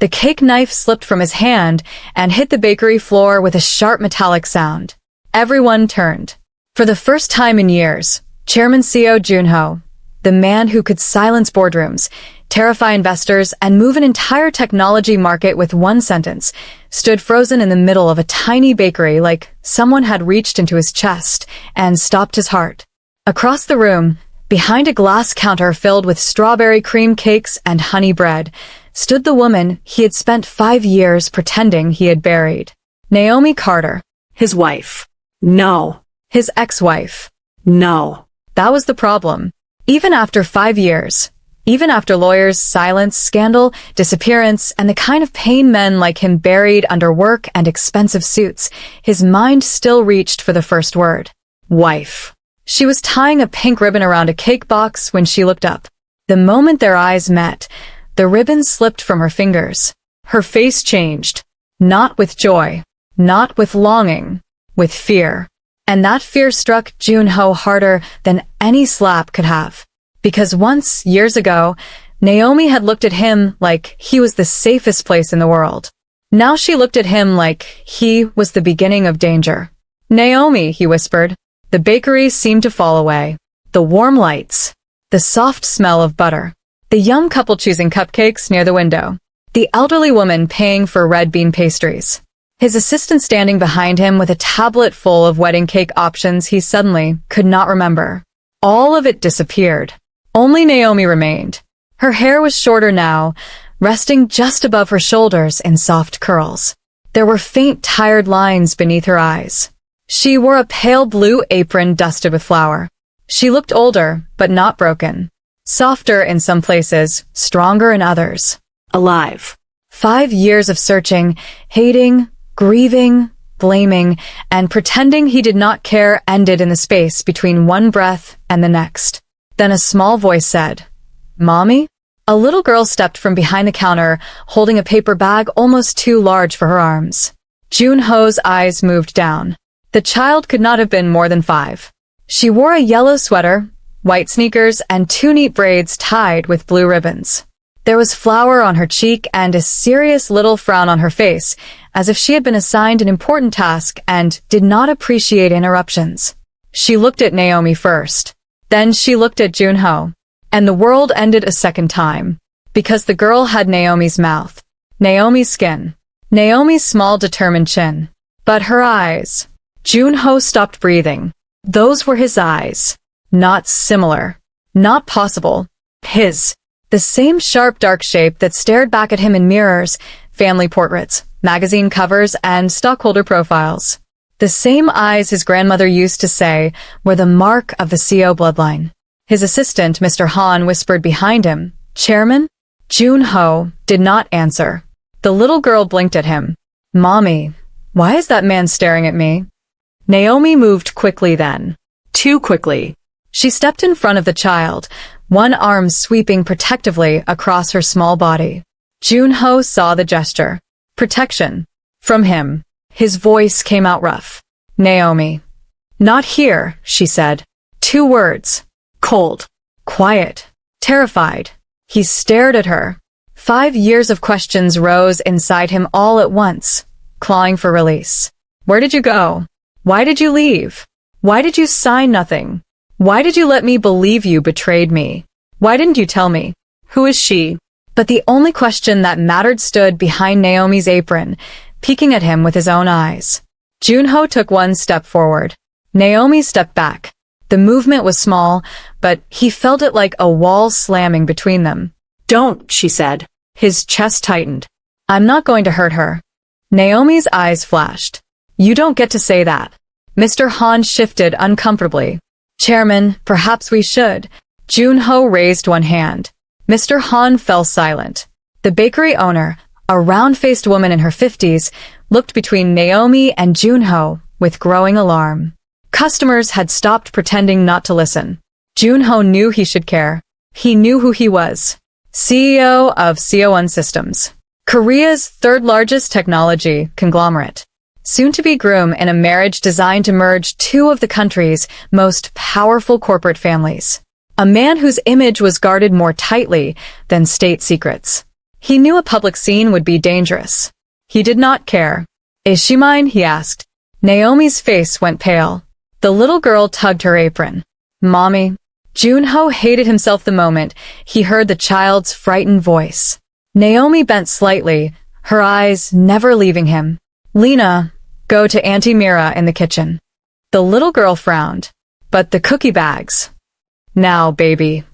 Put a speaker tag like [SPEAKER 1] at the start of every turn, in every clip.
[SPEAKER 1] The cake knife slipped from his hand and hit the bakery floor with a sharp metallic sound. Everyone turned. For the first time in years, Chairman Seo Jun-ho, the man who could silence boardrooms, terrify investors, and move an entire technology market with one sentence, stood frozen in the middle of a tiny bakery like someone had reached into his chest and stopped his heart. Across the room, behind a glass counter filled with strawberry cream cakes and honey bread, stood the woman he had spent 5 years pretending he had buried. Naomi Carter.
[SPEAKER 2] His wife. No.
[SPEAKER 1] His ex-wife.
[SPEAKER 2] No.
[SPEAKER 1] That was the problem. Even after 5 years, even after lawyers' silence, scandal, disappearance, and the kind of pain men like him buried under work and expensive suits, his mind still reached for the first word. Wife. She was tying a pink ribbon around a cake box when she looked up. The moment their eyes met, the ribbon slipped from her fingers. Her face changed. Not with joy. Not with longing. With fear. And that fear struck Jun-ho harder than any slap could have. Because once, years ago, Naomi had looked at him like he was the safest place in the world. Now she looked at him like he was the beginning of danger. Naomi, he whispered. The bakery seemed to fall away. The warm lights. The soft smell of butter. The young couple choosing cupcakes near the window. The elderly woman paying for red bean pastries. His assistant standing behind him with a tablet full of wedding cake options he suddenly could not remember. All of it disappeared. Only Naomi remained. Her hair was shorter now, resting just above her shoulders in soft curls. There were faint, tired lines beneath her eyes. She wore a pale blue apron dusted with flour. She looked older, but not broken. Softer in some places, stronger in others.
[SPEAKER 2] Alive.
[SPEAKER 1] 5 years of searching, hating, grieving, blaming, and pretending he did not care ended in the space between one breath and the next. Then a small voice said, "Mommy?" A little girl stepped from behind the counter, holding a paper bag almost too large for her arms. Jun-ho's eyes moved down. The child could not have been more than 5. She wore a yellow sweater, white sneakers, and 2 neat braids tied with blue ribbons. There was flour on her cheek and a serious little frown on her face, as if she had been assigned an important task and did not appreciate interruptions. She looked at Naomi first. Then she looked at Jun-ho. And the world ended a second time. Because the girl had Naomi's mouth. Naomi's skin. Naomi's small, determined chin. But her eyes. Jun-ho stopped breathing. Those were his eyes. Not similar. Not possible. His. The same sharp, dark shape that stared back at him in mirrors, family portraits, magazine covers, and stockholder profiles. The same eyes his grandmother used to say were the mark of the Seo bloodline. His assistant, Mr. Han, whispered behind him, "Chairman?" Jun-ho did not answer. The little girl blinked at him. "Mommy, why is that man staring at me?" Naomi moved quickly then. Too quickly. She stepped in front of the child, one arm sweeping protectively across her small body. Jun-ho saw the gesture. Protection. From him. His voice came out rough. "Naomi." "Not here," she said. 2 words. Cold. Quiet. Terrified. He stared at her. 5 years of questions rose inside him all at once, clawing for release. Where did you go? Why did you leave? Why did you sign nothing? Why did you let me believe you betrayed me? Why didn't you tell me? Who is she? But the only question that mattered stood behind Naomi's apron, peeking at him with his own eyes. Jun-ho took 1 step forward. Naomi stepped back. The movement was small, but he felt it like a wall slamming between them. "Don't," she said. His chest tightened. "I'm not going to hurt her." Naomi's eyes flashed. "You don't get to say that." Mr. Han shifted uncomfortably. "Chairman, perhaps we should." Jun-ho raised 1 hand. Mr. Han fell silent. The bakery owner, a round-faced woman in her 50s, looked between Naomi and Jun-ho with growing alarm. Customers had stopped pretending not to listen. Jun-ho knew he should care. He knew who he was. CEO of Seo Systems, Korea's 3rd largest technology conglomerate. Soon to be groom in a marriage designed to merge 2 of the country's most powerful corporate families. A man whose image was guarded more tightly than state secrets. He knew a public scene would be dangerous. He did not care. Is she mine? He asked. Naomi's face went pale. The little girl tugged her apron. Mommy. Jun-ho hated himself the moment he heard the child's frightened voice. Naomi bent slightly, her eyes never leaving him. Lena, go to Auntie Mira in the kitchen. The little girl frowned. But the cookie bags. Now, baby.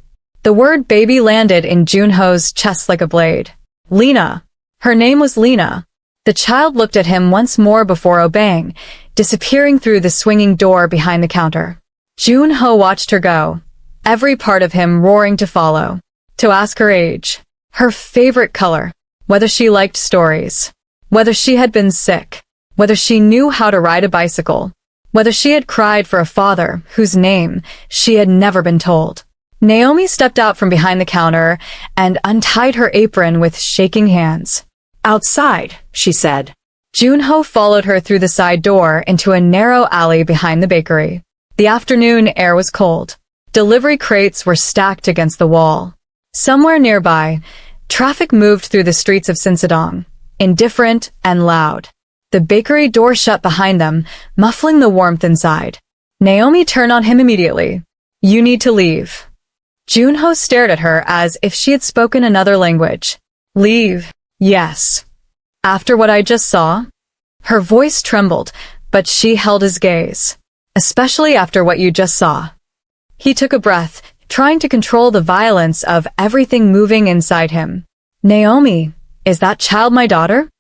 [SPEAKER 1] The word baby landed in Jun-ho's chest like a blade. Lena. Her name was Lena. The child looked at him once more before obeying, disappearing through the swinging door behind the counter. Jun-ho watched her go, every part of him roaring to follow, to ask her age, her favorite color, whether she liked stories, whether she had been sick, whether she knew how to ride a bicycle, whether she had cried for a father whose name she had never been told. Naomi stepped out from behind the counter and untied her apron with shaking hands. Outside, she said. Jun-ho followed her through the side door into a narrow alley behind the bakery. The afternoon air was cold. Delivery crates were stacked against the wall. Somewhere nearby, traffic moved through the streets of Sinsadong, indifferent and loud. The bakery door shut behind them, muffling the warmth inside. Naomi turned on him immediately. You need to leave. Jun-ho stared at her as if she had spoken another language. Leave? Yes. After what I just saw? Her voice trembled, but she held his gaze. Especially after what you just saw. He took a breath, trying to control the violence of everything moving inside him. Naomi, is that child my daughter?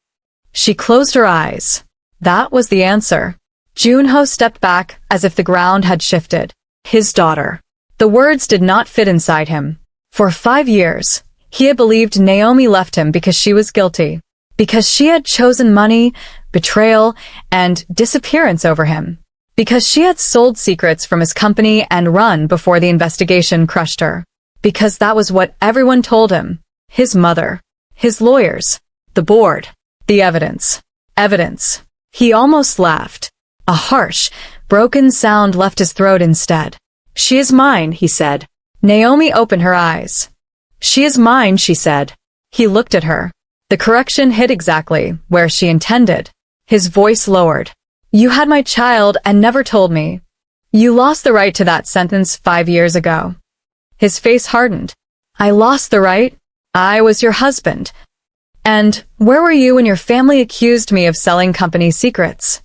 [SPEAKER 1] She closed her eyes. That was the answer. Jun-ho stepped back as if the ground had shifted. His daughter. The words did not fit inside him. For 5 years, he had believed Naomi left him because she was guilty. Because she had chosen money, betrayal, and disappearance over him. Because she had sold secrets from his company and run before the investigation crushed her. Because that was what everyone told him. His mother. His lawyers. The board. The evidence. Evidence. He almost laughed. A harsh, broken sound left his throat instead. She is mine, he said. Naomi opened her eyes. She is mine, she said. He looked at her. The correction hit exactly where she intended. His voice lowered. You had my child and never told me. You lost the right to that sentence 5 years ago. His face hardened. I lost the right? I was your husband. And where were you when your family accused me of selling company secrets?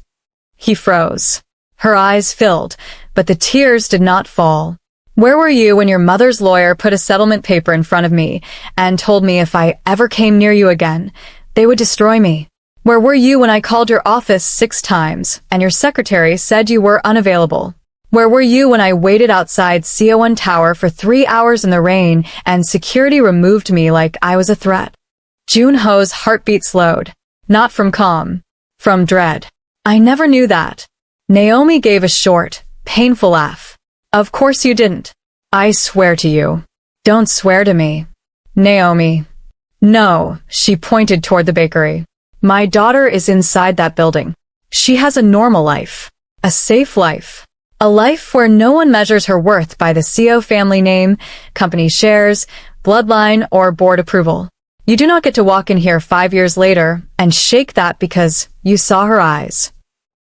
[SPEAKER 1] He froze. Her eyes filled, but the tears did not fall. Where were you when your mother's lawyer put a settlement paper in front of me and told me if I ever came near you again, they would destroy me? Where were you when I called your office 6 times and your secretary said you were unavailable? Where were you when I waited outside Seo Tower for 3 hours in the rain and security removed me like I was a threat? Jun-ho's heartbeat slowed. Not from calm. From dread. I never knew that. Naomi gave a short, painful laugh. Of course you didn't. I swear to you. Don't swear to me. Naomi. No, she pointed toward the bakery. My daughter is inside that building. She has a normal life. A safe life. A life where no one measures her worth by the Seo family name, company shares, bloodline, or board approval. You do not get to walk in here 5 years later and shake that because you saw her eyes.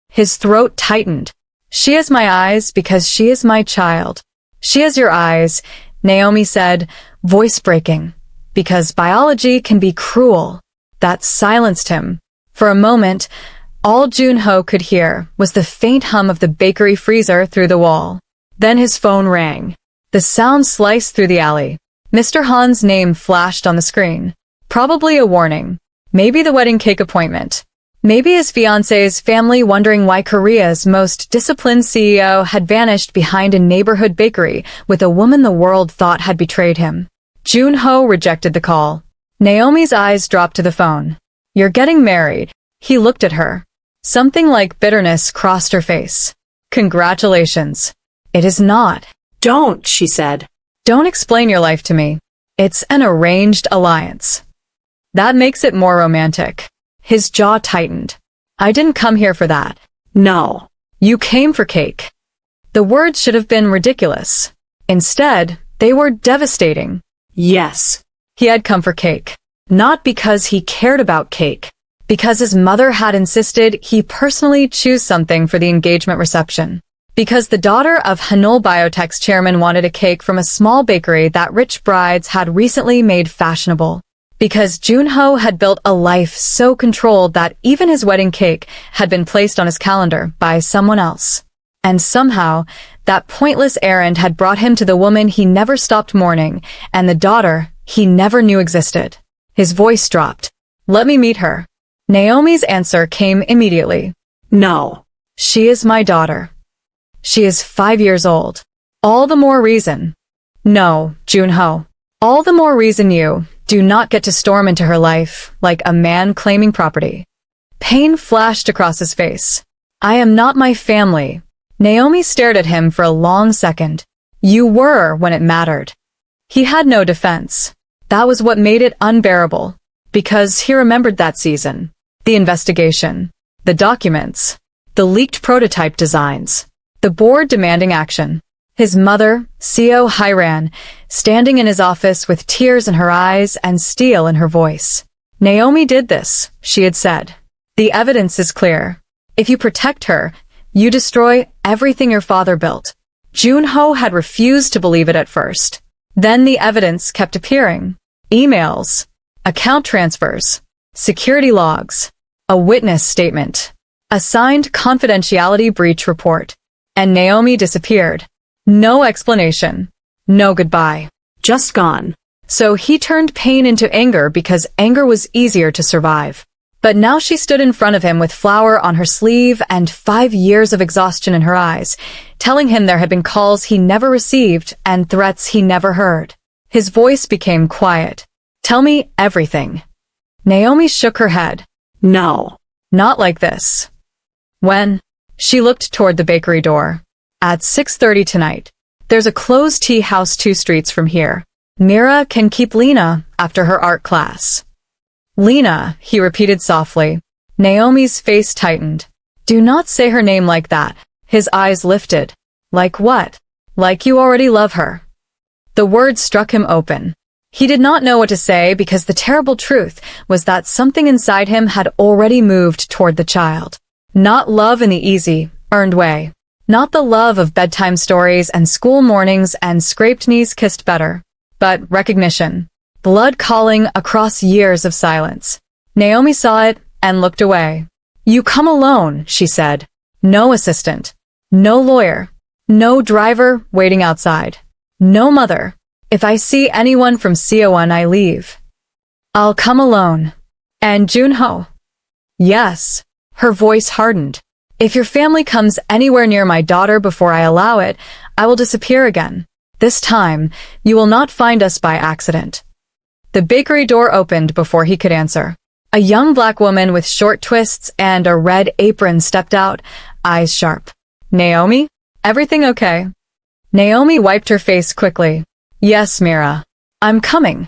[SPEAKER 1] His throat tightened. She has my eyes because she is my child. She has your eyes, Naomi said, voice breaking. Because biology can be cruel. That silenced him. For a moment, all Jun-ho could hear was the faint hum of the bakery freezer through the wall. Then his phone rang. The sound sliced through the alley. Mr. Han's name flashed on the screen. Probably a warning. Maybe the wedding cake appointment. Maybe his fiancé's family wondering why Korea's most disciplined CEO had vanished behind a neighborhood bakery with a woman the world thought had betrayed him. Jun-ho rejected the call. Naomi's eyes dropped to the phone. You're getting married. He looked at her. Something like bitterness crossed her face. Congratulations. It is not.
[SPEAKER 2] Don't, she said.
[SPEAKER 1] Don't explain your life to me. It's an arranged alliance. That makes it more romantic. His jaw tightened. I didn't come here for that.
[SPEAKER 2] No.
[SPEAKER 1] You came for cake. The words should have been ridiculous. Instead, they were devastating.
[SPEAKER 2] Yes.
[SPEAKER 1] He had come for cake. Not because he cared about cake. Because his mother had insisted he personally choose something for the engagement reception. Because the daughter of Hanul Biotech's chairman wanted a cake from a small bakery that rich brides had recently made fashionable. Because Jun-ho had built a life so controlled that even his wedding cake had been placed on his calendar by someone else. And somehow, that pointless errand had brought him to the woman he never stopped mourning, and the daughter he never knew existed. His voice dropped. Let me meet her. Naomi's answer came immediately.
[SPEAKER 2] No.
[SPEAKER 1] She is my daughter. She is 5 years old. All the more reason. No, Jun-ho. All the more reason you do not get to storm into her life like a man claiming property. Pain flashed across his face. I am not my family. Naomi stared at him for a long second. You were when it mattered. He had no defense. That was what made it unbearable. Because he remembered that season. The investigation. The documents. The leaked prototype designs. The board demanding action. His mother, Seo Jun-ho, standing in his office with tears in her eyes and steel in her voice. Naomi did this, she had said. The evidence is clear. If you protect her, you destroy everything your father built. Jun-ho had refused to believe it at first. Then the evidence kept appearing. Emails, account transfers, security logs, a witness statement, a signed confidentiality breach report. And Naomi disappeared. No explanation. No goodbye.
[SPEAKER 2] Just gone.
[SPEAKER 1] So he turned pain into anger because anger was easier to survive. But now she stood in front of him with flour on her sleeve and 5 years of exhaustion in her eyes, telling him there had been calls he never received and threats he never heard. His voice became quiet. Tell me everything. Naomi shook her head.
[SPEAKER 2] No.
[SPEAKER 1] Not like this. When? She looked toward the bakery door. At 6:30 tonight. There's a closed tea house 2 streets from here. Mira can keep Lena after her art class. Lena, he repeated softly. Naomi's face tightened. Do not say her name like that. His eyes lifted. Like what? Like you already love her. The words struck him open. He did not know what to say because the terrible truth was that something inside him had already moved toward the child. Not love in the easy, earned way. Not the love of bedtime stories and school mornings and scraped knees kissed better. But recognition. Blood calling across years of silence. Naomi saw it and looked away. You come alone, she said. No assistant. No lawyer. No driver waiting outside. No mother. If I see anyone from Seoul, I leave. I'll come alone. And Jun-ho? Yes. Her voice hardened. If your family comes anywhere near my daughter before I allow it, I will disappear again. This time, you will not find us by accident. The bakery door opened before he could answer. A young black woman with short twists and a red apron stepped out, eyes sharp. Naomi? Everything okay? Naomi wiped her face quickly. Yes, Mira. I'm coming.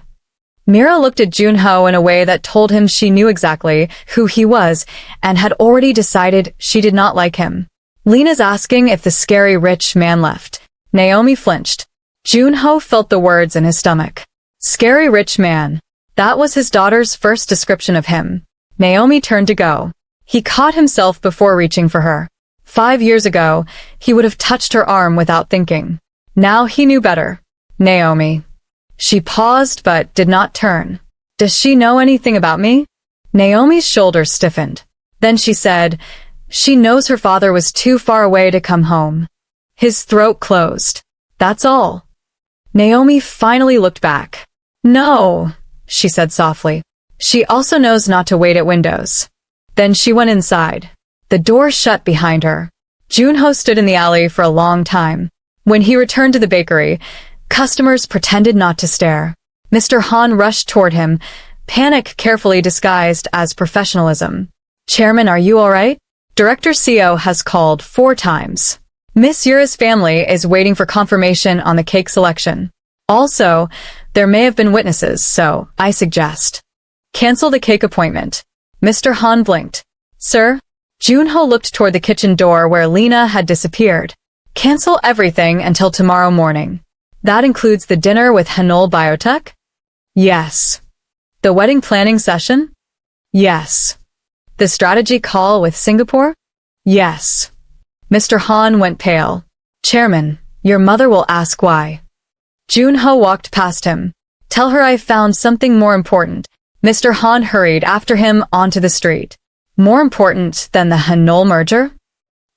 [SPEAKER 1] Mira looked at Jun-ho in a way that told him she knew exactly who he was and had already decided she did not like him. Lena's asking if the scary rich man left. Naomi flinched. Jun-ho felt the words in his stomach. Scary rich man. That was his daughter's first description of him. Naomi turned to go. He caught himself before reaching for her. 5 years ago, he would have touched her arm without thinking. Now he knew better. Naomi. She paused but did not turn. Does she know anything about me? Naomi's shoulders stiffened. Then she said, she knows her father was too far away to come home. His throat closed. That's all. Naomi finally looked back. No, she said softly. She also knows not to wait at windows. Then she went inside. The door shut behind her. Jun-ho stood in the alley for a long time. When he returned to the bakery, customers pretended not to stare. Mr. Han rushed toward him, panic carefully disguised as professionalism. Chairman, are you all right? Director Seo has called 4 times. Miss Yura's family is waiting for confirmation on the cake selection. Also, there may have been witnesses, so I suggest. Cancel the cake appointment. Mr. Han blinked. Sir? Jun-ho looked toward the kitchen door where Lena had disappeared. Cancel everything until tomorrow morning. That includes the dinner with Hanul Biotech? Yes. The wedding planning session? Yes. The strategy call with Singapore? Yes. Mr. Han went pale. Chairman, your mother will ask why. Jun-ho walked past him. Tell her I found something more important. Mr. Han hurried after him onto the street. More important than the Hanol merger?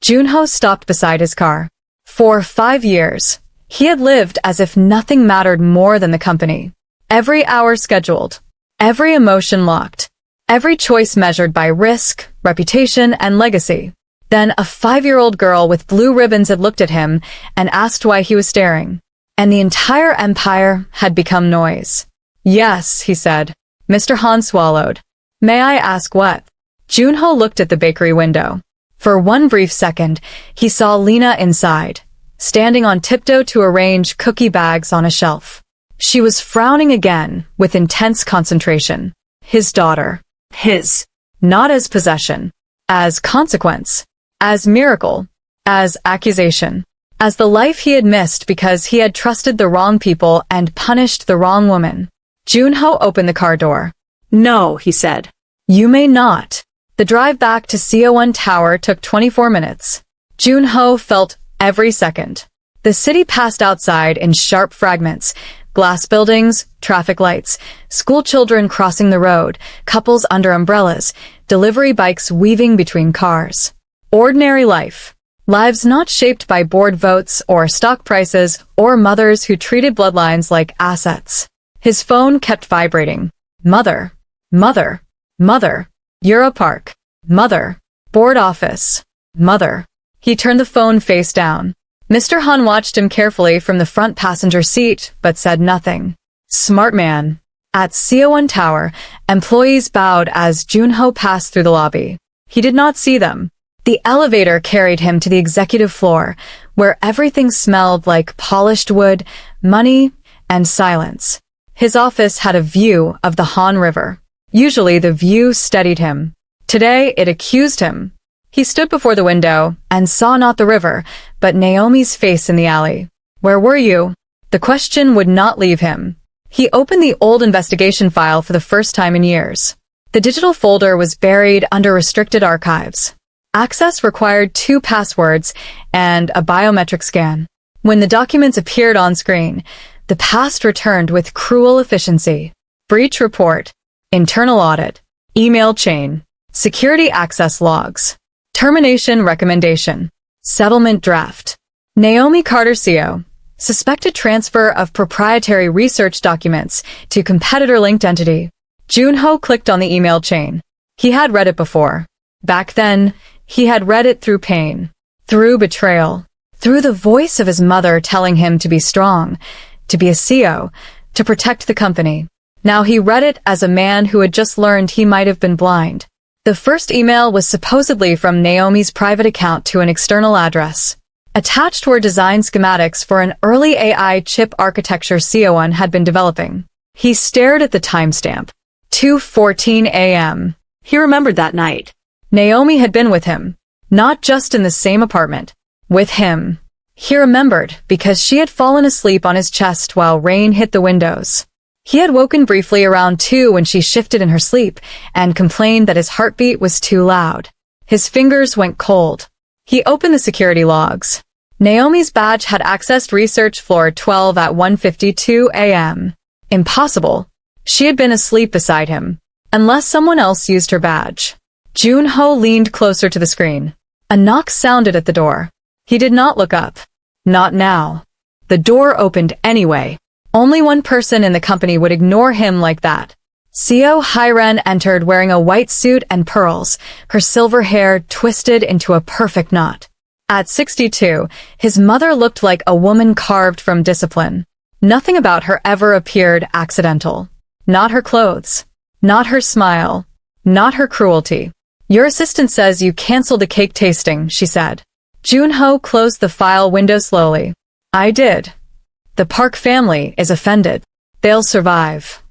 [SPEAKER 1] Jun-ho stopped beside his car. For 5 years, he had lived as if nothing mattered more than the company. Every hour scheduled, every emotion locked, every choice measured by risk, reputation, and legacy. Then a 5-year-old girl with blue ribbons had looked at him and asked why he was staring. And the entire empire had become noise. Yes, he said. Mr. Han swallowed. May I ask what? Jun-ho looked at the bakery window. For one brief second, he saw Lena inside, standing on tiptoe to arrange cookie bags on a shelf. She was frowning again, with intense concentration. His daughter. His. Not as possession. As consequence. As miracle. As accusation. As the life he had missed because he had trusted the wrong people and punished the wrong woman. Jun-ho opened the car door.
[SPEAKER 2] No, he said.
[SPEAKER 1] You may not. The drive back to Seo Tower took 24 minutes. Jun-ho felt every second. The city passed outside in sharp fragments. Glass buildings, traffic lights, school children crossing the road, couples under umbrellas, delivery bikes weaving between cars. Ordinary life. Lives not shaped by board votes or stock prices or mothers who treated bloodlines like assets. His phone kept vibrating. Mother. Mother. Mother. Europark. Mother. Board office. Mother. He turned the phone face down. Mr. Han watched him carefully from the front passenger seat, but said nothing. Smart man. At Seo Tower, employees bowed as Jun-ho passed through the lobby. He did not see them. The elevator carried him to the executive floor, where everything smelled like polished wood, money, and silence. His office had a view of the Han River. Usually the view steadied him. Today it accused him. He stood before the window and saw not the river, but Naomi's face in the alley. Where were you? The question would not leave him. He opened the old investigation file for the first time in years. The digital folder was buried under restricted archives. Access required 2 passwords and a biometric scan. When the documents appeared on screen, the past returned with cruel efficiency. Breach report, internal audit, email chain, security access logs, termination recommendation, settlement draft. Naomi Carter Seo, suspected transfer of proprietary research documents to competitor-linked entity. Jun-ho clicked on the email chain. He had read it before. Back then, he had read it through pain, through betrayal, through the voice of his mother telling him to be strong, to be a CEO, to protect the company. Now he read it as a man who had just learned he might have been blind. The first email was supposedly from Naomi's private account to an external address. Attached were design schematics for an early AI chip architecture Seo had been developing. He stared at the timestamp. 2:14 a.m.
[SPEAKER 2] He remembered that night.
[SPEAKER 1] Naomi had been with him. Not just in the same apartment. With him. He remembered because she had fallen asleep on his chest while rain hit the windows. He had woken briefly around 2 when she shifted in her sleep and complained that his heartbeat was too loud. His fingers went cold. He opened the security logs. Naomi's badge had accessed research floor 12 at 1:52 a.m. Impossible. She had been asleep beside him. Unless someone else used her badge. Jun-ho leaned closer to the screen. A knock sounded at the door. He did not look up. Not now. The door opened anyway. Only one person in the company would ignore him like that. Seo Hyren entered wearing a white suit and pearls, her silver hair twisted into a perfect knot. At 62, his mother looked like a woman carved from discipline. Nothing about her ever appeared accidental. Not her clothes. Not her smile. Not her cruelty. Your assistant says you canceled the cake tasting, she said. Jun-ho closed the file window slowly. I did. The Park family is offended. They'll survive.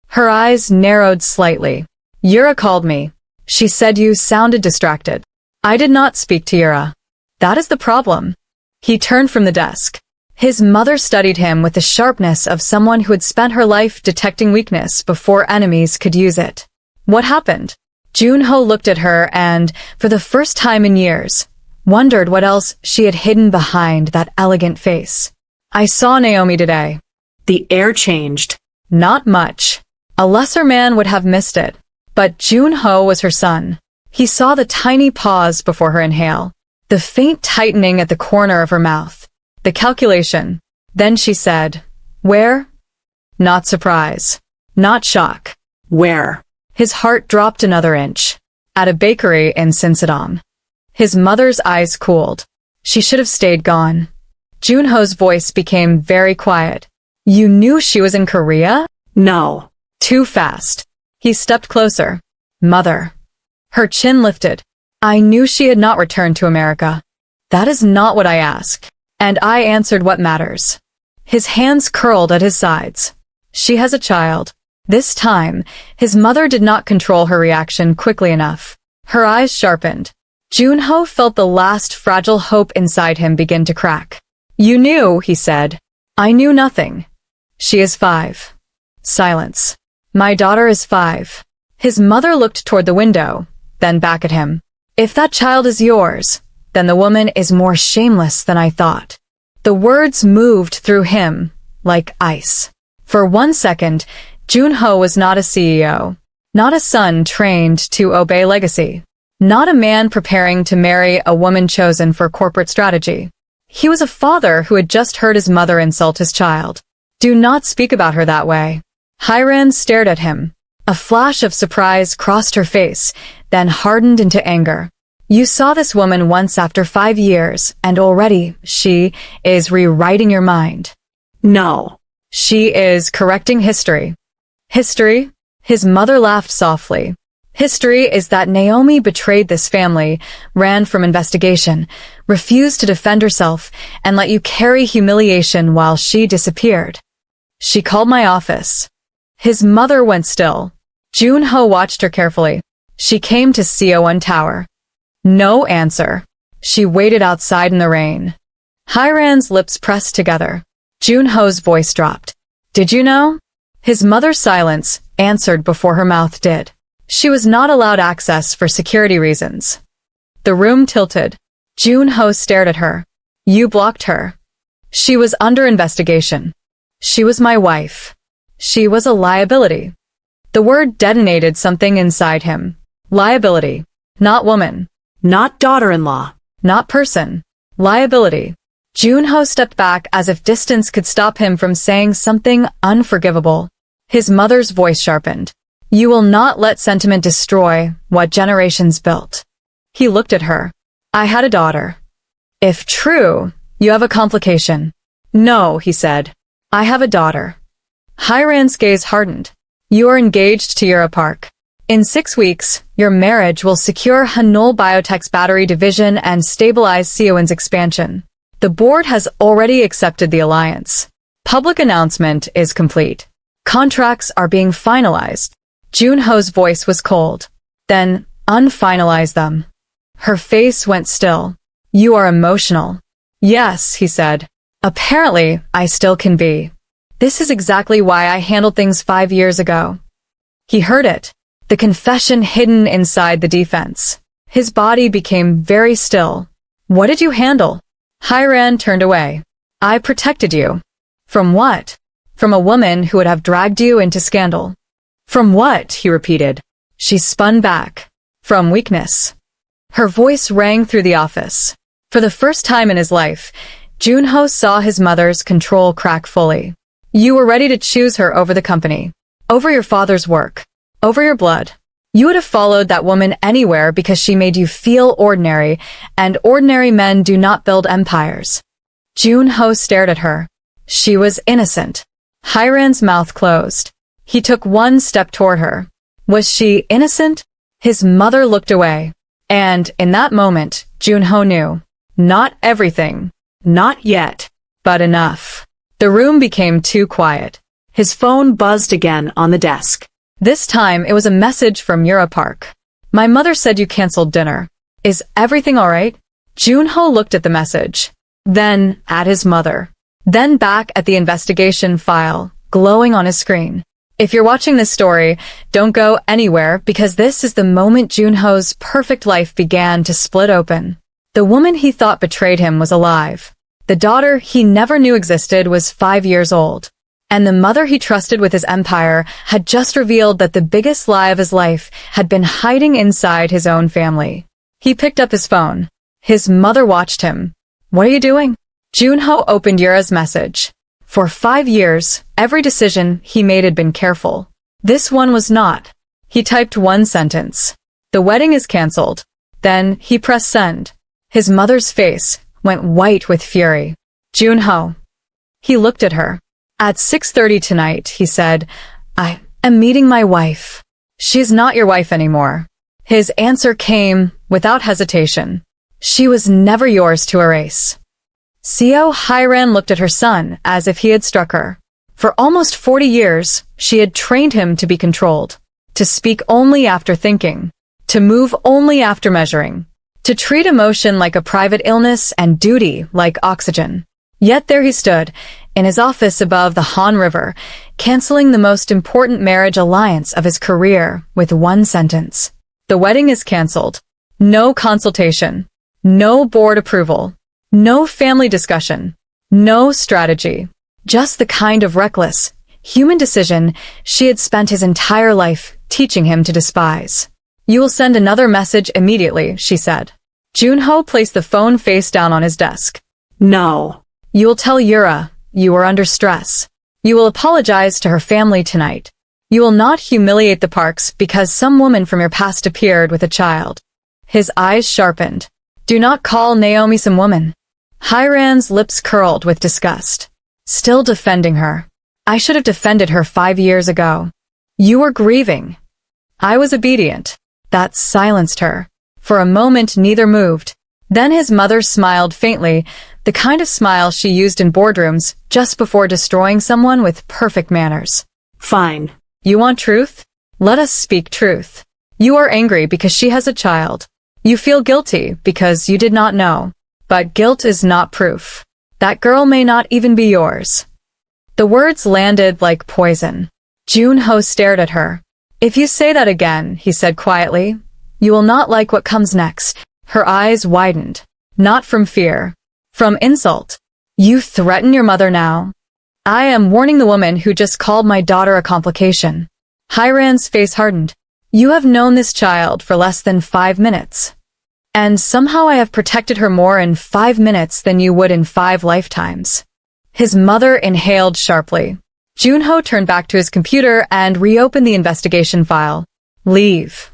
[SPEAKER 1] Her eyes narrowed slightly. Yura called me. She said you sounded distracted. I did not speak to Yura. That is the problem. He turned from the desk. His mother studied him with the sharpness of someone who had spent her life detecting weakness before enemies could use it. What happened? Jun-ho looked at her and, for the first time in years, wondered what else she had hidden behind that elegant face. I saw Naomi today.
[SPEAKER 2] The air changed.
[SPEAKER 1] Not much. A lesser man would have missed it. But Jun-ho was her son. He saw the tiny pause before her inhale, the faint tightening at the corner of her mouth, the calculation. Then she said, "Where?" Not surprise. Not shock.
[SPEAKER 2] Where?
[SPEAKER 1] His heart dropped another inch. At a bakery in Sinsadong. His mother's eyes cooled. She should have stayed gone. Jun-ho's voice became very quiet. You knew she was in Korea?
[SPEAKER 2] No.
[SPEAKER 1] Too fast. He stepped closer. Mother. Her chin lifted. I knew she had not returned to America. That is not what I asked. And I answered what matters. His hands curled at his sides. She has a child. This time, his mother did not control her reaction quickly enough. Her eyes sharpened. Jun-ho felt the last fragile hope inside him begin to crack. You knew, he said. I knew nothing. She is 5. Silence. My daughter is 5. His mother looked toward the window, then back at him. If that child is yours, then the woman is more shameless than I thought. The words moved through him like ice. For 1 second, Jun-ho was not a CEO, not a son trained to obey legacy, not a man preparing to marry a woman chosen for corporate strategy. He was a father who had just heard his mother insult his child. Do not speak about her that way. Hiran stared at him. A flash of surprise crossed her face, then hardened into anger. You saw this woman once after 5 years, and already she is rewriting your mind.
[SPEAKER 2] No.
[SPEAKER 1] She is correcting history. History? His mother laughed softly. History is that Naomi betrayed this family, ran from investigation, refused to defend herself, and let you carry humiliation while she disappeared. She called my office. His mother went still. Jun-ho watched her carefully. She came to Seo Tower. No answer. She waited outside in the rain. Hiran's lips pressed together. Jun-ho's voice dropped. Did you know? His mother's silence answered before her mouth did. She was not allowed access for security reasons. The room tilted. Jun-ho stared at her. You blocked her. She was under investigation. She was my wife. She was a liability. The word detonated something inside him. Liability. Not woman.
[SPEAKER 2] Not daughter-in-law.
[SPEAKER 1] Not person. Liability. Jun-ho stepped back as if distance could stop him from saying something unforgivable. His mother's voice sharpened. You will not let sentiment destroy what generations built. He looked at her. I had a daughter. If true, you have a complication. No, he said. I have a daughter. Hiran's gaze hardened. You are engaged to Yura Park. In 6 weeks, your marriage will secure Hanul Biotech's battery division and stabilize Seoul's expansion. The board has already accepted the alliance. Public announcement is complete. Contracts are being finalized. Jun-ho's voice was cold. Then, unfinalize them. Her face went still. You are emotional. Yes, he said. Apparently, I still can be. This is exactly why I handled things 5 years ago. He heard it. The confession hidden inside the defense. His body became very still. What did you handle? Hiran turned away. I protected you. From what? From a woman who would have dragged you into scandal. From what? He repeated. She spun back. From weakness. Her voice rang through the office. For the first time in his life, Jun-ho saw his mother's control crack fully. You were ready to choose her over the company, over your father's work, over your blood. You would have followed that woman anywhere because she made you feel ordinary, and ordinary men do not build empires. Jun-ho stared at her. She was innocent. Hiran's mouth closed. He took 1 step toward her. Was she innocent? His mother looked away. And, in that moment, Jun-ho knew. Not everything. Not yet. But enough. The room became too quiet. His phone buzzed again on the desk. This time, it was a message from Yura Park. My mother said you canceled dinner. Is everything all right? Jun-ho looked at the message. Then, at his mother. then back at the investigation file, glowing on his screen. If you're watching this story, don't go anywhere because this is the moment Jun-ho's perfect life began to split open. The woman he thought betrayed him was alive. The daughter he never knew existed was 5 years old. And the mother he trusted with his empire had just revealed that the biggest lie of his life had been hiding inside his own family. He picked up his phone. His mother watched him. "What are you doing?" Jun-ho opened Yura's message. For 5 years, every decision he made had been careful. This one was not. He typed one sentence. "The wedding is cancelled." Then he pressed send. His mother's face went white with fury. "Jun-ho." He looked at her. "At 6:30 tonight," he said, "I am meeting my wife." "She's not your wife anymore." His answer came without hesitation. "She was never yours to erase." Seo Hyran looked at her son as if he had struck her. For almost 40 years, she had trained him to be controlled, to speak only after thinking, to move only after measuring, to treat emotion like a private illness and duty like oxygen. Yet there he stood, in his office above the Han River, canceling the most important marriage alliance of his career with one sentence. "The wedding is cancelled. No consultation. No board approval. No family discussion. No strategy. Just the kind of reckless, human decision she had spent his entire life teaching him to despise. "You will send another message immediately," she said. Jun-ho placed the phone face down on his desk.
[SPEAKER 2] No.
[SPEAKER 1] "You will tell Yura you are under stress. You will apologize to her family tonight. You will not humiliate the Parks because some woman from your past appeared with a child." His eyes sharpened. "Do not call Naomi some woman." Hyran's lips curled with disgust. "Still defending her. I should have defended her 5 years ago. You were grieving. I was obedient." That silenced her. For a moment neither moved. Then his mother smiled faintly, the kind of smile she used in boardrooms just before destroying someone with perfect manners.
[SPEAKER 2] Fine.
[SPEAKER 1] "You want truth? Let us speak truth. You are angry because she has a child. You feel guilty because you did not know. But guilt is not proof. That girl may not even be yours." The words landed like poison. Jun-ho stared at her. "If you say that again," he said quietly, "you will not like what comes next." Her eyes widened. Not from fear. From insult. "You threaten your mother now?" "I am warning the woman who just called my daughter a complication." Hyran's face hardened. "You have known this child for less than 5 minutes. And somehow I have protected her more in 5 minutes than you would in 5 lifetimes." His mother inhaled sharply. Jun-ho turned back to his computer and reopened the investigation file. "Leave."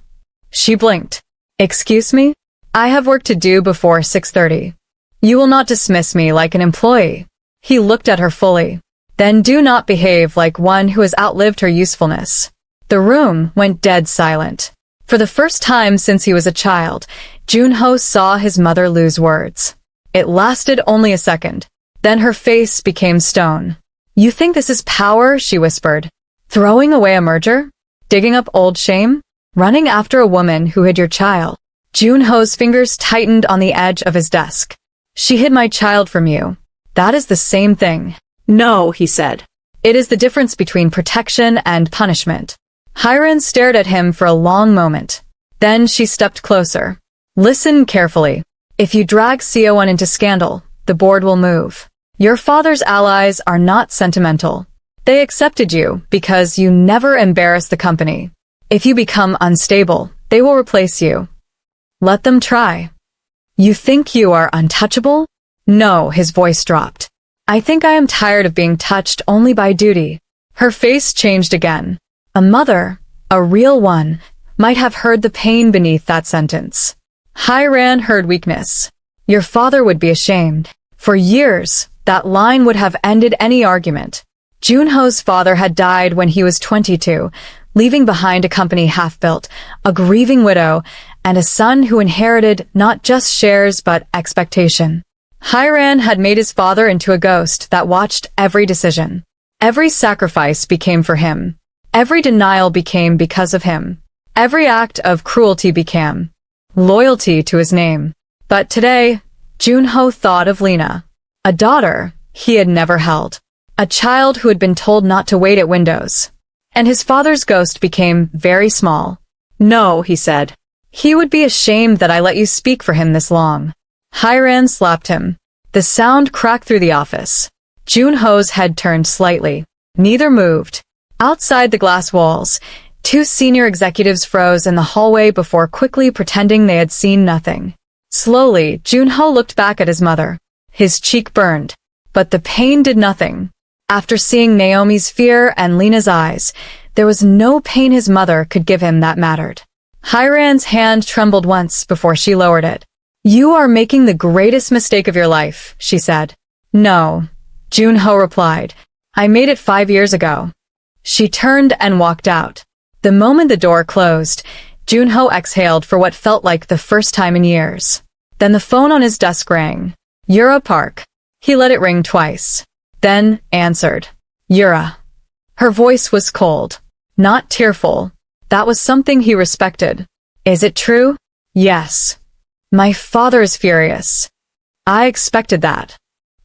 [SPEAKER 1] She blinked. "Excuse me? I have work to do before 6:30. You will not dismiss me like an employee." He looked at her fully. "Then do not behave like one who has outlived her usefulness." The room went dead silent. For the first time since he was a child, Jun-ho saw his mother lose words. It lasted only a second. Then her face became stone. "You think this is power?" she whispered. "Throwing away a merger? Digging up old shame? Running after a woman who hid your child?" Jun-ho's fingers tightened on the edge of his desk. "She hid my child from you. That is the same thing."
[SPEAKER 2] No, he said.
[SPEAKER 1] "It is the difference between protection and punishment." Hyran stared at him for a long moment. Then she stepped closer. "Listen carefully. If you drag Seo into scandal, the board will move. Your father's allies are not sentimental. They accepted you because you never embarrassed the company. If you become unstable, they will replace you. Let them try." "You think you are untouchable?" "No," his voice dropped. "I think I am tired of being touched only by duty." Her face changed again. A mother, a real one, might have heard the pain beneath that sentence. Hyran heard weakness. "Your father would be ashamed." For years, that line would have ended any argument. Jun-ho's father had died when he was 22, leaving behind a company half-built, a grieving widow, and a son who inherited not just shares but expectation. Hyran had made his father into a ghost that watched every decision. Every sacrifice became for him. Every denial became because of him. Every act of cruelty became loyalty to his name. But today, Jun-ho thought of Lena. A daughter, he had never held. A child who had been told not to wait at windows. And his father's ghost became very small.
[SPEAKER 2] No, he said.
[SPEAKER 1] He would be ashamed that I let you speak for him this long. Hiran slapped him. The sound cracked through the office. Jun-ho's head turned slightly. Neither moved. Outside the glass walls, two senior executives froze in the hallway before quickly pretending they had seen nothing. Slowly, Jun-ho looked back at his mother. His cheek burned. But the pain did nothing. After seeing Naomi's fear and Lena's eyes, there was no pain his mother could give him that mattered. Hiran's hand trembled once before she lowered it. You are making the greatest mistake of your life, she said. No, Jun-ho replied. I made it 5 years ago. She turned and walked out. The moment the door closed, Jun-ho exhaled for what felt like the first time in years. Then the phone on his desk rang. Yura Park. He let it ring twice. Then answered. Yura. Her voice was cold. Not tearful. That was something he respected. Is it true? Yes. My father is furious. I expected that.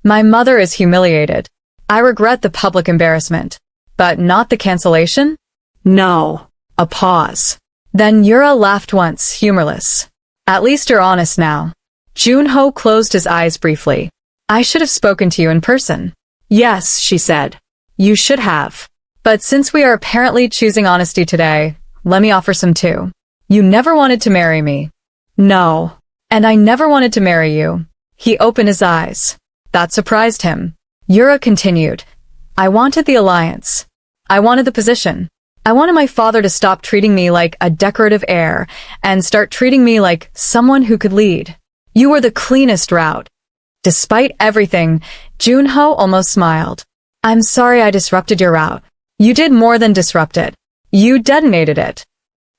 [SPEAKER 1] My mother is humiliated. I regret the public embarrassment. But not the cancellation?
[SPEAKER 2] No.
[SPEAKER 1] A pause. Then Yura laughed once, humorless. At least you're honest now. Jun-ho closed his eyes briefly. I should have spoken to you in person.
[SPEAKER 2] Yes, she said.
[SPEAKER 1] You should have. But since we are apparently choosing honesty today, let me offer some too. You never wanted to marry me. No. And I never wanted to marry you. He opened his eyes. That surprised him. Yura continued. I wanted the alliance. I wanted the position. I wanted my father to stop treating me like a decorative heir and start treating me like someone who could lead. You were the cleanest route. Despite everything, Jun-ho almost smiled. I'm sorry I disrupted your route. You did more than disrupt it. You detonated it.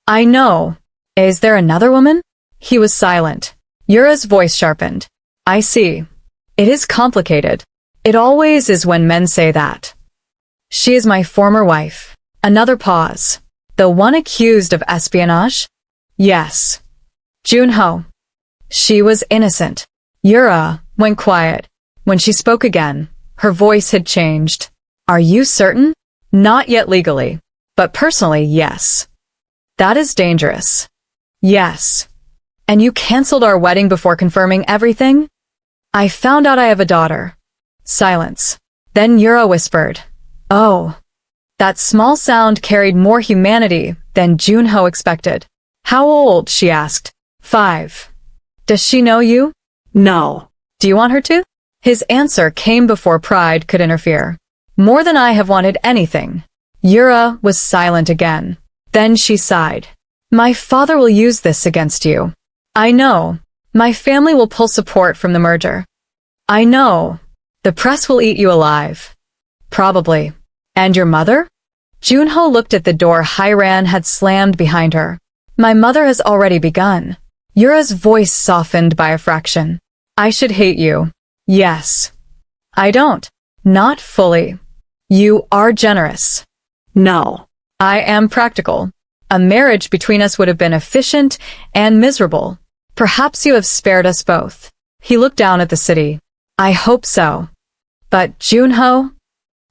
[SPEAKER 1] I know. Is there another woman? He was silent. Yura's voice sharpened. I see. It is complicated. It always is when men say that. She is my former wife. Another pause. The one accused of espionage? Yes. Jun-ho. She was innocent. Yura went quiet. When she spoke again, her voice had changed. Are you certain? Not yet legally. But personally, yes. That is dangerous. Yes. And you canceled our wedding before confirming everything? I found out I have a daughter. Silence. Then Yura whispered. Oh. That small sound carried more humanity than Jun-ho expected. How old? She asked. 5. Does she know you?
[SPEAKER 2] No.
[SPEAKER 1] Do you want her to? His answer came before pride could interfere. More than I have wanted anything. Yura was silent again. Then she sighed. My father will use this against you. I know. My family will pull support from the merger. I know. The press will eat you alive. Probably. And your mother? Jun-ho looked at the door Hiran had slammed behind her. My mother has already begun. Yura's voice softened by a fraction. I should hate you. Yes. I don't. Not fully. You are generous.
[SPEAKER 2] No.
[SPEAKER 1] I am practical. A marriage between us would have been efficient and miserable. Perhaps you have spared us both. He looked down at the city. I hope so. But Jun-ho?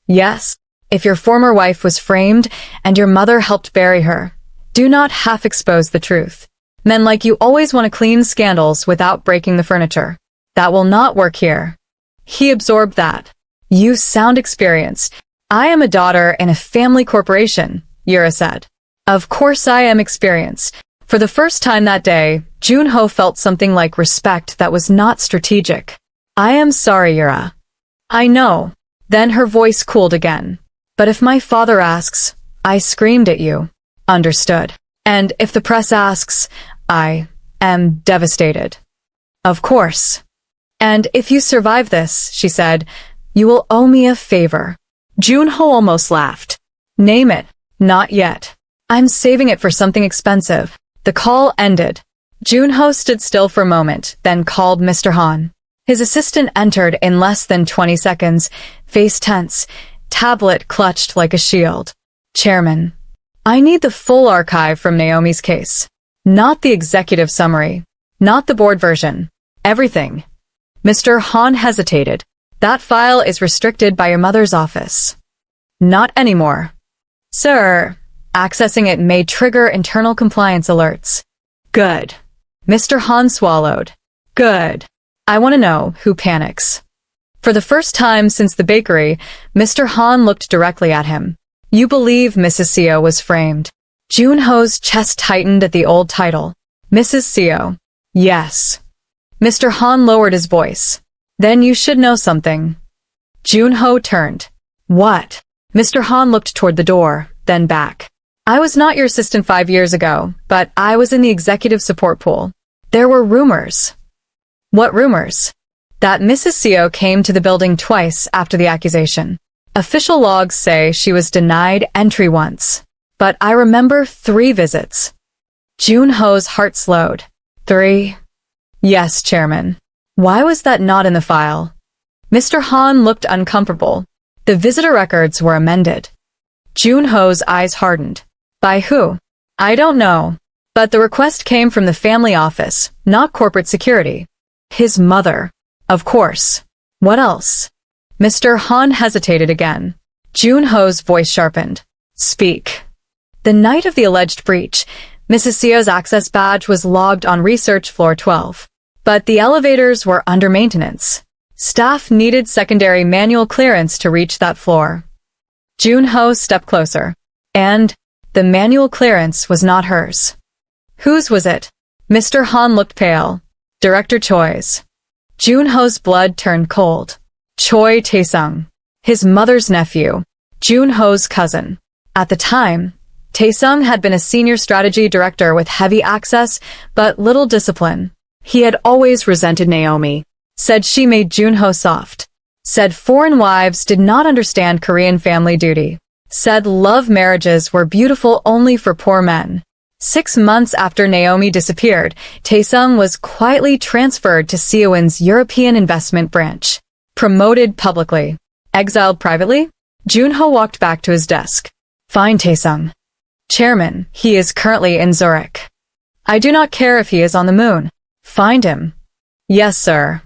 [SPEAKER 1] Yes. If your former wife was framed and your mother helped bury her, do not half-expose the truth. Men like you always want to clean scandals without breaking the furniture. That will not work here. He absorbed that. You sound experienced. I am a daughter in a family corporation, Yura said. Of course I am experienced. For the first time that day, Jun-ho felt something like respect that was not strategic. I am sorry, Yura. I know. Then her voice cooled again. But if my father asks, I screamed at you. Understood. And if the press asks, I am devastated. Of course. And if you survive this, she said, you will owe me a favor. Jun-ho almost laughed. Name it. Not yet. I'm saving it for something expensive. The call ended. Jun-ho stood still for a moment, then called Mr. Han. His assistant entered in less than 20 seconds, face tense, tablet clutched like a shield. Chairman, I need the full archive from Naomi's case. Not the executive summary. Not the board version. Everything. Mr. Han hesitated. That file is restricted by your mother's office. Not anymore. Sir, accessing it may trigger internal compliance alerts.
[SPEAKER 2] Good.
[SPEAKER 1] Mr. Han swallowed. Good. I want to know who panics. For the first time since the bakery, Mr. Han looked directly at him. You believe Mrs. Seo was framed. Jun-ho's chest tightened at the old title. Mrs. Seo. Yes. Mr. Han lowered his voice. Then you should know something. Jun-ho turned. What? Mr. Han looked toward the door, then back. I was not your assistant 5 years ago, but I was in the executive support pool. There were rumors. What rumors? That Mrs. Seo came to the building twice after the accusation. Official logs say she was denied entry once. But I remember 3 visits. Jun-ho's heart slowed. 3? Yes, Chairman. Why was that not in the file? Mr. Han looked uncomfortable. The visitor records were amended. Jun-ho's eyes hardened. By who? I don't know. But the request came from the family office, not corporate security. His mother. Of course. What else? Mr. Han hesitated again. Jun-ho's voice sharpened. Speak. The night of the alleged breach, Mrs. Seo's access badge was logged on research floor 12. But the elevators were under maintenance. Staff needed secondary manual clearance to reach that floor. Jun-ho stepped closer. And the manual clearance was not hers. Whose was it? Mr. Han looked pale. Director Choi's. Jun-ho's blood turned cold. Choi Tae-sung. His mother's nephew. Jun-ho's cousin. At the time, Tae-sung had been a senior strategy director with heavy access, but little discipline. He had always resented Naomi. Said she made Jun-ho soft. Said foreign wives did not understand Korean family duty. Said love marriages were beautiful only for poor men. 6 months after Naomi disappeared, Tae-sung was quietly transferred to Seoul's European investment branch. Promoted publicly. Exiled privately? Jun-ho walked back to his desk. Find Tae-sung. Chairman, he is currently in Zurich. I do not care if he is on the moon. Find him. Yes, sir.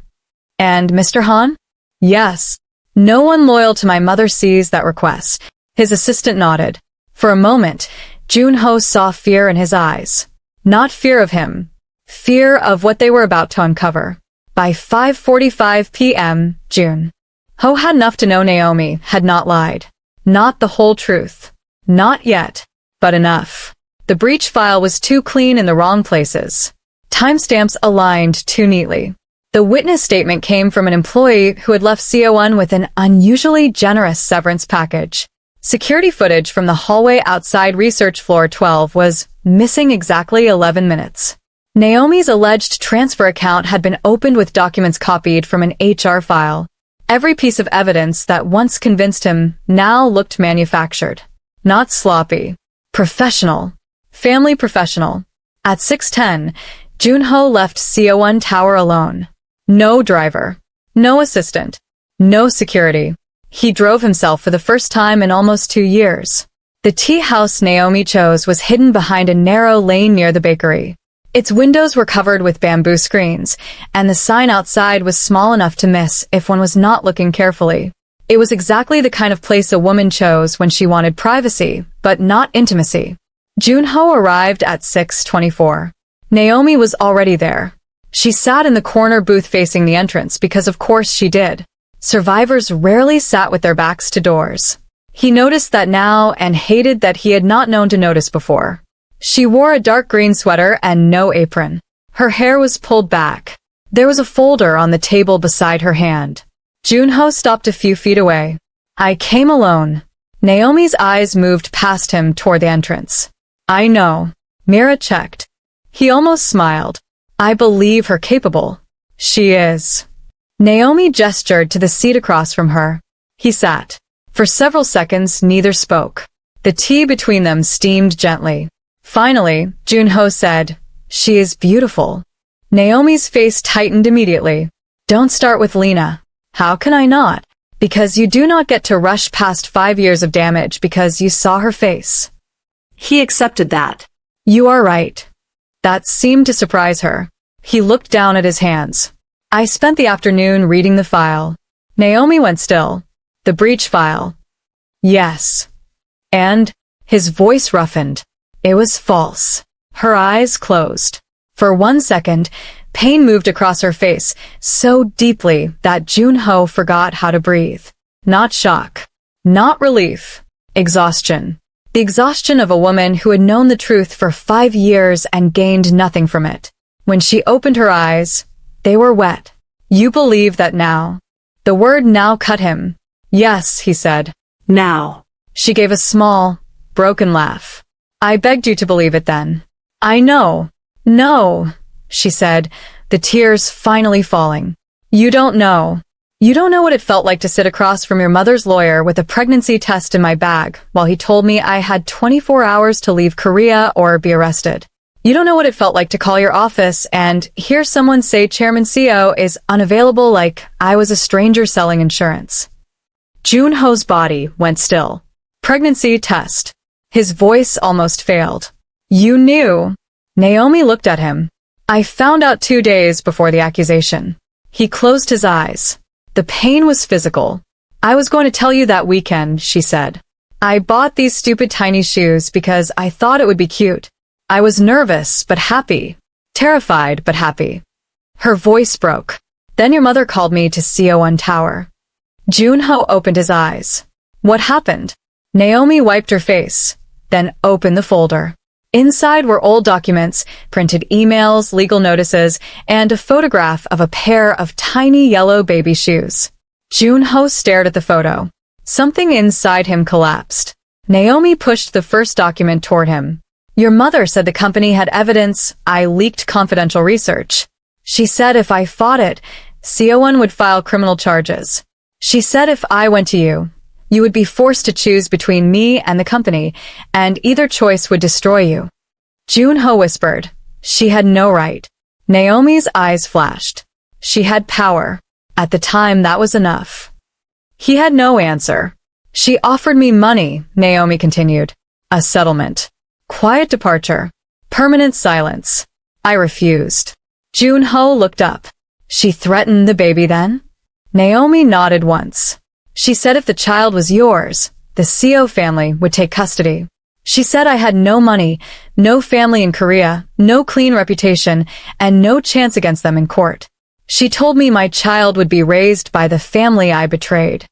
[SPEAKER 1] And Mr. Han? Yes. No one loyal to my mother sees that request. His assistant nodded. For a moment, Jun-ho saw fear in his eyes. Not fear of him. Fear of what they were about to uncover. By 5:45 p.m., Jun-ho had enough to know Naomi had not lied. Not the whole truth. Not yet, but enough. The breach file was too clean in the wrong places. Timestamps aligned too neatly. The witness statement came from an employee who had left Seoul with an unusually generous severance package. Security footage from the hallway outside research floor 12 was missing exactly 11 minutes. Naomi's alleged transfer account had been opened with documents copied from an HR file. Every piece of evidence that once convinced him now looked manufactured. Not sloppy. Professional. Family professional. At 6:10, Jun-ho left Seoul Tower alone. No driver. No assistant. No security. He drove himself for the first time in almost 2 years. The tea house Naomi chose was hidden behind a narrow lane near the bakery. Its windows were covered with bamboo screens, and the sign outside was small enough to miss if one was not looking carefully. It was exactly the kind of place a woman chose when she wanted privacy, but not intimacy. Jun-ho arrived at 6:24. Naomi was already there. She sat in the corner booth facing the entrance because of course she did. Survivors rarely sat with their backs to doors. He noticed that now and hated that he had not known to notice before. She wore a dark green sweater and no apron. Her hair was pulled back. There was a folder on the table beside her hand. Jun-ho stopped a few feet away. I came alone. Naomi's eyes moved past him toward the entrance. I know. Mira checked. He almost smiled. I believe her capable. She is. Naomi gestured to the seat across from her. He sat. For several seconds, neither spoke. The tea between them steamed gently. Finally, Jun-ho said, She is beautiful. Naomi's face tightened immediately. Don't start with Lena. How can I not? Because you do not get to rush past 5 years of damage because you saw her face.
[SPEAKER 2] He accepted that.
[SPEAKER 1] You are right. That seemed to surprise her. He looked down at his hands. I spent the afternoon reading the file. Naomi went still. The breach file. Yes. And his voice roughened. It was false. Her eyes closed. For 1 second, pain moved across her face so deeply that Jun-ho forgot how to breathe. Not shock. Not relief. Exhaustion. The exhaustion of a woman who had known the truth for 5 years and gained nothing from it. When she opened her eyes, they were wet. You believe that now? The word now cut him. Yes, he said.
[SPEAKER 2] Now.
[SPEAKER 1] She gave a small, broken laugh. I begged you to believe it then. I know. No, she said, the tears finally falling. You don't know. You don't know what it felt like to sit across from your mother's lawyer with a pregnancy test in my bag while he told me I had 24 hours to leave Korea or be arrested. You don't know what it felt like to call your office and hear someone say Chairman Seo is unavailable like I was a stranger selling insurance. Jun-ho's body went still. Pregnancy test. His voice almost failed. You knew. Naomi looked at him. I found out 2 days before the accusation. He closed his eyes. The pain was physical. I was going to tell you that weekend, she said. I bought these stupid tiny shoes because I thought it would be cute. I was nervous, but happy. Terrified, but happy. Her voice broke. Then your mother called me to Seo Tower. Jun-ho opened his eyes. What happened? Naomi wiped her face, then opened the folder. Inside were old documents, printed emails, legal notices, and a photograph of a pair of tiny yellow baby shoes. Jun-ho stared at the photo. Something inside him collapsed. Naomi pushed the first document toward him. Your mother said the company had evidence I leaked confidential research. She said if I fought it, Seo would file criminal charges. She said if I went to you, you would be forced to choose between me and the company, and either choice would destroy you. Jun-ho whispered. She had no right. Naomi's eyes flashed. She had power. At the time, that was enough. He had no answer. She offered me money, Naomi continued. A settlement. Quiet departure. Permanent silence. I refused. Jun-ho looked up. She threatened the baby then? Naomi nodded once. She said if the child was yours, the Seo family would take custody. She said I had no money, no family in Korea, no clean reputation, and no chance against them in court. She told me my child would be raised by the family I betrayed.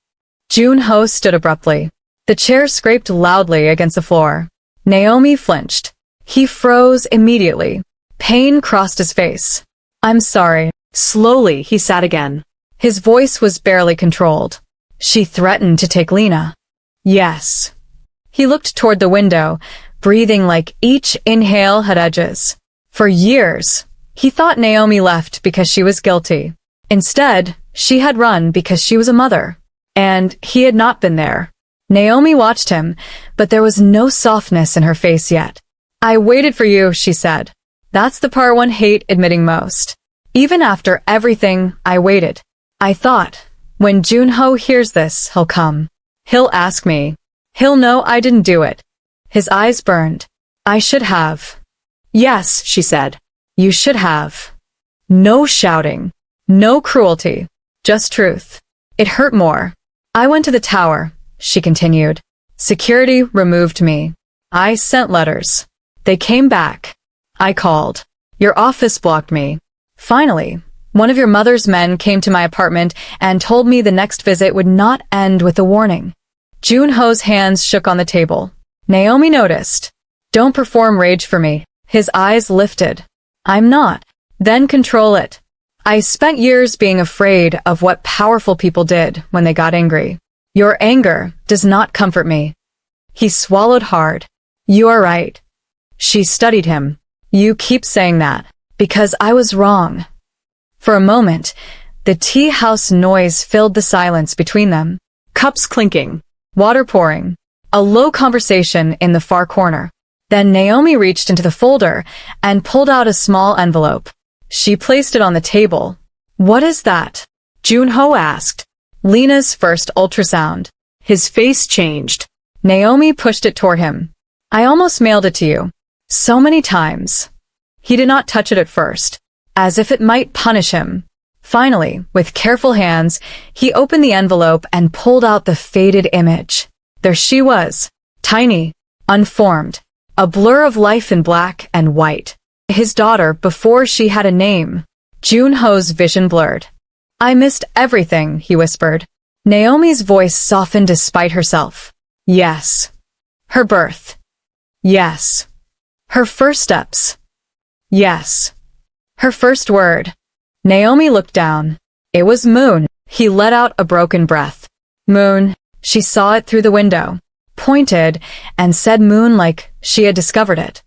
[SPEAKER 1] Jun-ho stood abruptly. The chair scraped loudly against the floor. Naomi flinched. He froze immediately. Pain crossed his face. I'm sorry.
[SPEAKER 2] Slowly, he sat again.
[SPEAKER 1] His voice was barely controlled. She threatened to take Lena. Yes. He looked toward the window, breathing like each inhale had edges. For years, he thought Naomi left because she was guilty. Instead, she had run because she was a mother. And he had not been there. Naomi watched him, but there was no softness in her face yet. I waited for you, she said. That's the part one hates admitting most. Even after everything, I waited. I thought, when Jun-ho hears this, he'll come. He'll ask me. He'll know I didn't do it. His eyes burned. I should have. Yes, she said. You should have. No shouting. No cruelty. Just truth. It hurt more. I went to the tower, she continued. Security removed me. I sent letters. They came back. I called. Your office blocked me. Finally, one of your mother's men came to my apartment and told me the next visit would not end with a warning. Jun-ho's hands shook on the table. Naomi noticed. Don't perform rage for me. His eyes lifted. I'm not. Then control it. I spent years being afraid of what powerful people did when they got angry. Your anger does not comfort me. He swallowed hard. You are right. She studied him. You keep saying that, because I was wrong. For a moment, the tea house noise filled the silence between them. Cups clinking, water pouring, a low conversation in the far corner. Then Naomi reached into the folder and pulled out a small envelope. She placed it on the table. What is that? Jun-ho asked. Lena's first ultrasound. His face changed. Naomi pushed it toward him. I almost mailed it to you. So many times. He did not touch it at first, as if it might punish him. Finally, with careful hands, he opened the envelope and pulled out the faded image. There she was, tiny, unformed, a blur of life in black and white. His daughter before she had a name. Jun-ho's vision blurred. I missed everything, he whispered. Naomi's voice softened despite herself. Yes. Her birth. Yes. Her first steps. Yes. Her first word. Naomi looked down. It was Moon. He let out a broken breath. Moon. She saw it through the window, pointed, and said Moon like she had discovered it.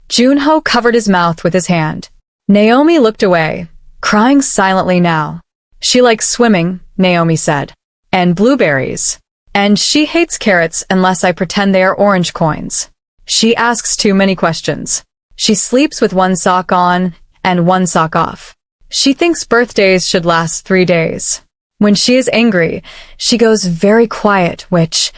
[SPEAKER 1] Jun-ho covered his mouth with his hand. Naomi looked away, crying silently now. She likes swimming, Naomi said. And blueberries. And she hates carrots unless I pretend they are orange coins. She asks too many questions. She sleeps with one sock on and one sock off. She thinks birthdays should last 3 days. When she is angry, she goes very quiet, which,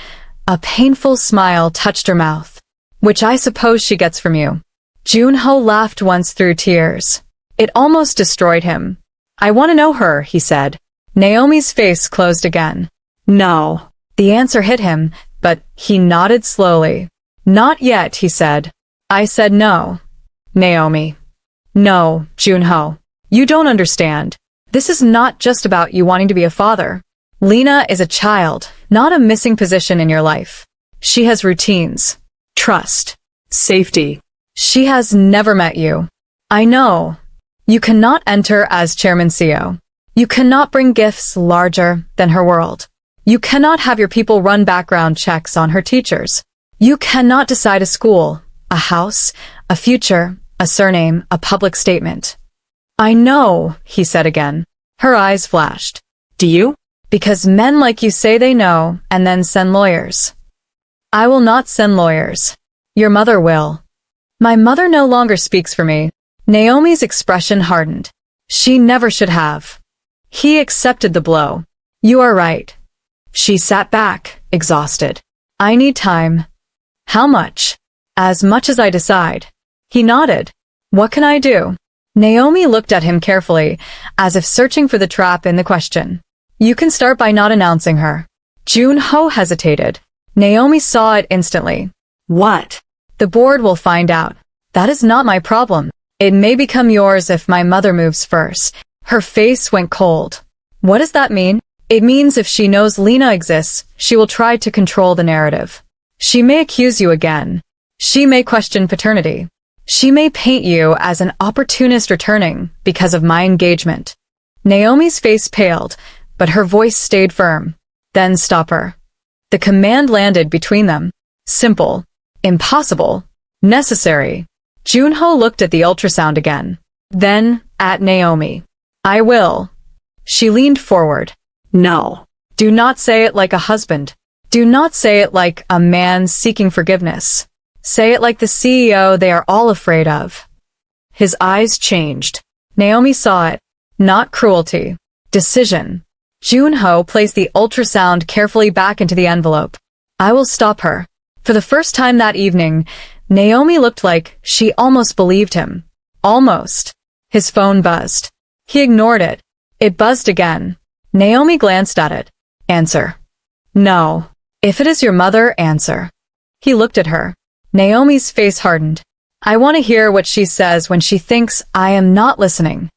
[SPEAKER 1] a painful smile touched her mouth. Which I suppose she gets from you. Jun-ho laughed once through tears. It almost destroyed him. I want to know her, he said. Naomi's face closed again. No. The answer hit him, but he nodded slowly. Not yet, he said. I said no. Naomi. No, Jun-ho. You don't understand. This is not just about you wanting to be a father. Lena is a child, not a missing position in your life. She has routines, trust, safety. She has never met you. I know. You cannot enter as Chairman Seo. You cannot bring gifts larger than her world. You cannot have your people run background checks on her teachers. You cannot decide a school, a house, a future, a surname, a public statement. I know, he said again. Her eyes flashed. Do you? Because men like you say they know and then send lawyers. I will not send lawyers. Your mother will. My mother no longer speaks for me. Naomi's expression hardened. She never should have. He accepted the blow. You are right. She sat back, exhausted. I need time. How much? As much as I decide. He nodded. What can I do? Naomi looked at him carefully, as if searching for the trap in the question. You can start by not announcing her. Jun-ho hesitated. Naomi saw it instantly. What? The board will find out. That is not my problem. It may become yours if my mother moves first. Her face went cold. What does that mean? It means if she knows Lena exists, she will try to control the narrative. She may accuse you again. She may question paternity. She may paint you as an opportunist returning because of my engagement. Naomi's face paled, but her voice stayed firm. Then stop her. The command landed between them. Simple. Impossible. Necessary. Jun-ho looked at the ultrasound again. Then, at Naomi. I will. She leaned forward. No. Do not say it like a husband. Do not say it like a man seeking forgiveness. Say it like the CEO they are all afraid of. His eyes changed. Naomi saw it. Not cruelty. Decision. Jun-ho placed the ultrasound carefully back into the envelope. I will stop her. For the first time that evening, Naomi looked like she almost believed him. Almost. His phone buzzed. He ignored it. It buzzed again. Naomi glanced at it. Answer. No. If it is your mother, answer. He looked at her. Naomi's face hardened. I want to hear what she says when she thinks I am not listening.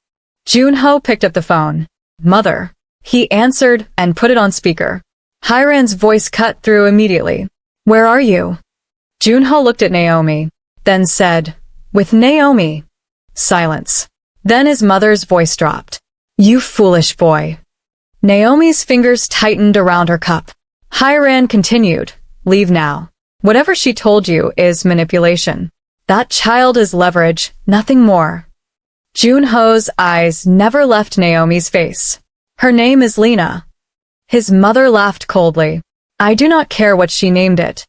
[SPEAKER 1] Jun-ho picked up the phone. Mother. He answered and put it on speaker. Hiran's voice cut through immediately. Where are you? Jun-ho looked at Naomi, then said, with Naomi. Silence. Then his mother's voice dropped. You foolish boy. Naomi's fingers tightened around her cup. Hiran continued, leave now. Whatever she told you is manipulation. That child is leverage, nothing more. Jun-ho's eyes never left Naomi's face. Her name is Lena. His mother laughed coldly. I do not care what she named it.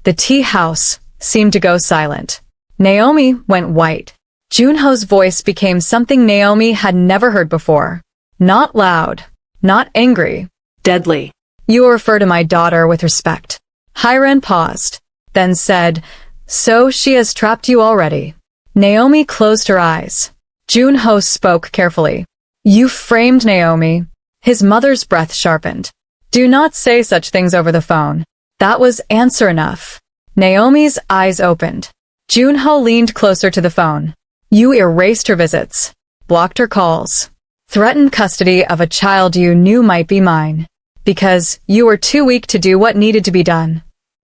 [SPEAKER 1] The tea house seemed to go silent. Naomi went white. Jun-ho's voice became something Naomi had never heard before. Not loud, not angry, deadly. You refer to my daughter with respect. Hiran paused, then said, so she has trapped you already. Naomi closed her eyes. Jun-ho spoke carefully. You framed Naomi. His mother's breath sharpened. Do not say such things over the phone. That was answer enough. Naomi's eyes opened. Jun-ho leaned closer to the phone. You erased her visits, blocked her calls, threatened custody of a child you knew might be mine, because you were too weak to do what needed to be done.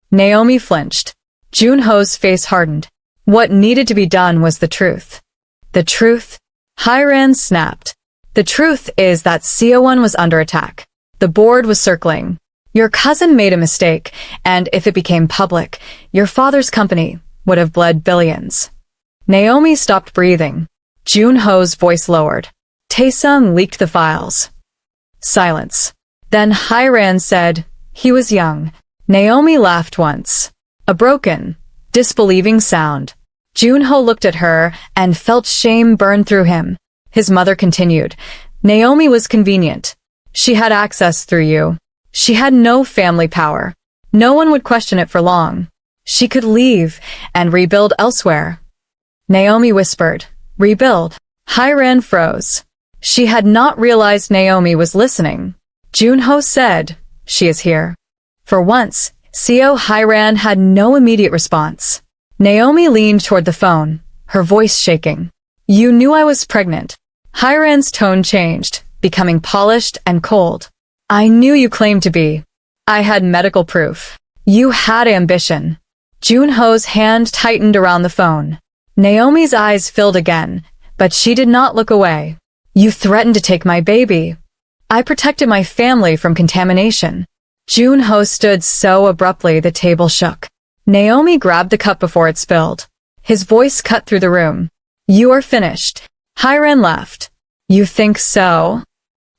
[SPEAKER 1] Naomi flinched. Jun-ho's face hardened. What needed to be done was the truth. The truth? Hiran snapped. The truth is that Seo was under attack. The board was circling. Your cousin made a mistake, and if it became public, your father's company would have bled billions. Naomi stopped breathing. Jun-ho's voice lowered. Taesung leaked the files. Silence. Then Hiran said, he was young. Naomi laughed once. A broken, disbelieving sound. Jun-ho looked at her and felt shame burn through him. His mother continued. Naomi was convenient. She had access through you. She had no family power. No one would question it for long. She could leave and rebuild elsewhere. Naomi whispered, rebuild. Hiran froze. She had not realized Naomi was listening. Jun-ho said, she is here. For once, Seo Hiran had no immediate response. Naomi leaned toward the phone, her voice shaking. You knew I was pregnant. Hiran's tone changed, becoming polished and cold. I knew you claimed to be. I had medical proof. You had ambition. Jun-ho's hand tightened around the phone. Naomi's eyes filled again, but she did not look away. You threatened to take my baby. I protected my family from contamination. Jun-ho stood so abruptly the table shook. Naomi grabbed the cup before it spilled. His voice cut through the room. You are finished. Hiran laughed. You think so?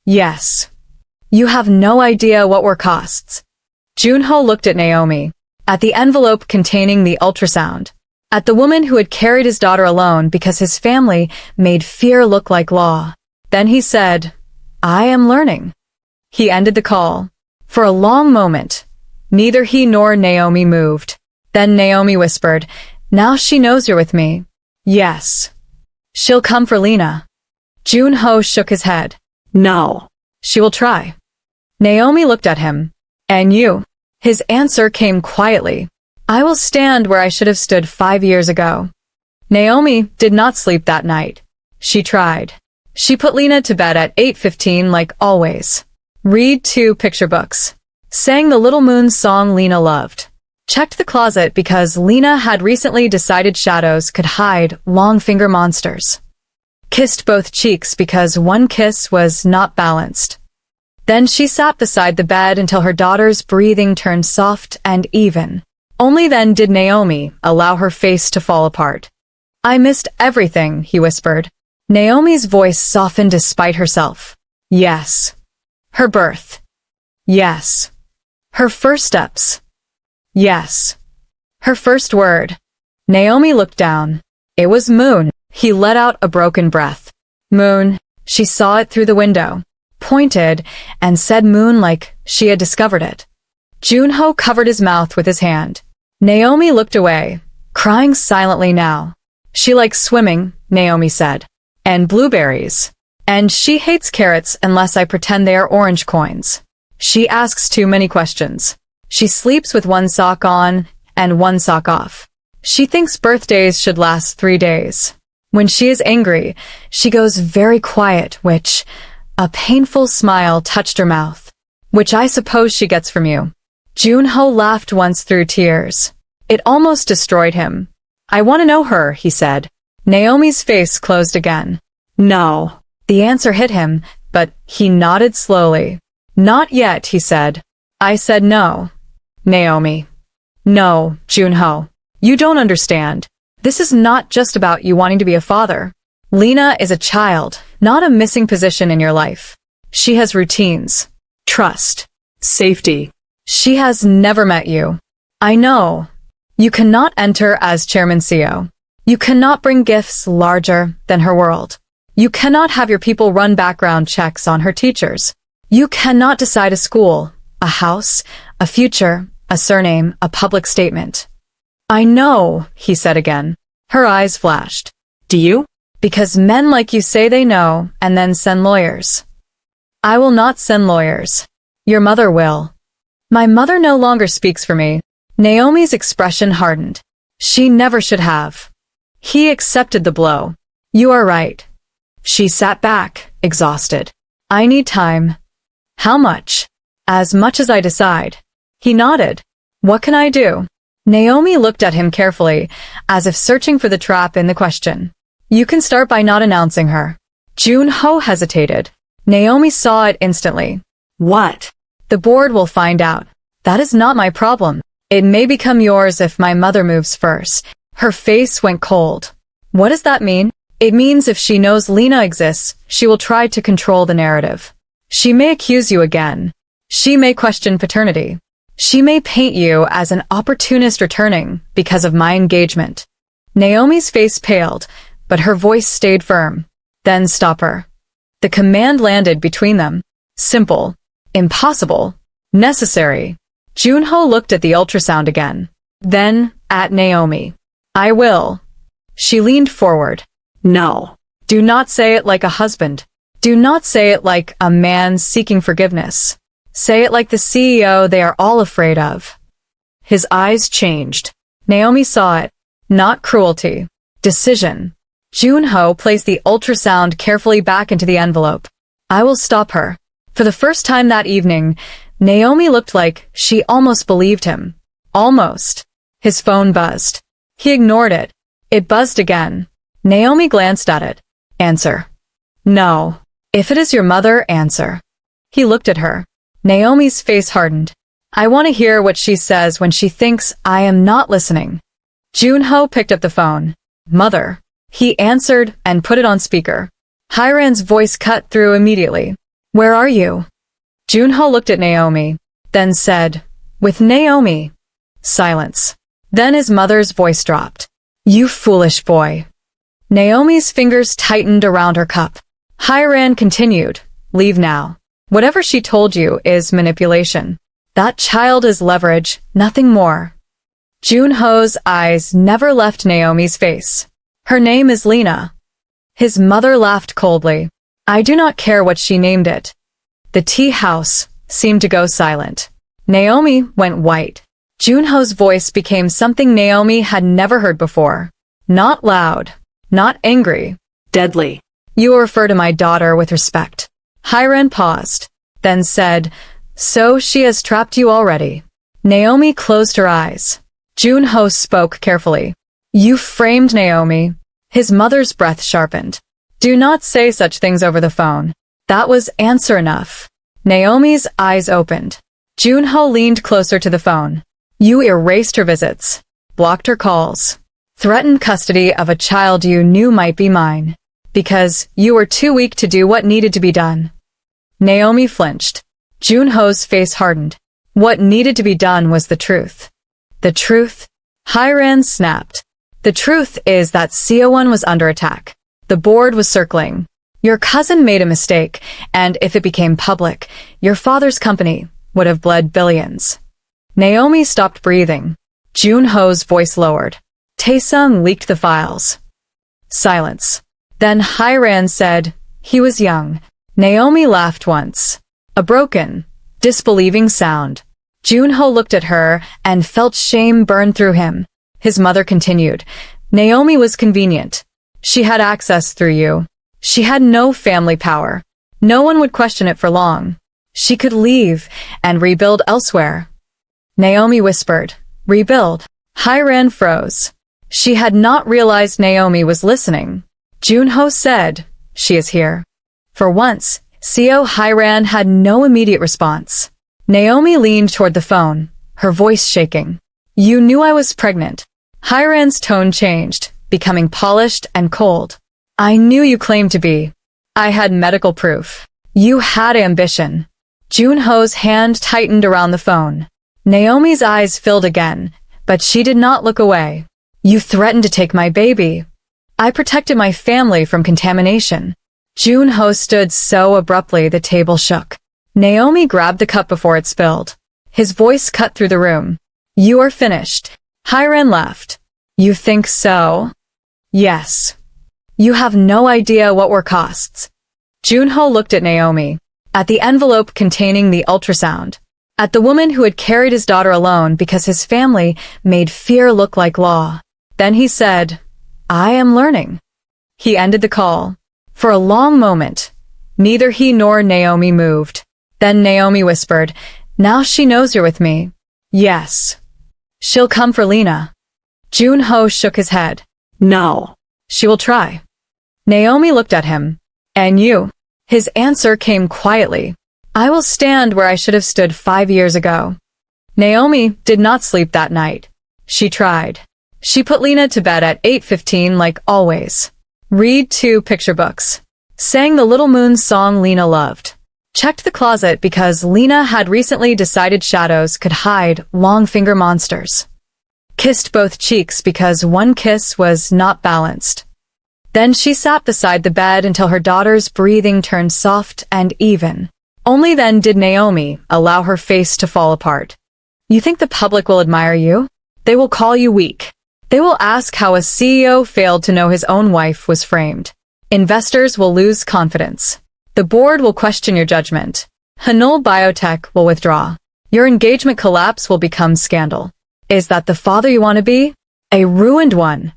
[SPEAKER 1] Yes. You have no idea what were costs. Jun-ho looked at Naomi, at the envelope containing the ultrasound, at the woman who had carried his daughter alone because his family made fear look like law. Then he said, I am learning. He ended the call. For a long moment, neither he nor Naomi moved. Then Naomi whispered, now she knows you're with me. Yes. She'll come for Lena. Jun-ho shook his head.
[SPEAKER 2] No.
[SPEAKER 1] She will try. Naomi looked at him. And you? His answer came quietly. I will stand where I should have stood 5 years ago. Naomi did not sleep that night. She tried. She put Lena to bed at 8:15 like always. Read 2 picture books. Sang the Little Moon song Lena loved. Checked the closet because Lena had recently decided shadows could hide long finger monsters. Kissed both cheeks because one kiss was not balanced. Then she sat beside the bed until her daughter's breathing turned soft and even. Only then did Naomi allow her face to fall apart. I missed everything, he whispered. Naomi's voice softened despite herself. Yes. Her birth. Yes. Her first steps. Yes. Her first word. Naomi looked down. It was Moon. He let out a broken breath. Moon. She saw it through the window, pointed, and said Moon like she had discovered it. Jun-ho covered his mouth with his hand. Naomi looked away, crying silently now. She likes swimming, Naomi said. And blueberries. And she hates carrots unless I pretend they are orange coins. She asks too many questions. She sleeps with one sock on and one sock off. She thinks birthdays should last 3 days. When she is angry, she goes very quiet, which, a painful smile touched her mouth. Which I suppose she gets from you. Jun-ho laughed once through tears. It almost destroyed him. I want to know her, he said. Naomi's face closed again. No. The answer hit him, but he nodded slowly. Not yet, he said. I said no. Naomi. No, Jun-ho. You don't understand. This is not just about you wanting to be a father. Lena is a child, not a missing position in your life. She has routines, trust,
[SPEAKER 2] Safety.
[SPEAKER 1] She has never met you. I know. You cannot enter as Chairman Seo. You cannot bring gifts larger than her world. You cannot have your people run background checks on her teachers. You cannot decide a school, a house, a future, a surname, a public statement. I know, he said again. Her eyes flashed.
[SPEAKER 2] Do you?
[SPEAKER 1] Because men like you say they know and then send lawyers. I will not send lawyers. Your mother will. My mother no longer speaks for me. Naomi's expression hardened. She never should have. He accepted the blow. You are right. She sat back, exhausted. I need time. How much? As much as I decide. He nodded. What can I do? Naomi looked at him carefully, as if searching for the trap in the question. You can start by not announcing her. Jun-ho hesitated. Naomi saw it instantly.
[SPEAKER 2] What?
[SPEAKER 1] The board will find out. That is not my problem. It may become yours if my mother moves first. Her face went cold. What does that mean? It means if she knows Lena exists, she will try to control the narrative. She may accuse you again. She may question paternity. She may paint you as an opportunist returning because of my engagement. Naomi's face paled, but her voice stayed firm. Then stop her. The command landed between them. Simple. Impossible. Necessary. Jun-ho looked at the ultrasound again. Then, at Naomi. I will. She leaned forward.
[SPEAKER 2] No.
[SPEAKER 1] Do not say it like a husband. Do not say it like a man seeking forgiveness. Say it like the CEO they are all afraid of. His eyes changed. Naomi saw it. Not cruelty. Decision. Jun-ho placed the ultrasound carefully back into the envelope. I will stop her. For the first time that evening, Naomi looked like she almost believed him. Almost. His phone buzzed. He ignored it. It buzzed again. Naomi glanced at it. Answer. No. If it is your mother, answer. He looked at her. Naomi's face hardened. I want to hear what she says when she thinks I am not listening. Jun-ho picked up the phone. Mother. He answered and put it on speaker. Hiran's voice cut through immediately. Where are you? Jun-ho looked at Naomi, then said, with Naomi. Silence. Then his mother's voice dropped. You foolish boy. Naomi's fingers tightened around her cup. Hiran continued, leave now. Whatever she told you is manipulation. That child is leverage, nothing more. Jun-ho's eyes never left Naomi's face. Her name is Lena. His mother laughed coldly. I do not care what she named it. The tea house seemed to go silent. Naomi went white. Jun-ho's voice became something Naomi had never heard before. Not loud. Not angry.
[SPEAKER 2] Deadly.
[SPEAKER 1] You refer to my daughter with respect. Hiran paused, then said, so she has trapped you already. Naomi closed her eyes. Jun-ho spoke carefully. You framed Naomi. His mother's breath sharpened. Do not say such things over the phone. That was answer enough. Naomi's eyes opened. Jun-ho leaned closer to the phone. You erased her visits, blocked her calls, threatened custody of a child you knew might be mine, because you were too weak to do what needed to be done. Naomi flinched. Jun-ho's face hardened. What needed to be done was the truth. The truth? Hiran snapped. The truth is that Seo was under attack. The board was circling. Your cousin made a mistake, and if it became public, your father's company would have bled billions. Naomi stopped breathing. Jun-ho's voice lowered. Taesung leaked the files. Silence. Then Hiran said, he was young. Naomi laughed once. A broken, disbelieving sound. Jun-ho looked at her and felt shame burn through him. His mother continued. Naomi was convenient. She had access through you. She had no family power. No one would question it for long. She could leave and rebuild elsewhere. Naomi whispered, rebuild. Hiran froze. She had not realized Naomi was listening. Jun-ho said, she is here. For once, Seo Hiran had no immediate response. Naomi leaned toward the phone, her voice shaking. You knew I was pregnant. Hiran's tone changed, becoming polished and cold. I knew you claimed to be. I had medical proof. You had ambition. Jun-ho's hand tightened around the phone. Naomi's eyes filled again, but she did not look away. You threatened to take my baby. I protected my family from contamination. Jun-ho stood so abruptly the table shook. Naomi grabbed the cup before it spilled. His voice cut through the room. You are finished. Hiran laughed. You think so? Yes. You have no idea what were costs. Jun-ho looked at Naomi, at the envelope containing the ultrasound, at the woman who had carried his daughter alone because his family made fear look like law. Then he said, I am learning. He ended the call. For a long moment, neither he nor Naomi moved. Then Naomi whispered, Now she knows you're with me. Yes. She'll come for Lena. Jun-ho shook his head.
[SPEAKER 2] No.
[SPEAKER 1] She will try. Naomi looked at him. And you? His answer came quietly. I will stand where I should have stood 5 years ago. Naomi did not sleep that night. She tried. She put Lena to bed at 8:15 like always. Read 2 picture books. Sang the Little Moon song Lena loved. Checked the closet because Lena had recently decided shadows could hide long finger monsters. Kissed both cheeks because one kiss was not balanced. Then she sat beside the bed until her daughter's breathing turned soft and even. Only then did Naomi allow her face to fall apart. You think the public will admire you? They will call you weak. They will ask how a CEO failed to know his own wife was framed. Investors will lose confidence. The board will question your judgment. Hanul Biotech will withdraw. Your engagement collapse will become scandal. Is that the father you want to be? A ruined one.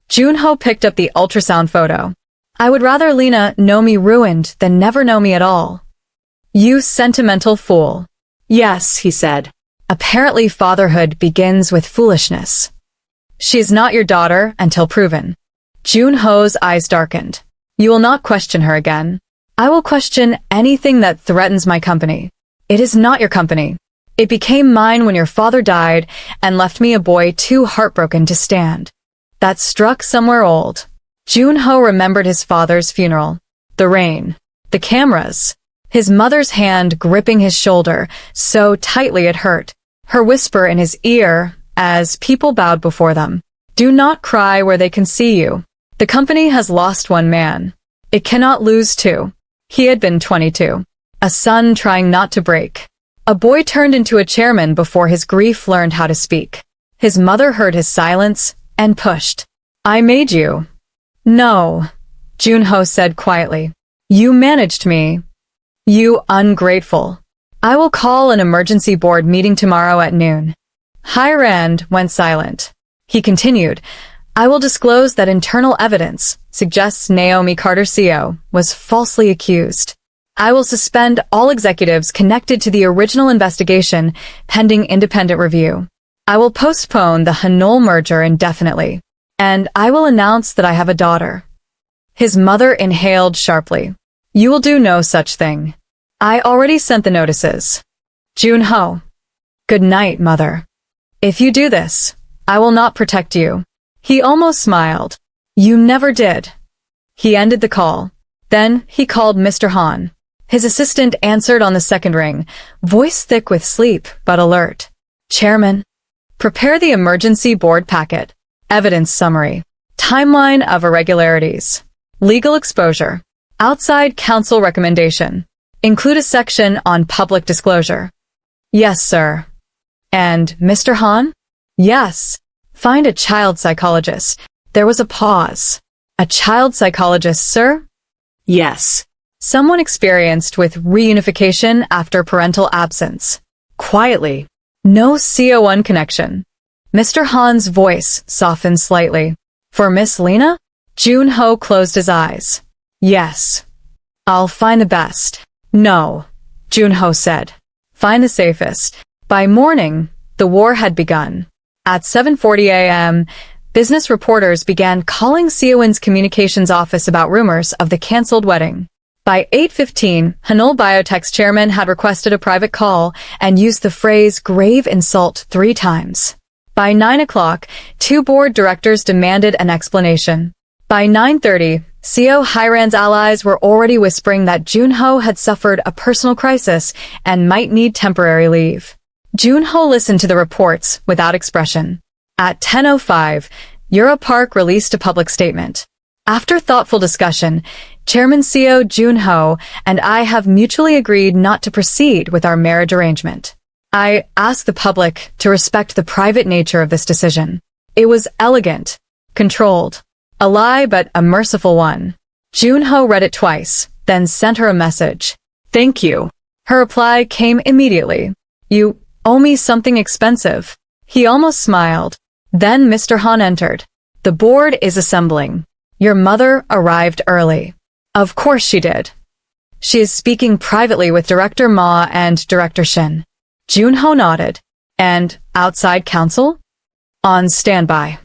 [SPEAKER 1] Jun-ho picked up the ultrasound photo. I would rather Lena know me ruined than never know me at all. You sentimental fool. Yes, he said. Apparently fatherhood begins with foolishness. She is not your daughter until proven. Jun-ho's eyes darkened. You will not question her again. I will question anything that threatens my company. It is not your company. It became mine when your father died and left me a boy too heartbroken to stand. That struck somewhere old. Jun-ho remembered his father's funeral. The rain. The cameras. His mother's hand gripping his shoulder so tightly it hurt. Her whisper in his ear as people bowed before them. Do not cry where they can see you. The company has lost one man. It cannot lose 2. He had been 22. A son trying not to break. A boy turned into a chairman before his grief learned how to speak. His mother heard his silence and pushed. I made you. No, Jun-ho said quietly. You managed me. You ungrateful. I will call an emergency board meeting tomorrow at noon. Hirand went silent. He continued, I will disclose that internal evidence suggests Naomi Carter CEO was falsely accused. I will suspend all executives connected to the original investigation pending independent review. I will postpone the Hanul merger indefinitely. And I will announce that I have a daughter. His mother inhaled sharply. You will do no such thing. I already sent the notices. Jun-ho. Good night, mother. If you do this, I will not protect you. He almost smiled. You never did. He ended the call. Then he called Mr. Han. His assistant answered on the second ring, voice thick with sleep but alert. Chairman. Prepare the emergency board packet. Evidence summary. Timeline of irregularities. Legal exposure. Outside counsel recommendation. Include a section on public disclosure. Yes, sir. And Mr. Han? Yes. Find a child psychologist. There was a pause. A child psychologist, sir? Yes. Someone experienced with reunification after parental absence. Quietly. No CO1 connection. Mr. Han's voice softened slightly. For Miss Lena? Jun-ho closed his eyes. Yes. I'll find the best. No, Jun-ho said. Find the safest. By morning, the war had begun. At 7:40 a.m., business reporters began calling Seoul's communications office about rumors of the cancelled wedding. By 8:15, Hanul Biotech's chairman had requested a private call and used the phrase grave insult 3 times. By 9 o'clock, 2 board directors demanded an explanation. By 9:30, Seo Hirand's allies were already whispering that Jun-ho had suffered a personal crisis and might need temporary leave. Jun-ho listened to the reports without expression. At 10:05, Europark released a public statement. After thoughtful discussion, Chairman Seo Jun-ho and I have mutually agreed not to proceed with our marriage arrangement. I ask the public to respect the private nature of this decision. It was elegant, controlled, A lie, but a merciful one. Jun-ho read it twice, then sent her a message.
[SPEAKER 2] Thank you.
[SPEAKER 1] Her reply came immediately. You owe me something expensive. He almost smiled. Then Mr. Han entered. The board is assembling. Your mother arrived early. Of course she did. She is speaking privately with Director Ma and Director Shin. Jun-ho nodded. And outside counsel? On standby.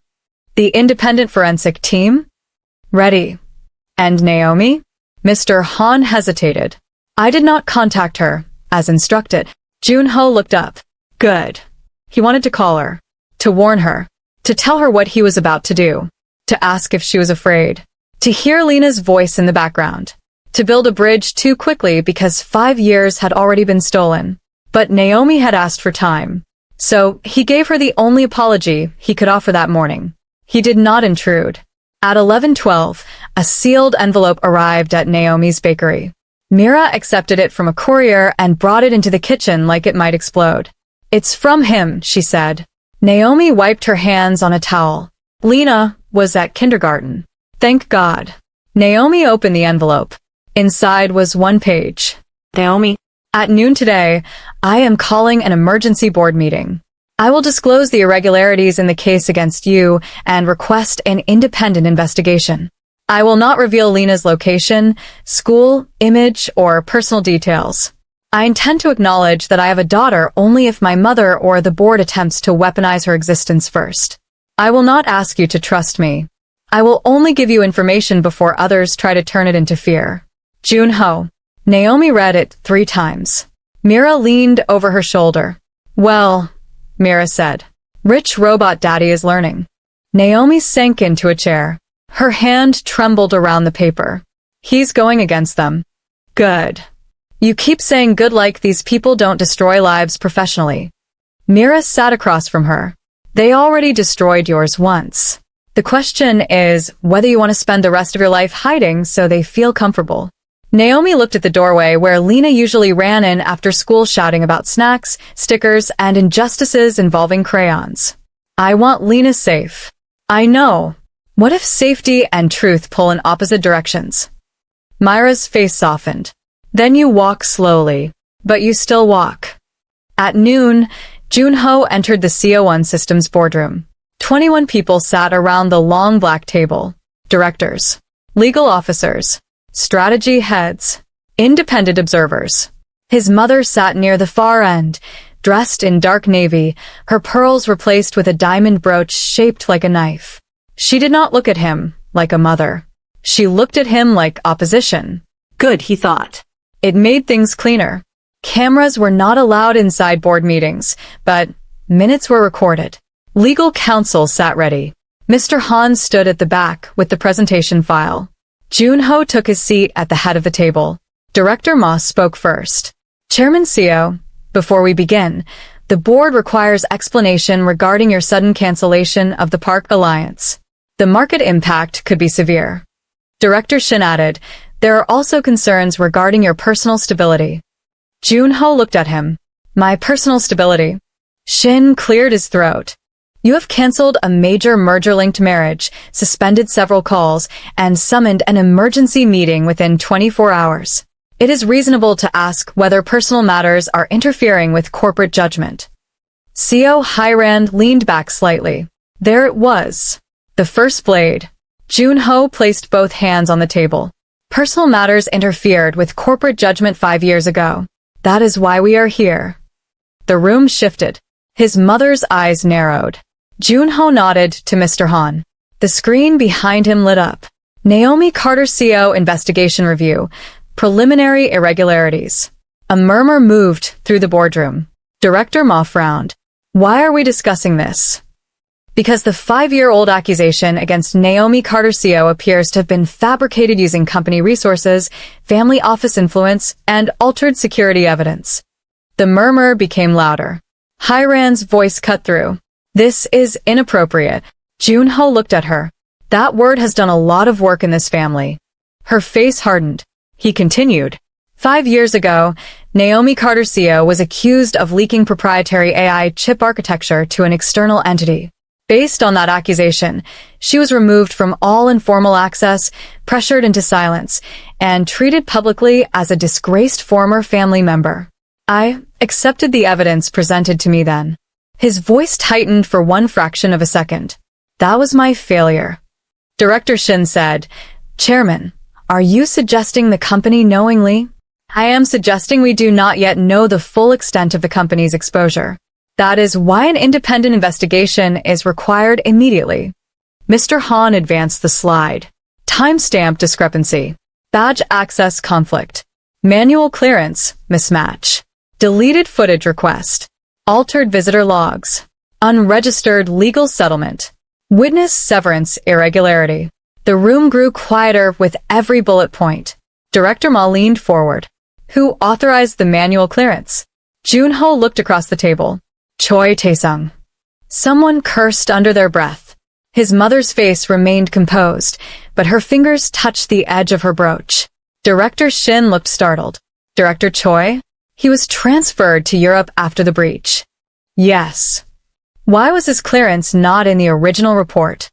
[SPEAKER 1] The independent forensic team? Ready. And Naomi? Mr. Han hesitated. I did not contact her, as instructed. Jun-ho looked up. Good. He wanted to call her. To warn her. To tell her what he was about to do. To ask if she was afraid. To hear Lena's voice in the background. To build a bridge too quickly because 5 years had already been stolen. But Naomi had asked for time. So he gave her the only apology he could offer that morning. He did not intrude. At 11:12, a sealed envelope arrived at Naomi's bakery. Mira accepted it from a courier and brought it into the kitchen like it might explode. It's from him, she said. Naomi wiped her hands on a towel. Lena was at kindergarten. Thank God. Naomi opened the envelope. Inside was one page.
[SPEAKER 2] Naomi.
[SPEAKER 1] At noon today, I am calling an emergency board meeting. I will disclose the irregularities in the case against you and request an independent investigation. I will not reveal Lena's location, school, image, or personal details. I intend to acknowledge that I have a daughter only if my mother or the board attempts to weaponize her existence first. I will not ask you to trust me. I will only give you information before others try to turn it into fear. Jun-ho. Naomi read it 3 times. Mira leaned over her shoulder. Well, Mira said. Rich robot daddy is learning. Naomi sank into a chair. Her hand trembled around the paper. He's going against them. Good. You keep saying good like these people don't destroy lives professionally. Mira sat across from her. They already destroyed yours once. The question is whether you want to spend the rest of your life hiding so they feel comfortable. Naomi looked at the doorway where Lena usually ran in after school shouting about snacks, stickers, and injustices involving crayons. I want Lena safe. I know. What if safety and truth pull in opposite directions? Myra's face softened. Then you walk slowly, but you still walk. At noon, Jun-ho entered the CO1 Systems boardroom. 21 people sat around the long black table. Directors, legal officers, strategy heads, independent observers. His mother sat near the far end, dressed in dark navy, her pearls replaced with a diamond brooch shaped like a knife. She did not look at him like a mother. She looked at him like opposition.
[SPEAKER 2] Good, he thought.
[SPEAKER 1] It made things cleaner. Cameras were not allowed inside board meetings, but minutes were recorded. Legal counsel sat ready. Mr. Han stood at the back with the presentation file. Jun-ho took his seat at the head of the table. Director Ma spoke first. Chairman Seo, before we begin, the board requires explanation regarding your sudden cancellation of the Park Alliance. The market impact could be severe. Director Shin added, there are also concerns regarding your personal stability. Jun-ho looked at him. My personal stability. Shin cleared his throat. You have canceled a major merger-linked marriage, suspended several calls, and summoned an emergency meeting within 24 hours. It is reasonable to ask whether personal matters are interfering with corporate judgment. Seo Jun-ho leaned back slightly. There it was. The first blade. Jun-ho placed both hands on the table. Personal matters interfered with corporate judgment 5 years ago. That is why we are here. The room shifted. His mother's eyes narrowed. Jun-ho nodded to Mr. Han. The screen behind him lit up. Naomi Carter CO Investigation Review. Preliminary irregularities. A murmur moved through the boardroom. Director Ma frowned. Why are we discussing this? Because the 5-year-old accusation against Naomi Carter CO appears to have been fabricated using company resources, family office influence, and altered security evidence. The murmur became louder. Jun-ho's voice cut through. This is inappropriate. Jun-ho looked at her. That word has done a lot of work in this family. Her face hardened. He continued. 5 years ago, Naomi Carter CO was accused of leaking proprietary AI chip architecture to an external entity. Based on that accusation, she was removed from all informal access, pressured into silence, and treated publicly as a disgraced former family member. I accepted the evidence presented to me then. His voice tightened for one fraction of a second. That was my failure. Director Shin said, "Chairman, are you suggesting the company knowingly?" "I am suggesting we do not yet know the full extent of the company's exposure. That is why an independent investigation is required immediately." Mr. Han advanced the slide. Timestamp discrepancy. Badge access conflict. Manual clearance mismatch. Deleted footage request. Altered visitor logs. Unregistered legal settlement. Witness severance irregularity. The room grew quieter with every bullet point. Director Ma leaned forward. "Who authorized the manual clearance?" Jun-ho looked across the table. "Choi Tae-sung." Someone cursed under their breath. His mother's face remained composed, but her fingers touched the edge of her brooch. Director Shin looked startled. "Director Choi?" "He was transferred to Europe after the breach." "Yes." "Why was his clearance not in the original report?"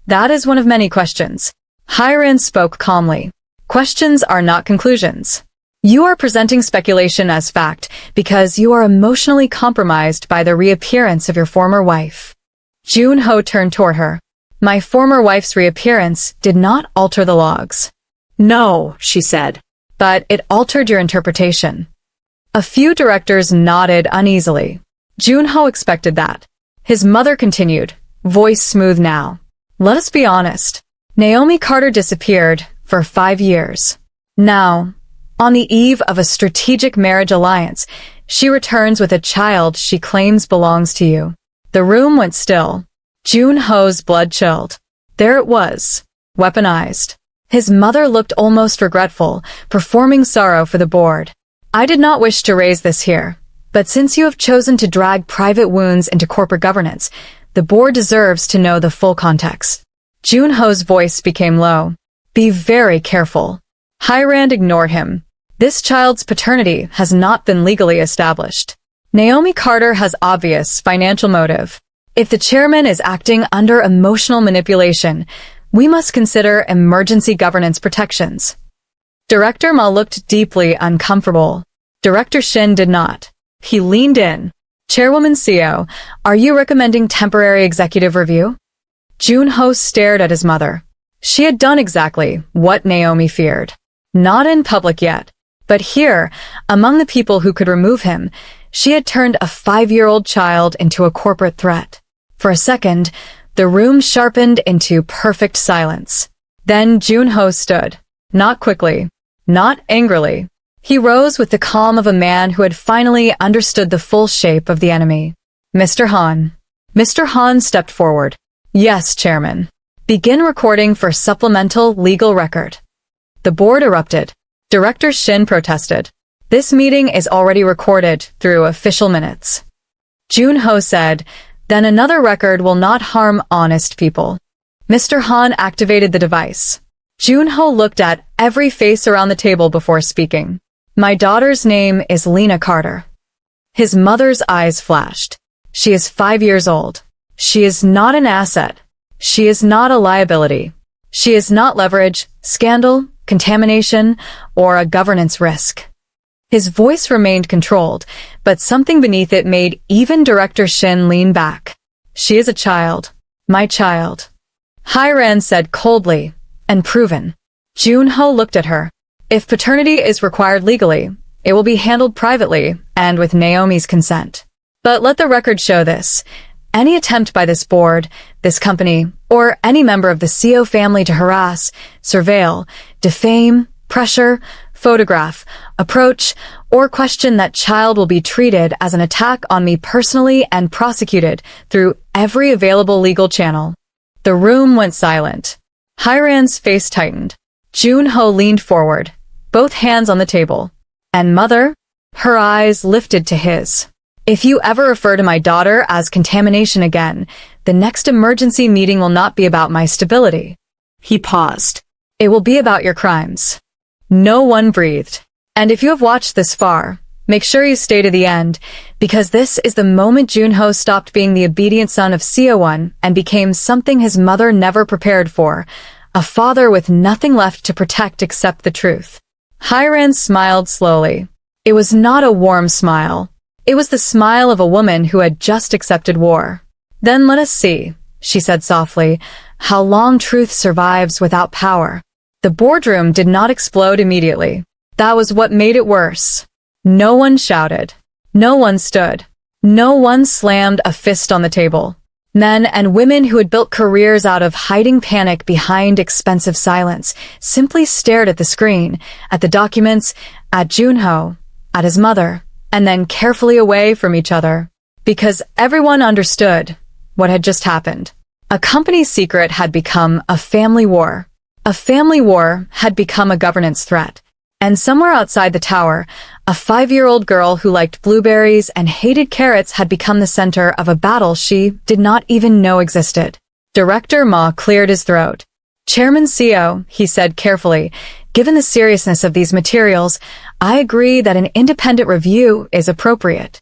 [SPEAKER 1] "That is one of many questions." Hyran spoke calmly. "Questions are not conclusions. You are presenting speculation as fact because you are emotionally compromised by the reappearance of your former wife." Jun-ho turned toward her. "My former wife's reappearance did not alter the logs."
[SPEAKER 2] "No," she said.
[SPEAKER 1] "But it altered your interpretation." A few directors nodded uneasily. Jun-ho expected that. His mother continued, voice smooth now. "Let us be honest. Naomi Carter disappeared for 5 years. Now, on the eve of a strategic marriage alliance, she returns with a child she claims belongs to you." The room went still. Jun-ho's blood chilled. There it was, weaponized. His mother looked almost regretful, performing sorrow for the board. "I did not wish to raise this here, but since you have chosen to drag private wounds into corporate governance, the board deserves to know the full context." Jun-ho's voice became low. "Be very careful." Hyran ignored him. "This child's paternity has not been legally established. Naomi Carter has obvious financial motive. If the chairman is acting under emotional manipulation, we must consider emergency governance protections." Director Ma looked deeply uncomfortable. Director Shin did not. He leaned in. "Chairwoman Seo, are you recommending temporary executive review?" Jun-ho stared at his mother. She had done exactly what Naomi feared. Not in public yet, but here, among the people who could remove him, she had turned a 5-year-old child into a corporate threat. For a second, the room sharpened into perfect silence. Then Jun-ho stood. Not quickly, not angrily. He rose with the calm of a man who had finally understood the full shape of the enemy. "Mr. Han." Mr. Han stepped forward. "Yes, Chairman. Begin recording for supplemental legal record." The board erupted. Director Shin protested. "This meeting is already recorded through official minutes." Jun-ho said, "Then another record will not harm honest people." Mr. Han activated the device. Jun-ho looked at every face around the table before speaking. "My daughter's name is Lena Carter." His mother's eyes flashed. "She is 5 years old. She is not an asset. She is not a liability. She is not leverage, scandal, contamination, or a governance risk." His voice remained controlled, but something beneath it made even Director Shin lean back. "She is a child. My child." Hyran said coldly, "And proven." Jun-ho looked at her. "If paternity is required legally, it will be handled privately and with Naomi's consent. But let the record show this. Any attempt by this board, this company, or any member of the Seo family to harass, surveil, defame, pressure, photograph, approach, or question that child will be treated as an attack on me personally and prosecuted through every available legal channel." The room went silent. Hyran's face tightened. Jun-ho leaned forward, both hands on the table. "And mother?" Her eyes lifted to his. "If you ever refer to my daughter as contamination again, the next emergency meeting will not be about my stability."
[SPEAKER 2] He paused.
[SPEAKER 1] "It will be about your crimes." No one breathed. "And if you have watched this far, Make sure you stay to the end, because this is the moment Jun-ho stopped being the obedient son of Seo Jun and became something his mother never prepared for, a father with nothing left to protect except the truth. Hye-ran smiled slowly. It was not a warm smile. It was the smile of a woman who had just accepted war. Then let us see, she said softly, how long truth survives without power. The boardroom did not explode immediately. That was what made it worse. No one shouted. No one stood. No one slammed a fist on the table. Men and women who had built careers out of hiding panic behind expensive silence simply stared at the screen, at the documents, at Jun-ho, at his mother, and then carefully away from each other. Because everyone understood what had just happened. A company's secret had become a family war. A family war had become a governance threat. And somewhere outside the tower, a 5-year-old girl who liked blueberries and hated carrots had become the center of a battle she did not even know existed. Director Ma cleared his throat. Chairman Seo, he said carefully, given the seriousness of these materials, I agree that an independent review is appropriate.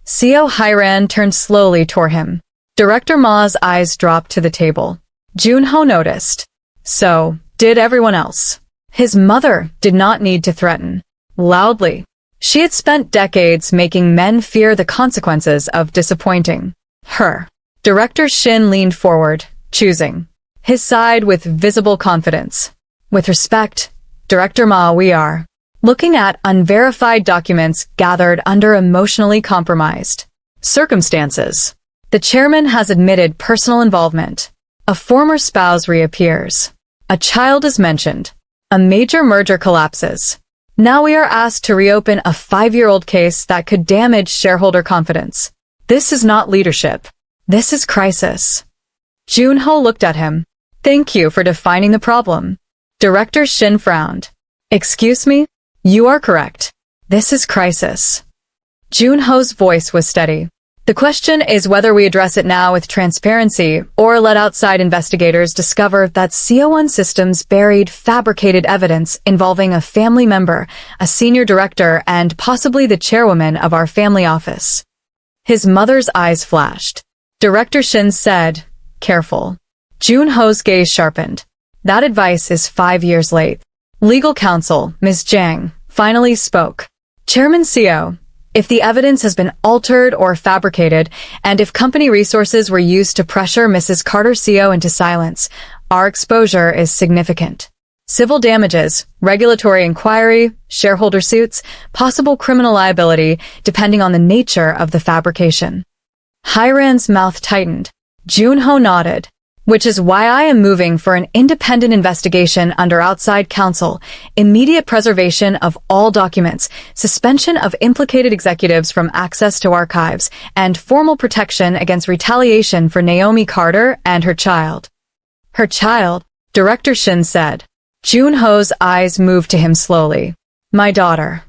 [SPEAKER 1] Seo Hye-ran turned slowly toward him. Director Ma's eyes dropped to the table. Jun-ho noticed. So, did everyone else. His mother did not need to threaten. Loudly. She had spent decades making men fear the consequences of disappointing her. Director Shin leaned forward, choosing his side with visible confidence. With respect, Director Ma, we are looking at unverified documents gathered under emotionally compromised circumstances. The chairman has admitted personal involvement. A former spouse reappears. A child is mentioned. A major merger collapses. Now we are asked to reopen a 5-year-old case that could damage shareholder confidence. This is not leadership. This is crisis. Jun-ho looked at him. Thank you for defining the problem. Director Shin frowned. Excuse me? You are correct. This is crisis. Jun-ho's voice was steady. The question is whether we address it now with transparency or let outside investigators discover that Seo Jun Systems buried fabricated evidence involving a family member, a senior director, and possibly the chairwoman of our family office. His mother's eyes flashed. Director Shin said, careful. Jun-ho's gaze sharpened. That advice is 5 years late. Legal counsel, Ms. Jang, finally spoke. Chairman Seo, if the evidence has been altered or fabricated, and if company resources were used to pressure Mrs. Carter Seo into silence, our exposure is significant. Civil damages, regulatory inquiry, shareholder suits, possible criminal liability, depending on the nature of the fabrication. Hye-ran's mouth tightened. Jun-ho nodded. Which is why I am moving for an independent investigation under outside counsel, immediate preservation of all documents, suspension of implicated executives from access to archives, and formal protection against retaliation for Naomi Carter and her child. Her child, Director Shin said. Jun-ho's eyes moved to him slowly. My daughter.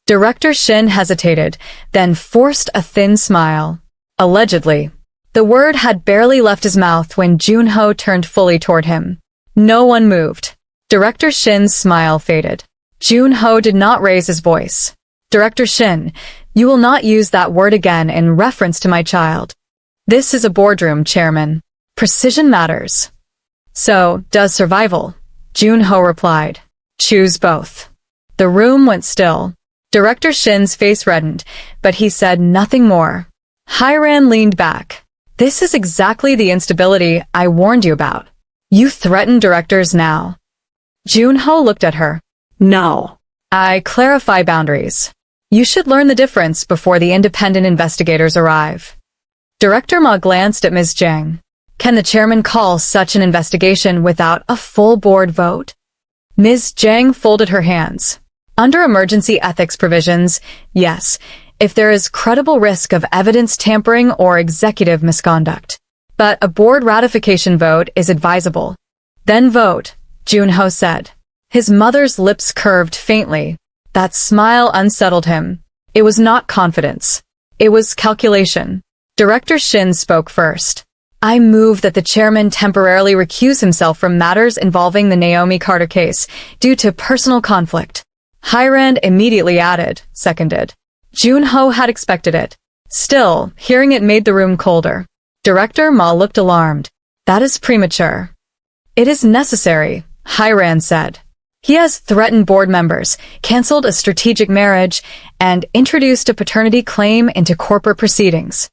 [SPEAKER 1] Director Shin hesitated, then forced a thin smile. Allegedly. The word had barely left his mouth when Jun-ho turned fully toward him. No one moved. Director Shin's smile faded. Jun-ho did not raise his voice. Director Shin, you will not use that word again in reference to my child. This is a boardroom, Chairman. Precision matters. So, does survival? Jun-ho replied. Choose both. The room went still. Director Shin's face reddened, but he said nothing more. Hye-ran leaned back. This is exactly the instability I warned you about. You threaten directors now. Jun-ho looked at her.
[SPEAKER 2] No.
[SPEAKER 1] I clarify boundaries. You should learn the difference before the independent investigators arrive. Director Ma glanced at Ms. Jang. Can the chairman call such an investigation without a full board vote? Ms. Jang folded her hands. Under emergency ethics provisions, yes, if there is credible risk of evidence tampering or executive misconduct. But a board ratification vote is advisable. Then vote, Jun-ho said. His mother's lips curved faintly. That smile unsettled him. It was not confidence. It was calculation. Director Shin spoke first. I move that the chairman temporarily recuse himself from matters involving the Naomi Carter case due to personal conflict. Hye-ran immediately added, seconded. Jun-ho had expected it. Still, hearing it made the room colder. Director Ma looked alarmed. That is premature. It is necessary, Hiran said. He has threatened board members, cancelled a strategic marriage, and introduced a paternity claim into corporate proceedings.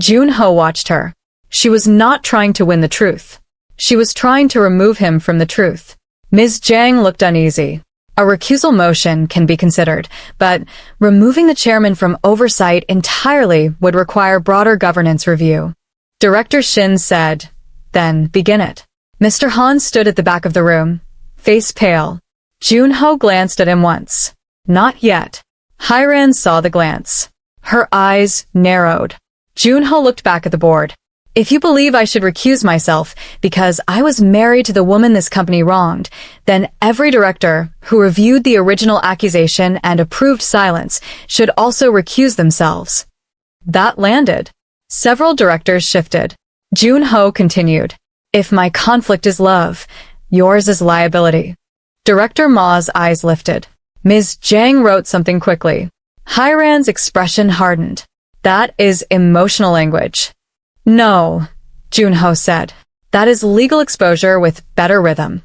[SPEAKER 1] Jun-ho watched her. She was not trying to win the truth. She was trying to remove him from the truth. Ms. Jang looked uneasy. A recusal motion can be considered, but removing the chairman from oversight entirely would require broader governance review. Director Shin said, "Then begin it." Mr. Han stood at the back of the room, face pale. Jun-ho glanced at him once. Not yet. Hiran saw the glance. Her eyes narrowed. Jun-ho looked back at the board. If you believe I should recuse myself because I was married to the woman this company wronged, then every director who reviewed the original accusation and approved silence should also recuse themselves. That landed. Several directors shifted. Jun-ho continued. If my conflict is love, yours is liability. Director Ma's eyes lifted. Ms. Jang wrote something quickly. Hiran's expression hardened. That is emotional language. No, Jun-ho said. That is legal exposure with better rhythm.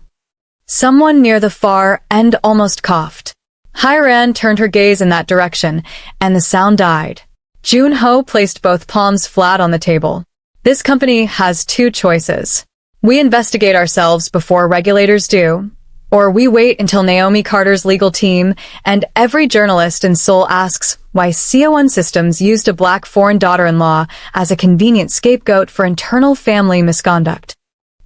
[SPEAKER 1] Someone near the far end almost coughed. Hiran turned her gaze in that direction, and the sound died. Jun-ho placed both palms flat on the table. This company has two choices. We investigate ourselves before regulators do, or we wait until Naomi Carter's legal team and every journalist in Seoul asks why Seo Systems used a black foreign daughter-in-law as a convenient scapegoat for internal family misconduct.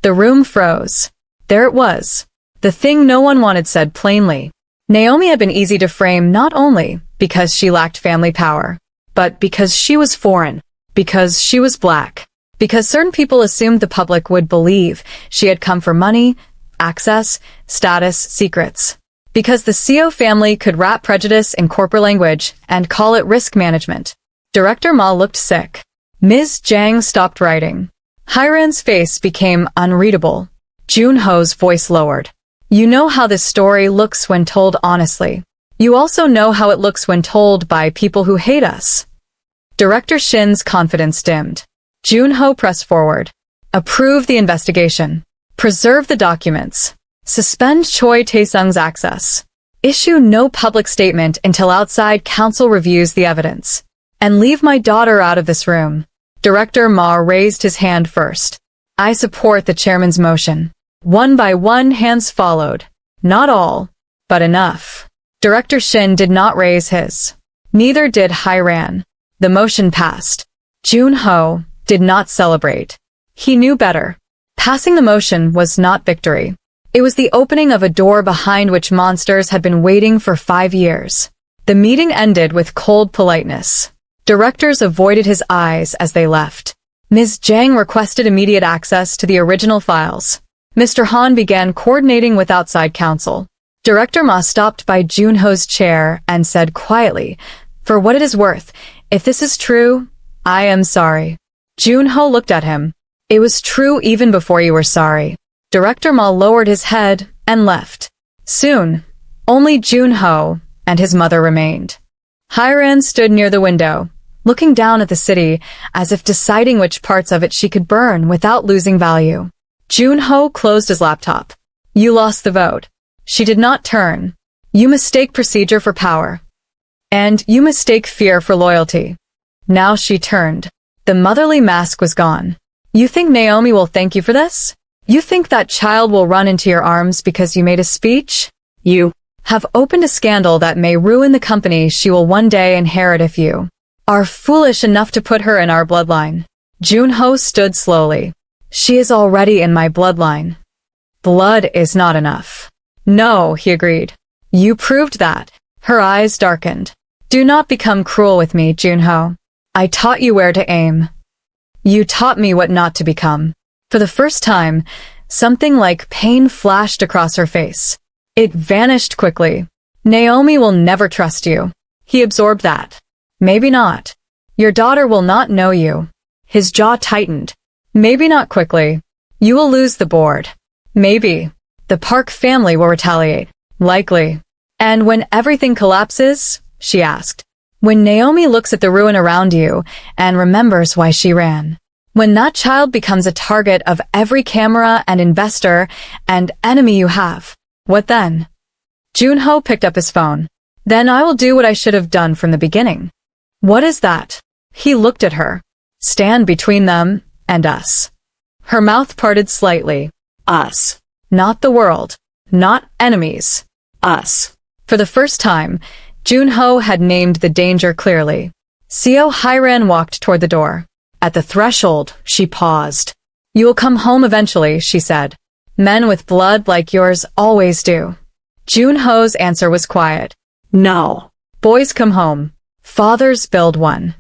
[SPEAKER 1] The room froze. There it was. The thing no one wanted said plainly. Naomi had been easy to frame not only because she lacked family power, but because she was foreign, because she was black, because certain people assumed the public would believe she had come for money, access, status, secrets. Because the Seo family could wrap prejudice in corporate language and call it risk management. Director Ma looked sick. Ms. Jang stopped writing. Hiran's face became unreadable. Jun-ho's voice lowered. You know how this story looks when told honestly. You also know how it looks when told by people who hate us. Director Shin's confidence dimmed. Jun-ho pressed forward. Approve the investigation. Preserve the documents. Suspend Choi Tae-sung's access. Issue no public statement until outside counsel reviews the evidence. And leave my daughter out of this room. Director Ma raised his hand first. I support the chairman's motion. One by one hands followed. Not all, but enough. Director Shin did not raise his. Neither did Hiran. The motion passed. Jun-ho did not celebrate. He knew better. Passing the motion was not victory. It was the opening of a door behind which monsters had been waiting for 5 years. The meeting ended with cold politeness. Directors avoided his eyes as they left. Ms. Jang requested immediate access to the original files. Mr. Han began coordinating with outside counsel. Director Ma stopped by Jun-ho's chair and said quietly, "For what it is worth, if this is true, I am sorry." Jun-ho looked at him. It was true even before you were sorry. Director Ma lowered his head and left. Soon, only Jun-ho and his mother remained. Hiran stood near the window, looking down at the city as if deciding which parts of it she could burn without losing value. Jun-ho closed his laptop. You lost the vote. She did not turn. You mistake procedure for power. And you mistake fear for loyalty. Now she turned. The motherly mask was gone. You think Naomi will thank you for this? You think that child will run into your arms because you made a speech? You have opened a scandal that may ruin the company she will one day inherit if you are foolish enough to put her in our bloodline. Jun-ho stood slowly. She is already in my bloodline. Blood is not enough. No, he agreed. You proved that. Her eyes darkened. Do not become cruel with me, Jun-ho. I taught you where to aim. You taught me what not to become. For the first time, something like pain flashed across her face. It vanished quickly. Naomi will never trust you. He absorbed that. Maybe not. Your daughter will not know you. His jaw tightened. Maybe not quickly. You will lose the board. Maybe. The Park family will retaliate. Likely. And when everything collapses, she asked, When Naomi looks at the ruin around you and remembers why she ran. When that child becomes a target of every camera and investor and enemy you have. What then? Jun-ho picked up his phone. Then I will do what I should have done from the beginning. What is that? He looked at her. Stand between them and us. Her mouth parted slightly.
[SPEAKER 2] Us.
[SPEAKER 1] Not the world. Not enemies.
[SPEAKER 2] Us.
[SPEAKER 1] For the first time, Jun-ho had named the danger clearly. Seo Hyran walked toward the door. At the threshold, she paused. You will come home eventually, she said. Men with blood like yours always do. Jun-ho's answer was quiet.
[SPEAKER 2] No.
[SPEAKER 1] Boys come home. Fathers build one.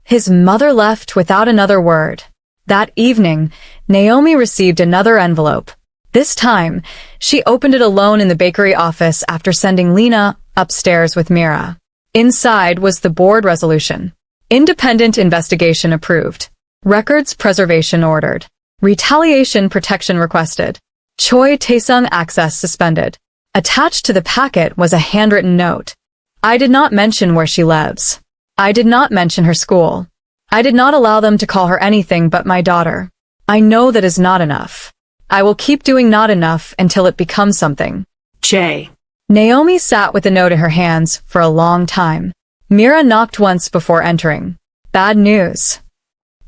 [SPEAKER 1] His mother left without another word. That evening, Naomi received another envelope. This time, she opened it alone in the bakery office after sending Lena upstairs with Mira. Inside was the board resolution. Independent investigation approved. Records preservation ordered. Retaliation protection requested. Choi Taesung access suspended. Attached to the packet was a handwritten note. I did not mention where she lives. I did not mention her school. I did not allow them to call her anything but my daughter. I know that is not enough. I will keep doing not enough until it becomes something.
[SPEAKER 2] J.
[SPEAKER 1] Naomi sat with the note in her hands for a long time. Mira knocked once before entering. Bad news.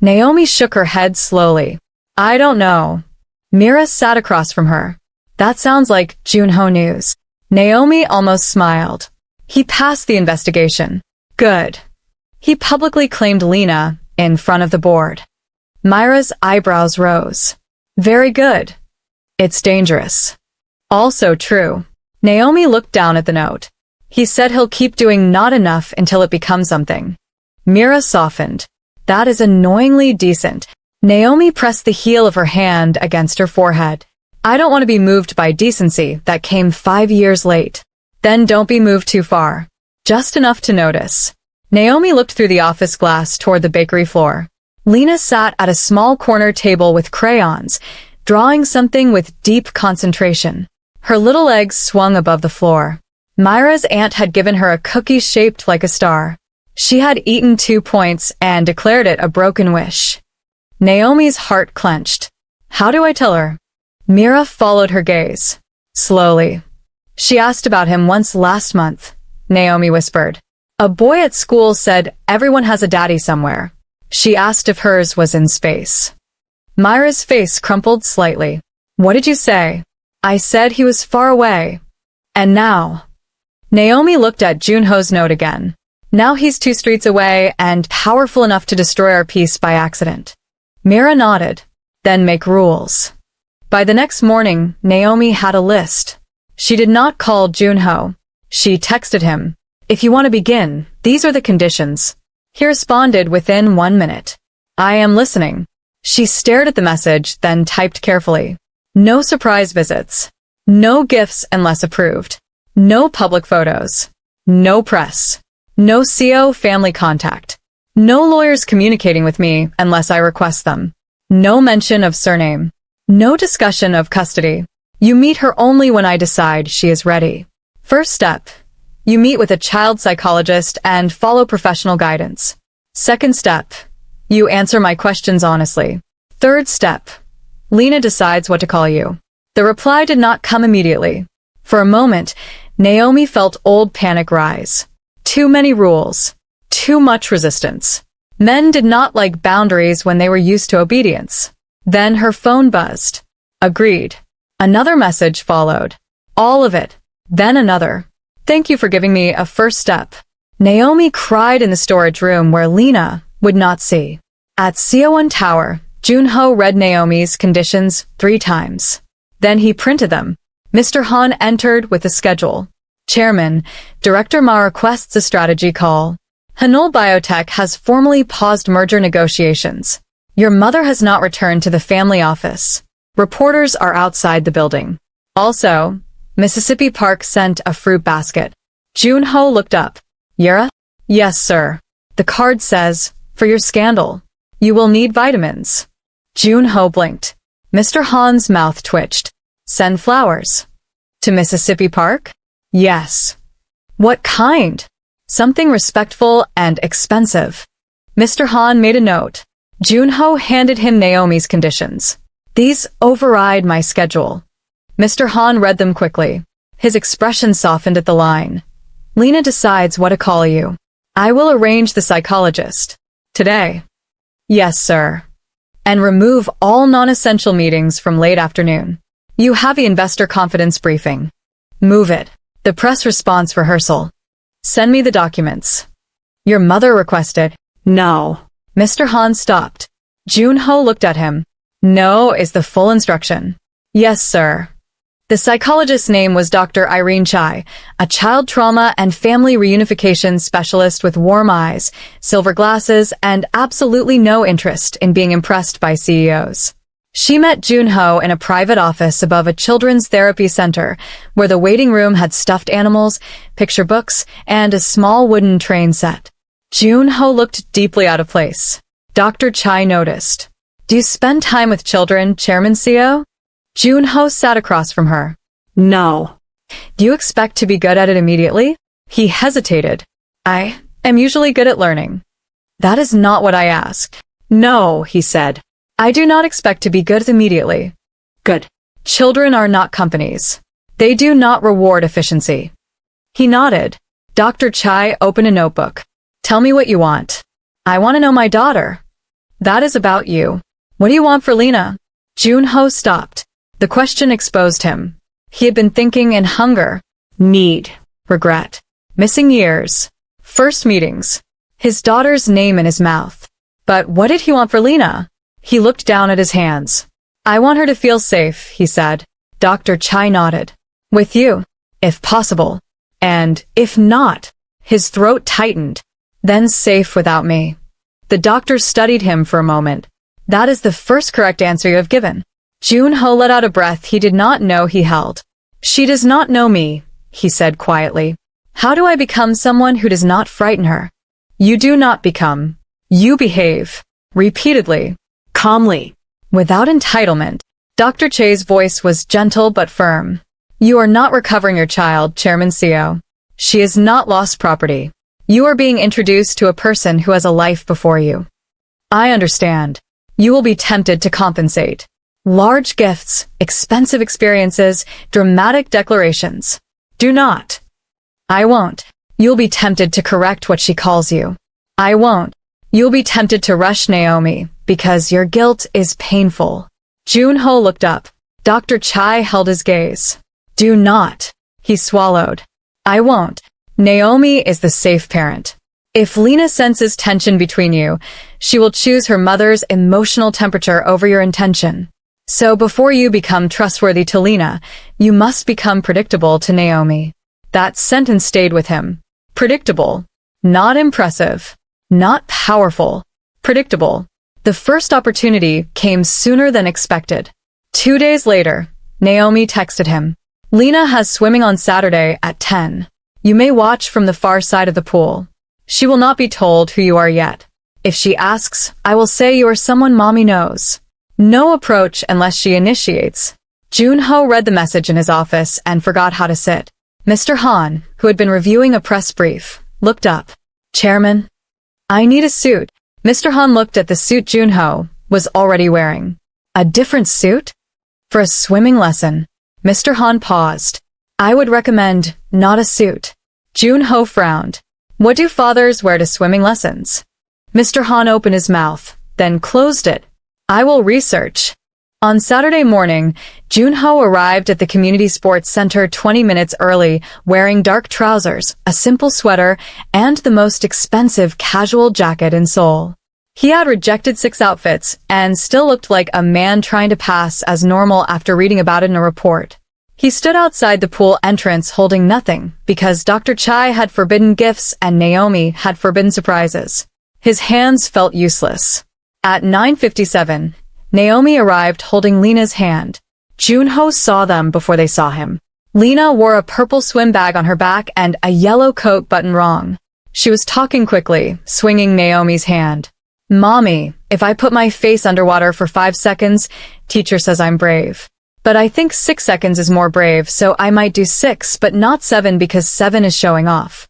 [SPEAKER 1] Naomi shook her head slowly. I don't know. Mira sat across from her. That sounds like Jun-ho news. Naomi almost smiled. He passed the investigation. Good. He publicly claimed Lena in front of the board. Myra's eyebrows rose. Very good. It's dangerous. Also true. Naomi looked down at the note. He said he'll keep doing not enough until it becomes something. Mira softened. That is annoyingly decent. Naomi pressed the heel of her hand against her forehead. I don't want to be moved by decency that came 5 years late. Then don't be moved too far. Just enough to notice. Naomi looked through the office glass toward the bakery floor. Lena sat at a small corner table with crayons, drawing something with deep concentration. Her little legs swung above the floor. Myra's aunt had given her a cookie shaped like a star. She had eaten 2 points and declared it a broken wish. Naomi's heart clenched. How do I tell her? Mira followed her gaze. Slowly. She asked about him once last month, Naomi whispered. A boy at school said everyone has a daddy somewhere. She asked if hers was in space. Myra's face crumpled slightly. What did you say? I said he was far away. And now? Naomi looked at Jun-ho's note again. Now he's 2 streets away and powerful enough to destroy our peace by accident. Mira nodded. Then make rules. By the next morning, Naomi had a list. She did not call Jun-ho. She texted him. If you want to begin, these are the conditions. He responded within 1 minute. I am listening. She stared at the message, then typed carefully. No surprise visits. No gifts unless approved. No public photos. No press. No Seo family contact. No lawyers communicating with me unless I request them. No mention of surname. No discussion of custody. You meet her only when I decide she is ready. First step. You meet with a child psychologist and follow professional guidance. Second step. You answer my questions honestly. Third step. Lena decides what to call you. The reply did not come immediately. For a moment, Naomi felt old panic rise. Too many rules. Too much resistance. Men did not like boundaries when they were used to obedience. Then her phone buzzed. Agreed. Another message followed. All of it. Then another. Thank you for giving me a first step. Naomi cried in the storage room where Lena would not see. At Seoul Tower, Jun-ho read Naomi's conditions 3 times. Then he printed them. Mr. Han entered with a schedule. Chairman, Director Ma requests a strategy call. Hanul Biotech has formally paused merger negotiations. Your mother has not returned to the family office. Reporters are outside the building. Also, Mississippi Park sent a fruit basket. Jun-ho looked up. Yura? Yes, sir. The card says, for your scandal. You will need vitamins. Jun-ho blinked. Mr. Han's mouth twitched. Send flowers. To Mississippi Park? Yes. What kind? Something respectful and expensive. Mr. Han made a note. Jun-ho handed him Naomi's conditions. These override my schedule. Mr. Han read them quickly. His expression softened at the line. Lena decides what to call you. I will arrange the psychologist. Today. Yes, sir. And remove all non-essential meetings from late afternoon. You have the investor confidence briefing. Move it. The press response rehearsal. Send me the documents. Your mother requested.
[SPEAKER 2] No.
[SPEAKER 1] Mr. Han stopped. Jun-ho looked at him. No is the full instruction. Yes, sir. The psychologist's name was Dr. Irene Chai, a child trauma and family reunification specialist with warm eyes, silver glasses, and absolutely no interest in being impressed by CEOs. She met Jun-ho in a private office above a children's therapy center, where the waiting room had stuffed animals, picture books, and a small wooden train set. Jun-ho looked deeply out of place. Dr. Chai noticed. Do you spend time with children, Chairman Seo? Jun-ho sat across from her.
[SPEAKER 2] No.
[SPEAKER 1] Do you expect to be good at it immediately? He hesitated. I am usually good at learning. That is not what I asked. No, he said. I do not expect to be good immediately.
[SPEAKER 2] Good.
[SPEAKER 1] Children are not companies. They do not reward efficiency. He nodded. Dr. Chai opened a notebook. Tell me what you want. I want to know my daughter. That is about you. What do you want for Lena? Jun-ho stopped. The question exposed him. He had been thinking in hunger, need, regret, missing years, first meetings, his daughter's name in his mouth. But what did he want for Lena? He looked down at his hands. I want her to feel safe, he said. Dr. Chai nodded. With you, if possible. And if not, his throat tightened. Then safe without me. The doctor studied him for a moment. That is the first correct answer you have given. Jun-ho let out a breath he did not know he held. She does not know me, he said quietly. How do I become someone who does not frighten her? You do not become. You behave. Repeatedly.
[SPEAKER 2] Calmly.
[SPEAKER 1] Without entitlement. Dr. Chai's voice was gentle but firm. You are not recovering your child, Chairman Seo. She has not lost property. You are being introduced to a person who has a life before you. I understand. You will be tempted to compensate. Large gifts, expensive experiences, dramatic declarations. Do not. I won't. You'll be tempted to correct what she calls you. I won't. You'll be tempted to rush Naomi, because your guilt is painful. Jun-ho looked up. Dr. Chai held his gaze. Do not. He swallowed. I won't. Naomi is the safe parent. If Lena senses tension between you, she will choose her mother's emotional temperature over your intention. So before you become trustworthy to Lena, you must become predictable to Naomi. That sentence stayed with him. Predictable. Not impressive. Not powerful. Predictable. The first opportunity came sooner than expected. 2 days later, Naomi texted him. Lena has swimming on Saturday at 10. You may watch from the far side of the pool. She will not be told who you are yet. If she asks, I will say you are someone mommy knows. No approach unless she initiates. Jun-ho read the message in his office and forgot how to sit. Mr. Han, who had been reviewing a press brief, looked up. Chairman? I need a suit. Mr. Han looked at the suit Jun-ho was already wearing. A different suit? For a swimming lesson. Mr. Han paused. I would recommend not a suit. Jun-ho frowned. What do fathers wear to swimming lessons? Mr. Han opened his mouth, then closed it. I will research. On Saturday morning, Jun-ho arrived at the community sports center 20 minutes early, wearing dark trousers, a simple sweater, and the most expensive casual jacket in Seoul. He had rejected 6 outfits and still looked like a man trying to pass as normal after reading about it in a report. He stood outside the pool entrance holding nothing because Dr. Chai had forbidden gifts and Naomi had forbidden surprises. His hands felt useless. At 9:57, Naomi arrived holding Lena's hand. Jun-ho saw them before they saw him. Lena wore a purple swim bag on her back and a yellow coat buttoned wrong. She was talking quickly, swinging Naomi's hand. Mommy, if I put my face underwater for 5 seconds, teacher says I'm brave. But I think 6 seconds is more brave, so I might do 6 but not 7 because 7 is showing off.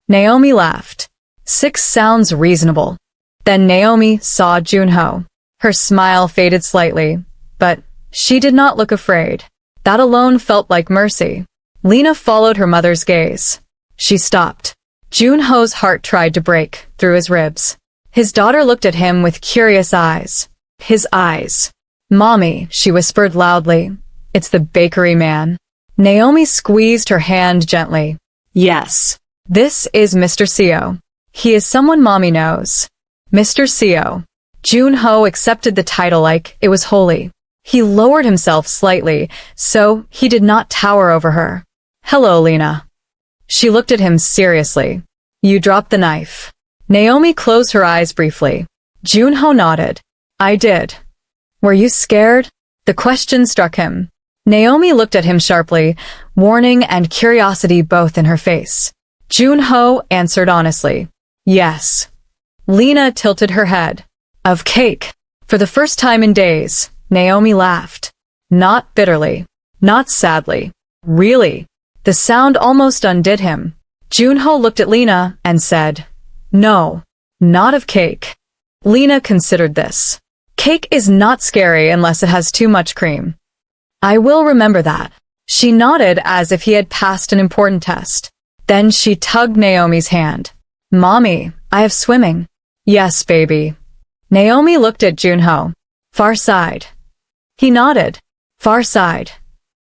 [SPEAKER 1] Naomi laughed. 6 sounds reasonable. Then Naomi saw Jun-ho. Her smile faded slightly, but she did not look afraid. That alone felt like mercy. Lena followed her mother's gaze. She stopped. Jun-ho's heart tried to break through his ribs. His daughter looked at him with curious eyes. His eyes. "Mommy," she whispered loudly. "It's the bakery man." Naomi squeezed her hand gently.
[SPEAKER 2] Yes.
[SPEAKER 1] "This is Mr. Seo. He is someone Mommy knows." Mr. Seo. Jun-ho accepted the title like it was holy. He lowered himself slightly, so he did not tower over her. "Hello, Lena." She looked at him seriously. "You dropped the knife." Naomi closed her eyes briefly. Jun-ho nodded. "I did." "Were you scared?" The question struck him. Naomi looked at him sharply, warning and curiosity both in her face. Jun-ho answered honestly. "Yes." Lena tilted her head. "Of cake." For the first time in days, Naomi laughed. Not bitterly. Not sadly. Really. The sound almost undid him. Jun-ho looked at Lena and said, "No, not of cake." Lena considered this. Cake is not scary unless it has too much cream. "I will remember that." She nodded as if he had passed an important test. Then she tugged Naomi's hand. "Mommy, I have swimming." "Yes, baby." Naomi looked at Jun-ho. "Far side." He nodded. "Far side."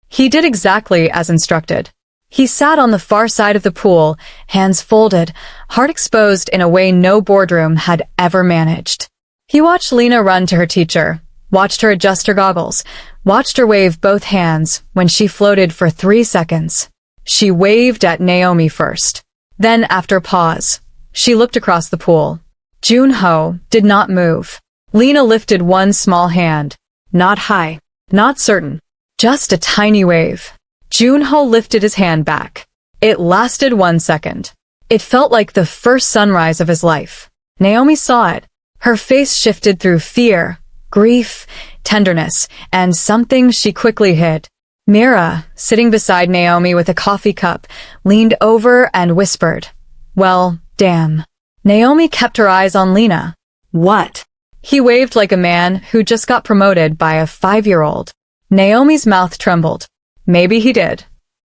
[SPEAKER 1] He did exactly as instructed. He sat on the far side of the pool, hands folded, heart exposed in a way no boardroom had ever managed. He watched Lena run to her teacher, watched her adjust her goggles, watched her wave both hands when she floated for 3 seconds. She waved at Naomi first. Then, after a pause, she looked across the pool. Jun-ho did not move. Lena lifted one small hand. Not high, not certain, just a tiny wave. Jun-ho lifted his hand back. It lasted 1 second. It felt like the first sunrise of his life. Naomi saw it. Her face shifted through fear, grief, tenderness, and something she quickly hid. Mira, sitting beside Naomi with a coffee cup, leaned over and whispered, "Well, damn." Naomi kept her eyes on Lena. "What?" He waved like a man who just got promoted by a 5-year-old. Naomi's mouth trembled. Maybe he did.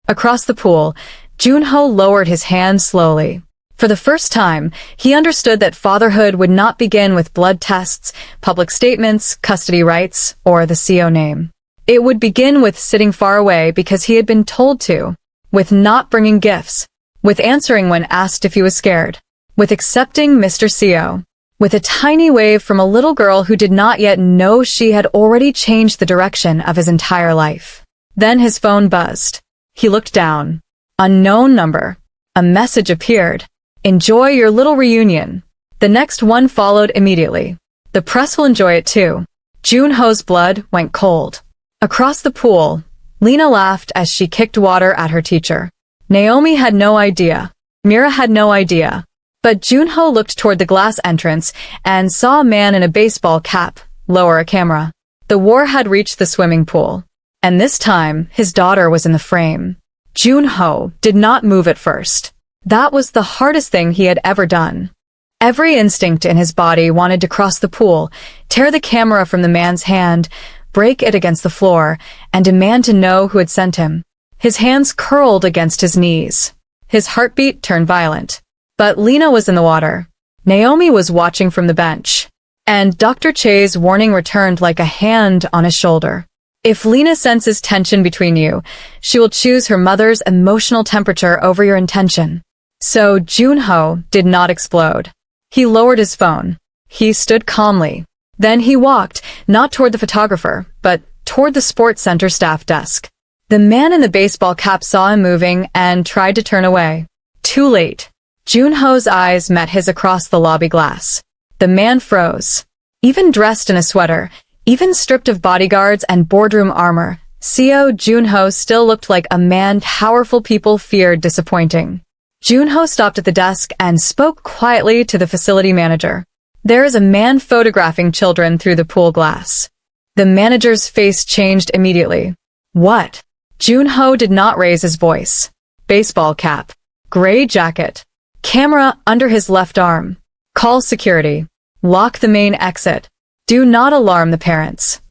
[SPEAKER 1] Across the pool, Jun-ho lowered his hand slowly. For the first time, he understood that fatherhood would not begin with blood tests, public statements, custody rights, or the Seo name. It would begin with sitting far away because he had been told to, with not bringing gifts, with answering when asked if he was scared, with accepting Mr. Seo, with a tiny wave from a little girl who did not yet know she had already changed the direction of his entire life. Then his phone buzzed. He looked down. Unknown number. A message appeared. "Enjoy your little reunion." The next one followed immediately. "The press will enjoy it too." Jun-ho's blood went cold. Across the pool, Lena laughed as she kicked water at her teacher. Naomi had no idea. Mira had no idea. But Jun-ho looked toward the glass entrance and saw a man in a baseball cap lower a camera. The war had reached the swimming pool. And this time, his daughter was in the frame. Jun-ho did not move at first. That was the hardest thing he had ever done. Every instinct in his body wanted to cross the pool, tear the camera from the man's hand, break it against the floor, and demand to know who had sent him. His hands curled against his knees. His heartbeat turned violent. But Lena was in the water. Naomi was watching from the bench. And Dr. Che's warning returned like a hand on his shoulder. If Lena senses tension between you, she will choose her mother's emotional temperature over your intention. So Jun-ho did not explode. He lowered his phone. He stood calmly. Then he walked, not toward the photographer, but toward the sports center staff desk. The man in the baseball cap saw him moving and tried to turn away. Too late. Jun-ho's eyes met his across the lobby glass. The man froze. Even dressed in a sweater, even stripped of bodyguards and boardroom armor, Seo Jun-ho still looked like a man powerful people feared disappointing. Jun-ho stopped at the desk and spoke quietly to the facility manager. "There is a man photographing children through the pool glass." The manager's face changed immediately. "What?" Jun-ho did not raise his voice. Baseball cap. Gray jacket. Camera under his left arm. Call security. Lock the main exit. Do not alarm the parents.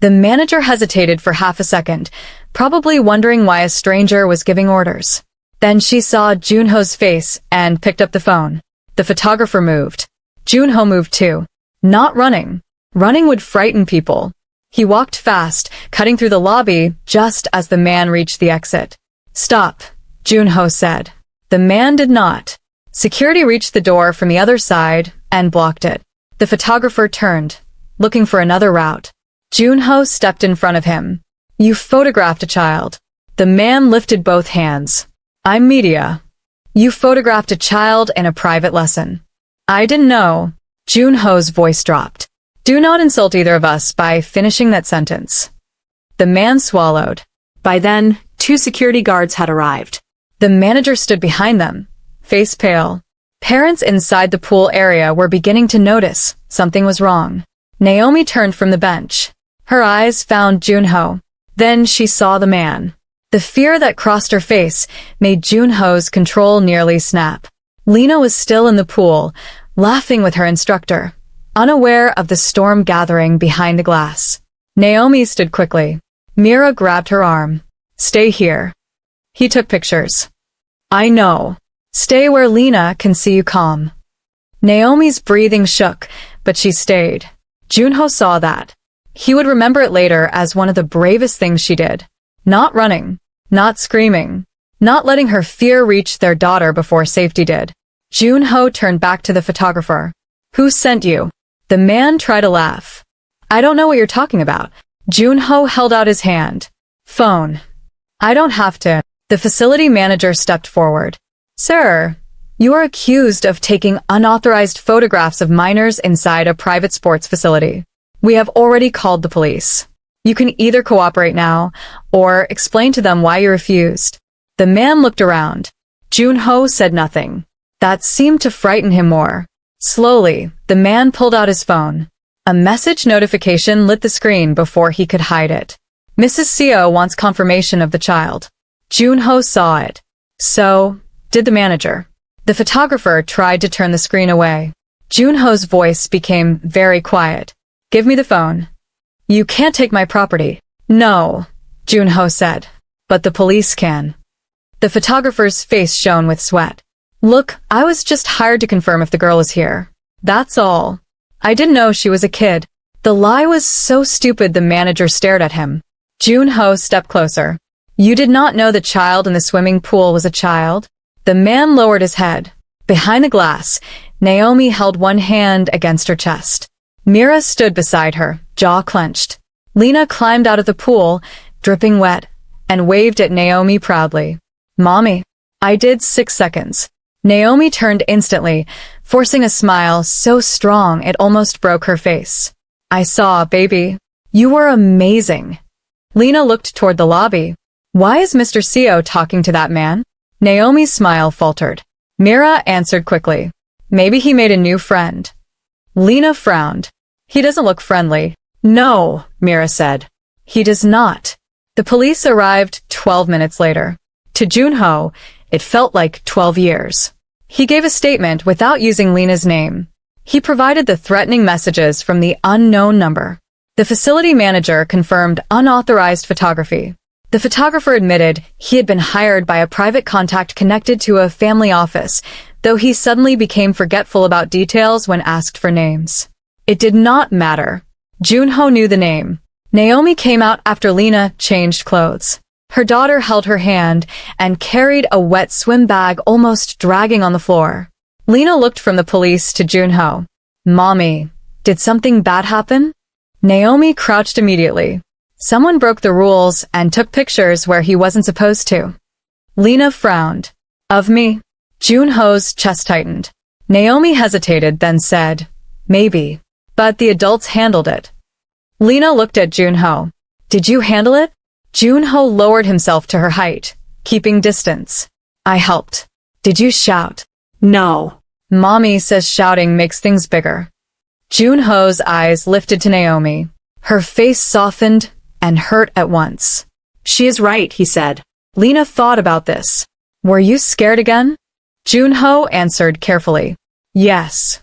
[SPEAKER 1] The manager hesitated for half a second, probably wondering why a stranger was giving orders. Then she saw Jun-ho's face and picked up the phone. The photographer moved. Jun-ho moved too. Not running. Running would frighten people. He walked fast, cutting through the lobby just as the man reached the exit. Stop, Jun-ho said. The man did not. Security reached the door from the other side and blocked it. The photographer turned, looking for another route. Jun-ho stepped in front of him. You photographed a child. The man lifted both hands. I'm media. You photographed a child in a private lesson. I didn't know. Jun-ho's voice dropped. Do not insult either of us by finishing that sentence. The man swallowed.
[SPEAKER 2] By then, 2 security guards had arrived.
[SPEAKER 1] The manager stood behind them, face pale. Parents inside the pool area were beginning to notice something was wrong. Naomi turned from the bench. Her eyes found Jun-ho. Then she saw the man. The fear that crossed her face made Jun-ho's control nearly snap. Lena was still in the pool, laughing with her instructor, unaware of the storm gathering behind the glass. Naomi stood quickly. Mira grabbed her arm. Stay here. He took pictures. I know. Stay where Lena can see you calm. Naomi's breathing shook, but she stayed. Jun-ho saw that. He would remember it later as one of the bravest things she did. Not running. Not screaming. Not letting her fear reach their daughter before safety did. Jun-ho turned back to the photographer. Who sent you? The man tried to laugh. I don't know what you're talking about. Jun-ho held out his hand. Phone. I don't have to. The facility manager stepped forward. Sir, you are accused of taking unauthorized photographs of minors inside a private sports facility. We have already called the police. You can either cooperate now, or explain to them why you refused. The man looked around. Jun-ho said nothing. That seemed to frighten him more. Slowly, the man pulled out his phone. A message notification lit the screen before he could hide it. Mrs. Seo wants confirmation of the child. Jun-ho saw it. So, did the manager. The photographer tried to turn the screen away. Jun-ho's voice became very quiet. Give me the phone. You can't take my property. No, Jun-ho said. But the police can. The photographer's face shone with sweat. Look, I was just hired to confirm if the girl is here. That's all. I didn't know she was a kid. The lie was so stupid the manager stared at him. Jun-ho stepped closer. You did not know the child in the swimming pool was a child? The man lowered his head. Behind the glass, Naomi held one hand against her chest. Mira stood beside her, jaw clenched. Lena climbed out of the pool, dripping wet, and waved at Naomi proudly. Mommy. I did 6 seconds. Naomi turned instantly, forcing a smile so strong it almost broke her face. I saw, baby. You were amazing. Lena looked toward the lobby. Why is Mr. Seo talking to that man? Naomi's smile faltered. Mira answered quickly. Maybe he made a new friend. Lena frowned. He doesn't look friendly. No, Mira said. He does not. The police arrived 12 minutes later. To Jun-ho, it felt like 12 years. He gave a statement without using Lena's name. He provided the threatening messages from the unknown number. The facility manager confirmed unauthorized photography. The photographer admitted he had been hired by a private contact connected to a family office, though he suddenly became forgetful about details when asked for names. It did not matter. Jun-ho knew the name. Naomi came out after Lena changed clothes. Her daughter held her hand and carried a wet swim bag almost dragging on the floor. Lena looked from the police to Jun-ho. Mommy, did something bad happen? Naomi crouched immediately. Someone broke the rules and took pictures where he wasn't supposed to. Lena frowned. Of me? Jun-ho's chest tightened. Naomi hesitated, then said, maybe. But the adults handled it. Lena looked at Jun-ho. Did you handle it? Jun-ho lowered himself to her height, keeping distance. I helped. Did you shout?
[SPEAKER 2] No.
[SPEAKER 1] Mommy says shouting makes things bigger. Jun-ho's eyes lifted to Naomi. Her face softened and hurt at once.
[SPEAKER 2] She is right, he said.
[SPEAKER 1] Lena thought about this. Were you scared again? Jun-ho answered carefully. Yes.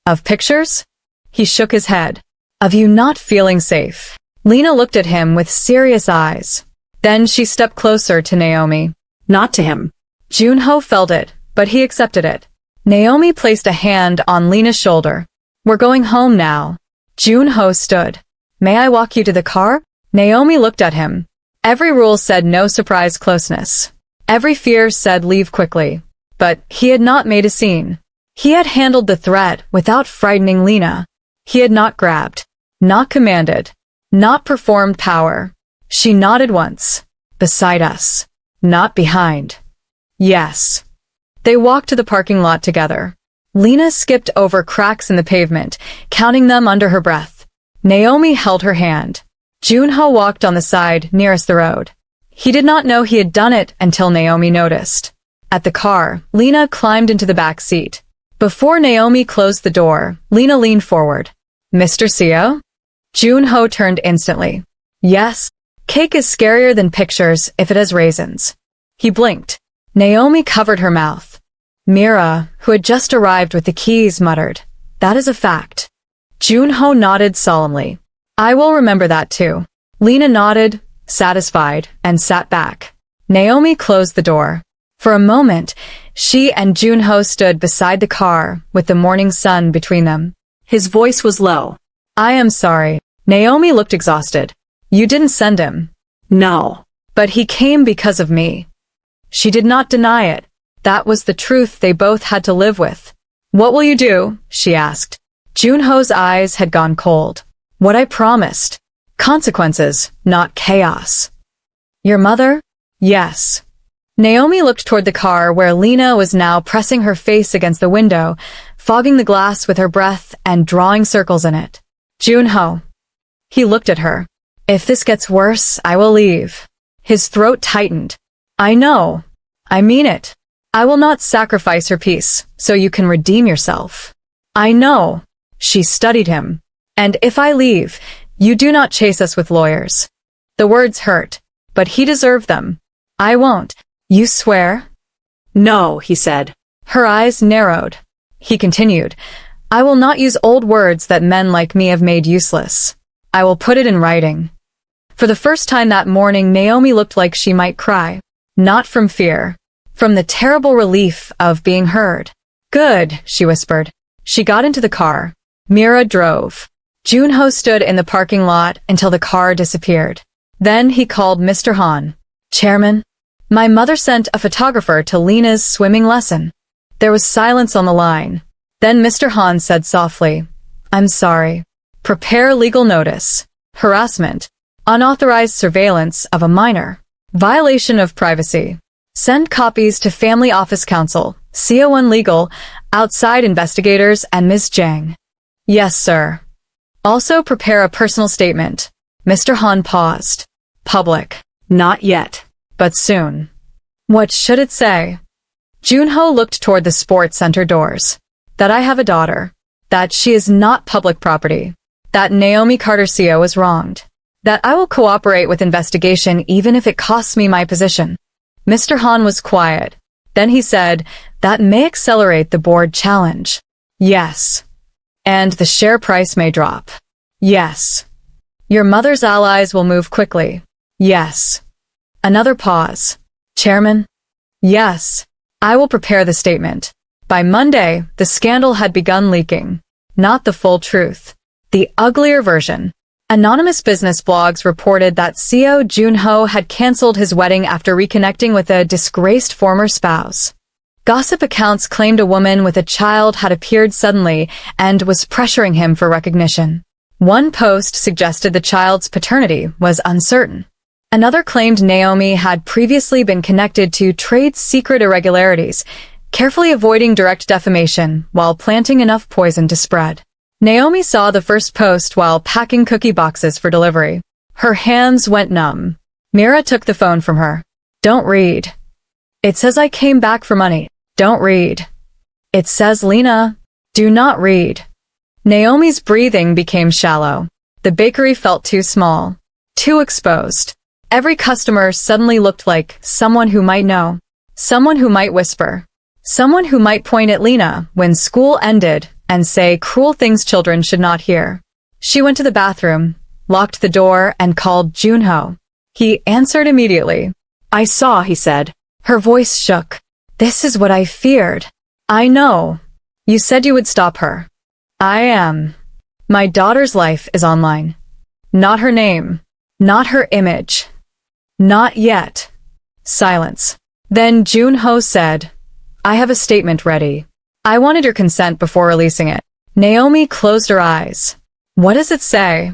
[SPEAKER 1] Of pictures? He shook his head. Of you not feeling safe. Lena looked at him with serious eyes. Then she stepped closer to Naomi.
[SPEAKER 2] Not to him.
[SPEAKER 1] Jun-ho felt it, but he accepted it. Naomi placed a hand on Lena's shoulder. We're going home now. Jun-ho stood. May I walk you to the car? Naomi looked at him. Every rule said no surprise closeness. Every fear said leave quickly. But he had not made a scene. He had handled the threat without frightening Lena. He had not grabbed, not commanded, not performed power. She nodded once. Beside us. Not behind. Yes. They walked to the parking lot together. Lena skipped over cracks in the pavement, counting them under her breath. Naomi held her hand. Jun-ho walked on the side nearest the road. He did not know he had done it until Naomi noticed. At the car, Lena climbed into the back seat. Before Naomi closed the door, Lena leaned forward. Mr. Seo? Jun-ho turned instantly. Yes. Cake is scarier than pictures if it has raisins. He blinked. Naomi covered her mouth. Mira, who had just arrived with the keys, muttered, That is a fact. Jun-ho nodded solemnly. I will remember that too. Lena nodded, satisfied, and sat back. Naomi closed the door. For a moment, she and Jun-ho stood beside the car with the morning sun between them.
[SPEAKER 2] His voice was low.
[SPEAKER 1] I am sorry. Naomi looked exhausted. You didn't send him.
[SPEAKER 2] No.
[SPEAKER 1] But he came because of me. She did not deny it. That was the truth they both had to live with. What will you do? She asked. Jun-ho's eyes had gone cold. What I promised. Consequences, not chaos. Your mother? Yes. Naomi looked toward the car where Lena was now pressing her face against the window, fogging the glass with her breath and drawing circles in it. Jun-ho. He looked at her. If this gets worse, I will leave. His throat tightened. I know. I mean it. I will not sacrifice her peace, so you can redeem yourself. I know. She studied him. And if I leave, you do not chase us with lawyers. The words hurt, but he deserved them. I won't. You swear?
[SPEAKER 2] No, he said.
[SPEAKER 1] Her eyes narrowed. He continued, I will not use old words that men like me have made useless. I will put it in writing. For the first time that morning, Naomi looked like she might cry. Not from fear. From the terrible relief of being heard. Good, she whispered. She got into the car. Mira drove. Jun-ho stood in the parking lot until the car disappeared. Then he called Mr. Han. Chairman? My mother sent a photographer to Lena's swimming lesson. There was silence on the line. Then Mr. Han said softly, I'm sorry. Prepare legal notice. Harassment. Unauthorized surveillance of a minor. Violation of privacy. Send copies to Family Office Counsel, Seo Jun Legal, outside investigators, and Ms. Jang. Yes, sir. Also prepare a personal statement. Mr. Han paused. Public.
[SPEAKER 2] Not yet.
[SPEAKER 1] But soon. What should it say? Jun-ho looked toward the sports center doors. That I have a daughter. That she is not public property. That Naomi Carter Seo was wronged. That I will cooperate with investigation even if it costs me my position. Mr. Han was quiet. Then he said, that may accelerate the board challenge. Yes. And the share price may drop. Yes. Your mother's allies will move quickly. Yes. Another pause. Chairman? Yes. I will prepare the statement. By Monday, the scandal had begun leaking. Not the full truth. The uglier version. Anonymous business blogs reported that Seo Jun-ho had canceled his wedding after reconnecting with a disgraced former spouse. Gossip accounts claimed a woman with a child had appeared suddenly and was pressuring him for recognition. One post suggested the child's paternity was uncertain. Another claimed Naomi had previously been connected to trade secret irregularities, carefully avoiding direct defamation while planting enough poison to spread. Naomi saw the first post while packing cookie boxes for delivery. Her hands went numb. Mira took the phone from her. Don't read. It says I came back for money. Don't read. It says Lena. Do not read. Naomi's breathing became shallow. The bakery felt too small. Too exposed. Every customer suddenly looked like someone who might know. Someone who might whisper. Someone who might point at Lena when school ended and say cruel things children should not hear. She went to the bathroom, locked the door, and called Jun-ho. He answered immediately.
[SPEAKER 2] I saw, he said.
[SPEAKER 1] Her voice shook. This is what I feared. I know. You said you would stop her. I am. My daughter's life is online. Not her name. Not her image. Not yet. Silence. Then Jun-ho said, I have a statement ready. I wanted your consent before releasing it. Naomi closed her eyes. What does it say?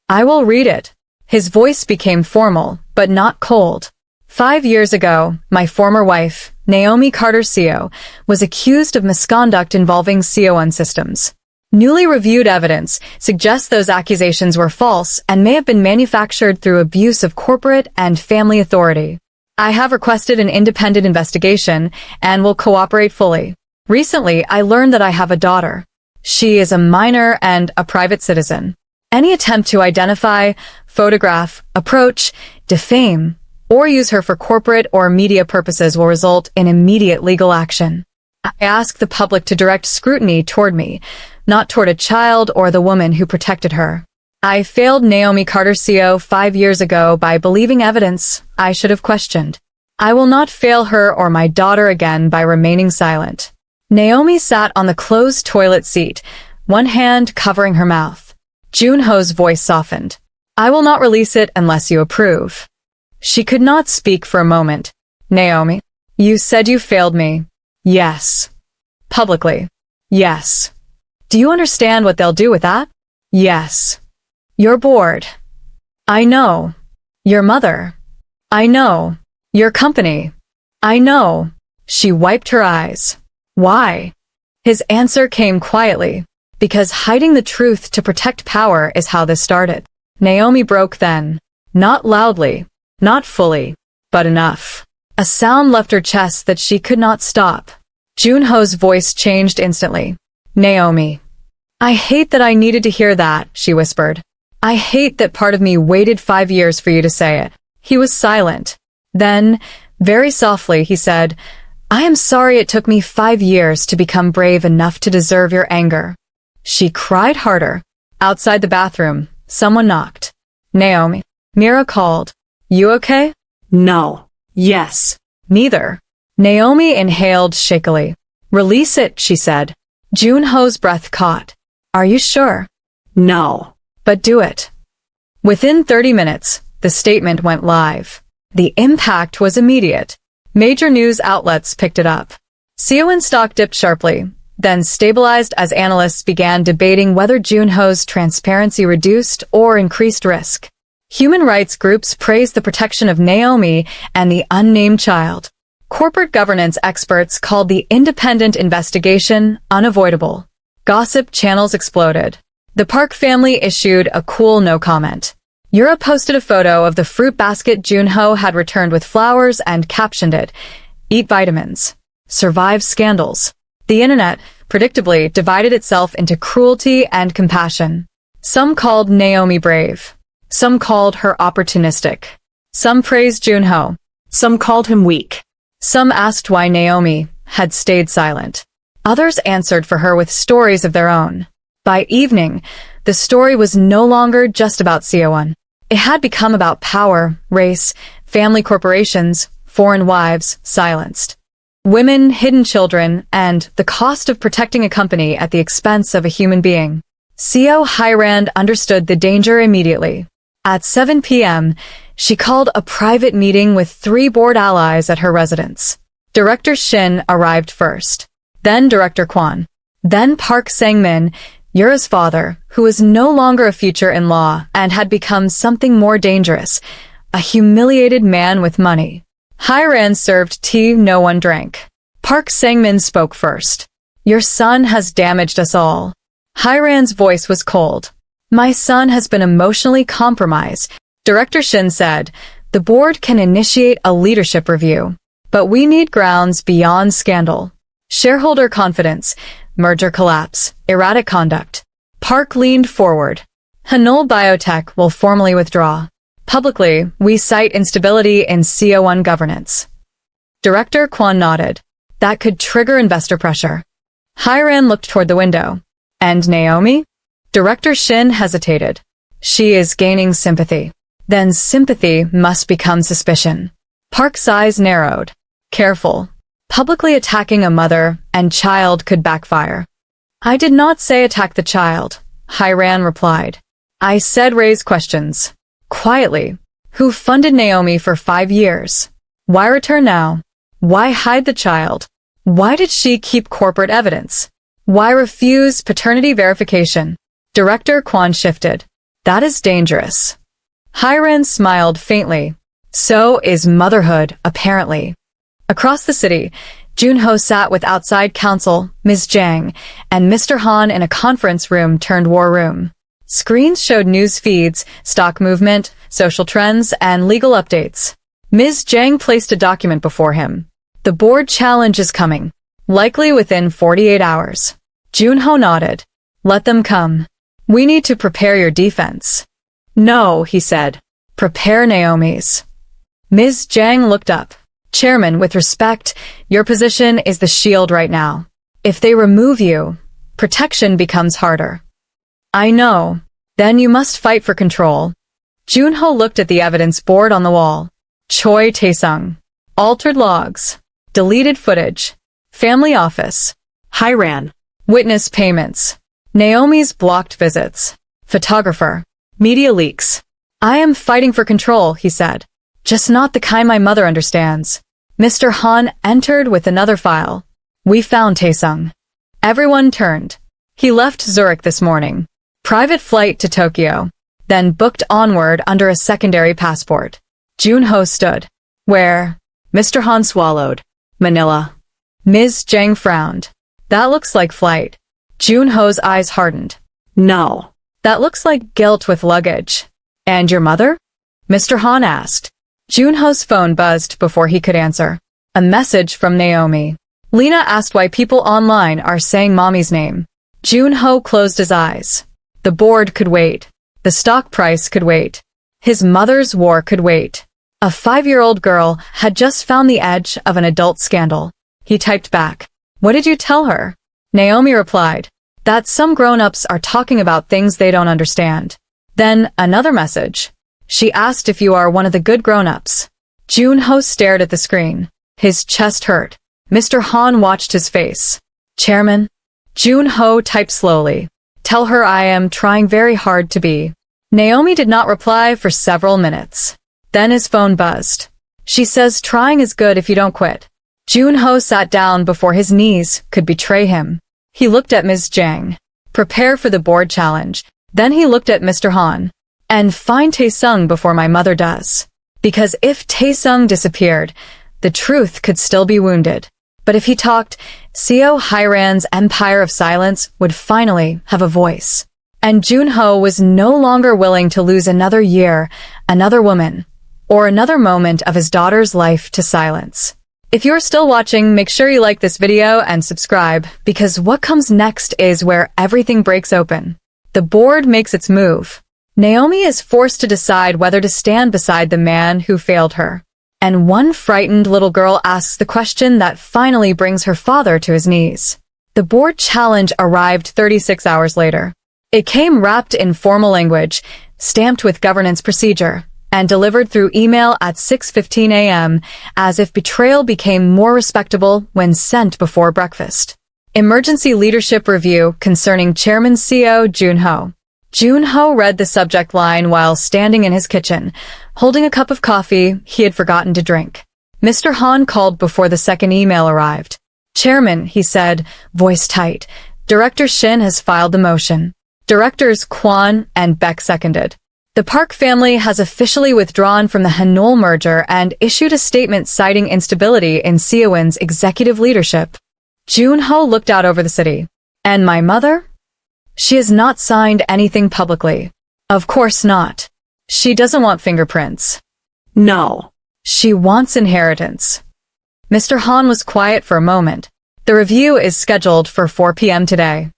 [SPEAKER 1] I will read it. His voice became formal, but not cold. 5 years ago, my former wife, Naomi Carter Seo, was accused of misconduct involving Seoul systems. Newly reviewed evidence suggests those accusations were false and may have been manufactured through abuse of corporate and family authority. I have requested an independent investigation and will cooperate fully. Recently, I learned that I have a daughter. She is a minor and a private citizen. Any attempt to identify, photograph, approach, defame, or use her for corporate or media purposes will result in immediate legal action. I ask the public to direct scrutiny toward me, not toward a child or the woman who protected her. I failed Naomi Carter Seo 5 years ago by believing evidence I should have questioned. I will not fail her or my daughter again by remaining silent. Naomi sat on the closed toilet seat, one hand covering her mouth. Jun-ho's voice softened. I will not release it unless you approve. She could not speak for a moment. Naomi, you said you failed me. Yes. Publicly. Yes. Do you understand what they'll do with that? Yes. You're bored. I know. Your mother. I know. Your company. I know. She wiped her eyes. Why? His answer came quietly. Because hiding the truth to protect power is how this started. Naomi broke then. Not loudly. Not fully. But enough. A sound left her chest that she could not stop. Jun-ho's voice changed instantly. Naomi. I hate that I needed to hear that, she whispered. I hate that part of me waited 5 years for you to say it. He was silent. Then, very softly, he said, I am sorry it took me 5 years to become brave enough to deserve your anger. She cried harder. Outside the bathroom, someone knocked. Naomi. Mira called. You okay?
[SPEAKER 2] No. Yes.
[SPEAKER 1] Neither. Naomi inhaled shakily. Release it, she said. Jun-ho's breath caught. Are you sure?
[SPEAKER 2] No.
[SPEAKER 1] But do it. Within 30 minutes, the statement went live. The impact was immediate. Major news outlets picked it up. Seoul stock dipped sharply, then stabilized as analysts began debating whether Jun-ho's transparency reduced or increased risk. Human rights groups praised the protection of Naomi and the unnamed child. Corporate governance experts called the independent investigation unavoidable. Gossip channels exploded. The Park family issued a cool no comment. Europe posted a photo of the fruit basket Jun-ho had returned with flowers and captioned it, Eat vitamins. Survive scandals. The internet, predictably, divided itself into cruelty and compassion. Some called Naomi brave. Some called her opportunistic. Some praised Jun-ho.
[SPEAKER 2] Some called him weak.
[SPEAKER 1] Some asked why Naomi had stayed silent. Others answered for her with stories of their own. By evening, the story was no longer just about Seoul. It had become about power, race, family corporations, foreign wives silenced, women, hidden children, and the cost of protecting a company at the expense of a human being. Seo Jun-ho understood the danger immediately. At 7 p.m., she called a private meeting with 3 board allies at her residence. Director Shin arrived first. Then Director Kwon. Then Park Sang-min, Yura's father, who was no longer a future-in-law and had become something more dangerous, a humiliated man with money. Jun-ho served tea no one drank. Park Sang-min spoke first. Your son has damaged us all. Jun-ho's voice was cold. My son has been emotionally compromised. Director Shin said, the board can initiate a leadership review, but we need grounds beyond scandal. Shareholder confidence, merger collapse, erratic conduct. Park leaned forward. Hanul Biotech will formally withdraw. Publicly, we cite instability in CO1 governance. Director Kwon nodded. that could trigger investor pressure. Hiran looked toward the window. And Naomi? Director Shin hesitated. She is gaining sympathy. Then sympathy must become suspicion. Park's eyes narrowed. Careful. Publicly attacking a mother and child could backfire. I did not say attack the child, Hiran replied. I said raise questions. Quietly. Who funded Naomi for 5 years? Why return now? Why hide the child? Why did she keep corporate evidence? Why refuse paternity verification? Director Kwon shifted. That is dangerous. Hiran smiled faintly. So is motherhood, apparently. Across the city, Jun-ho sat with outside counsel, Ms. Jang, and Mr. Han in a conference room turned war room. Screens showed news feeds, stock movement, social trends, and legal updates. Ms. Jang placed a document before him. The board challenge is coming, likely within 48 hours. Jun-ho nodded. Let them come. We need to prepare your defense. No, he said. Prepare Naomi's. Ms. Jang looked up. Chairman, with respect, your position is the shield right now. If they remove you, protection becomes harder. I know. Then you must fight for control. Jun-ho looked at the evidence board on the wall. Choi Tae-sung. Altered logs. Deleted footage. Family office.
[SPEAKER 2] Hiran.
[SPEAKER 1] Witness payments. Naomi's blocked visits. Photographer. Media leaks. I am fighting for control, he said. Just not the kind my mother understands. Mr. Han entered with another file. We found Tae-sung. Everyone turned. He left Zurich this morning. Private flight to Tokyo. Then booked onward under a secondary passport. Jun-ho stood. Where? Mr. Han swallowed. Manila. Ms. Jang frowned. That looks like flight. Jun-ho's eyes hardened. No. That looks like guilt with luggage. And your mother? Mr. Han asked. Jun-ho's phone buzzed before he could answer. A message from Naomi. Lena asked why people online are saying mommy's name. Jun-ho closed his eyes. The board could wait. The stock price could wait. His mother's war could wait. A 5-year-old girl had just found the edge of an adult scandal. He typed back. What did you tell her? Naomi replied. That some grown-ups are talking about things they don't understand. Then another message. She asked if you are one of the good grown-ups. Jun-ho stared at the screen. His chest hurt. Mr. Han watched his face. Chairman? Jun-ho typed slowly. Tell her I am trying very hard to be. Naomi did not reply for several minutes. Then his phone buzzed. She says trying is good if you don't quit. Jun-ho sat down before his knees could betray him. He looked at Ms. Jang. Prepare for the board challenge. Then he looked at Mr. Han. And find Tae-sung before my mother does. Because if Tae-sung disappeared, the truth could still be wounded. But if he talked, Seo Hiran's empire of silence would finally have a voice. And Jun-ho was no longer willing to lose another year, another woman, or another moment of his daughter's life to silence. If you're still watching, make sure you like this video and subscribe, because what comes next is where everything breaks open. The board makes its move. Naomi is forced to decide whether to stand beside the man who failed her. And one frightened little girl asks the question that finally brings her father to his knees. The board challenge arrived 36 hours later. It came wrapped in formal language, stamped with governance procedure, and delivered through email at 6:15 a.m. as if betrayal became more respectable when sent before breakfast. Emergency Leadership Review concerning Chairman Seo Jun-ho. Jun-ho read the subject line while standing in his kitchen, holding a cup of coffee he had forgotten to drink. Mr. Han called before the second email arrived. Chairman, he said, voice tight, Director Shin has filed the motion. Directors Kwon and Beck seconded. The Park family has officially withdrawn from the Hanol merger and issued a statement citing instability in Seowin's executive leadership. Jun-ho looked out over the city. And my mother? She has not signed anything publicly. Of course not. She doesn't want fingerprints.
[SPEAKER 2] No.
[SPEAKER 1] She wants inheritance. Mr. Han was quiet for a moment. The review is scheduled for 4 p.m. today.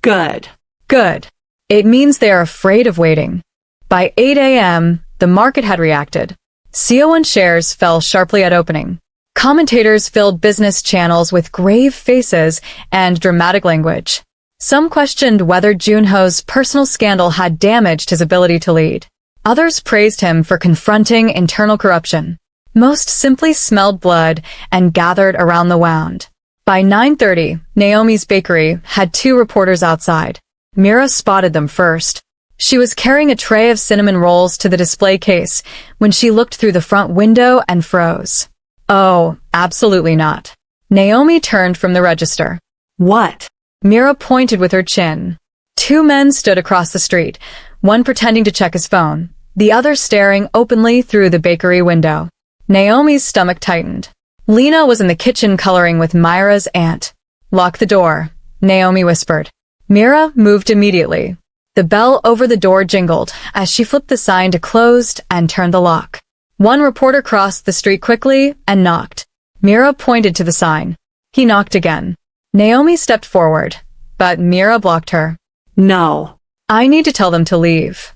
[SPEAKER 2] Good.
[SPEAKER 1] Good. It means they are afraid of waiting. By 8 a.m., the market had reacted. Seowin shares fell sharply at opening. Commentators filled business channels with grave faces and dramatic language. Some questioned whether Jun-ho's personal scandal had damaged his ability to lead. Others praised him for confronting internal corruption. Most simply smelled blood and gathered around the wound. By 9:30, Naomi's bakery had 2 reporters outside. Mira spotted them first. She was carrying a tray of cinnamon rolls to the display case when she looked through the front window and froze. Oh, absolutely not. Naomi turned from the register.
[SPEAKER 2] What?
[SPEAKER 1] Mira pointed with her chin. 2 men stood across the street, one pretending to check his phone, the other staring openly through the bakery window. Naomi's stomach tightened. Lena was in the kitchen coloring with Myra's aunt. Lock the door, Naomi whispered. Mira moved immediately. The bell over the door jingled as she flipped the sign to closed and turned the lock. One reporter crossed the street quickly and knocked. Mira pointed to the sign. He knocked again. Naomi stepped forward, but Mira blocked her.
[SPEAKER 2] No.
[SPEAKER 1] I need to tell them to leave.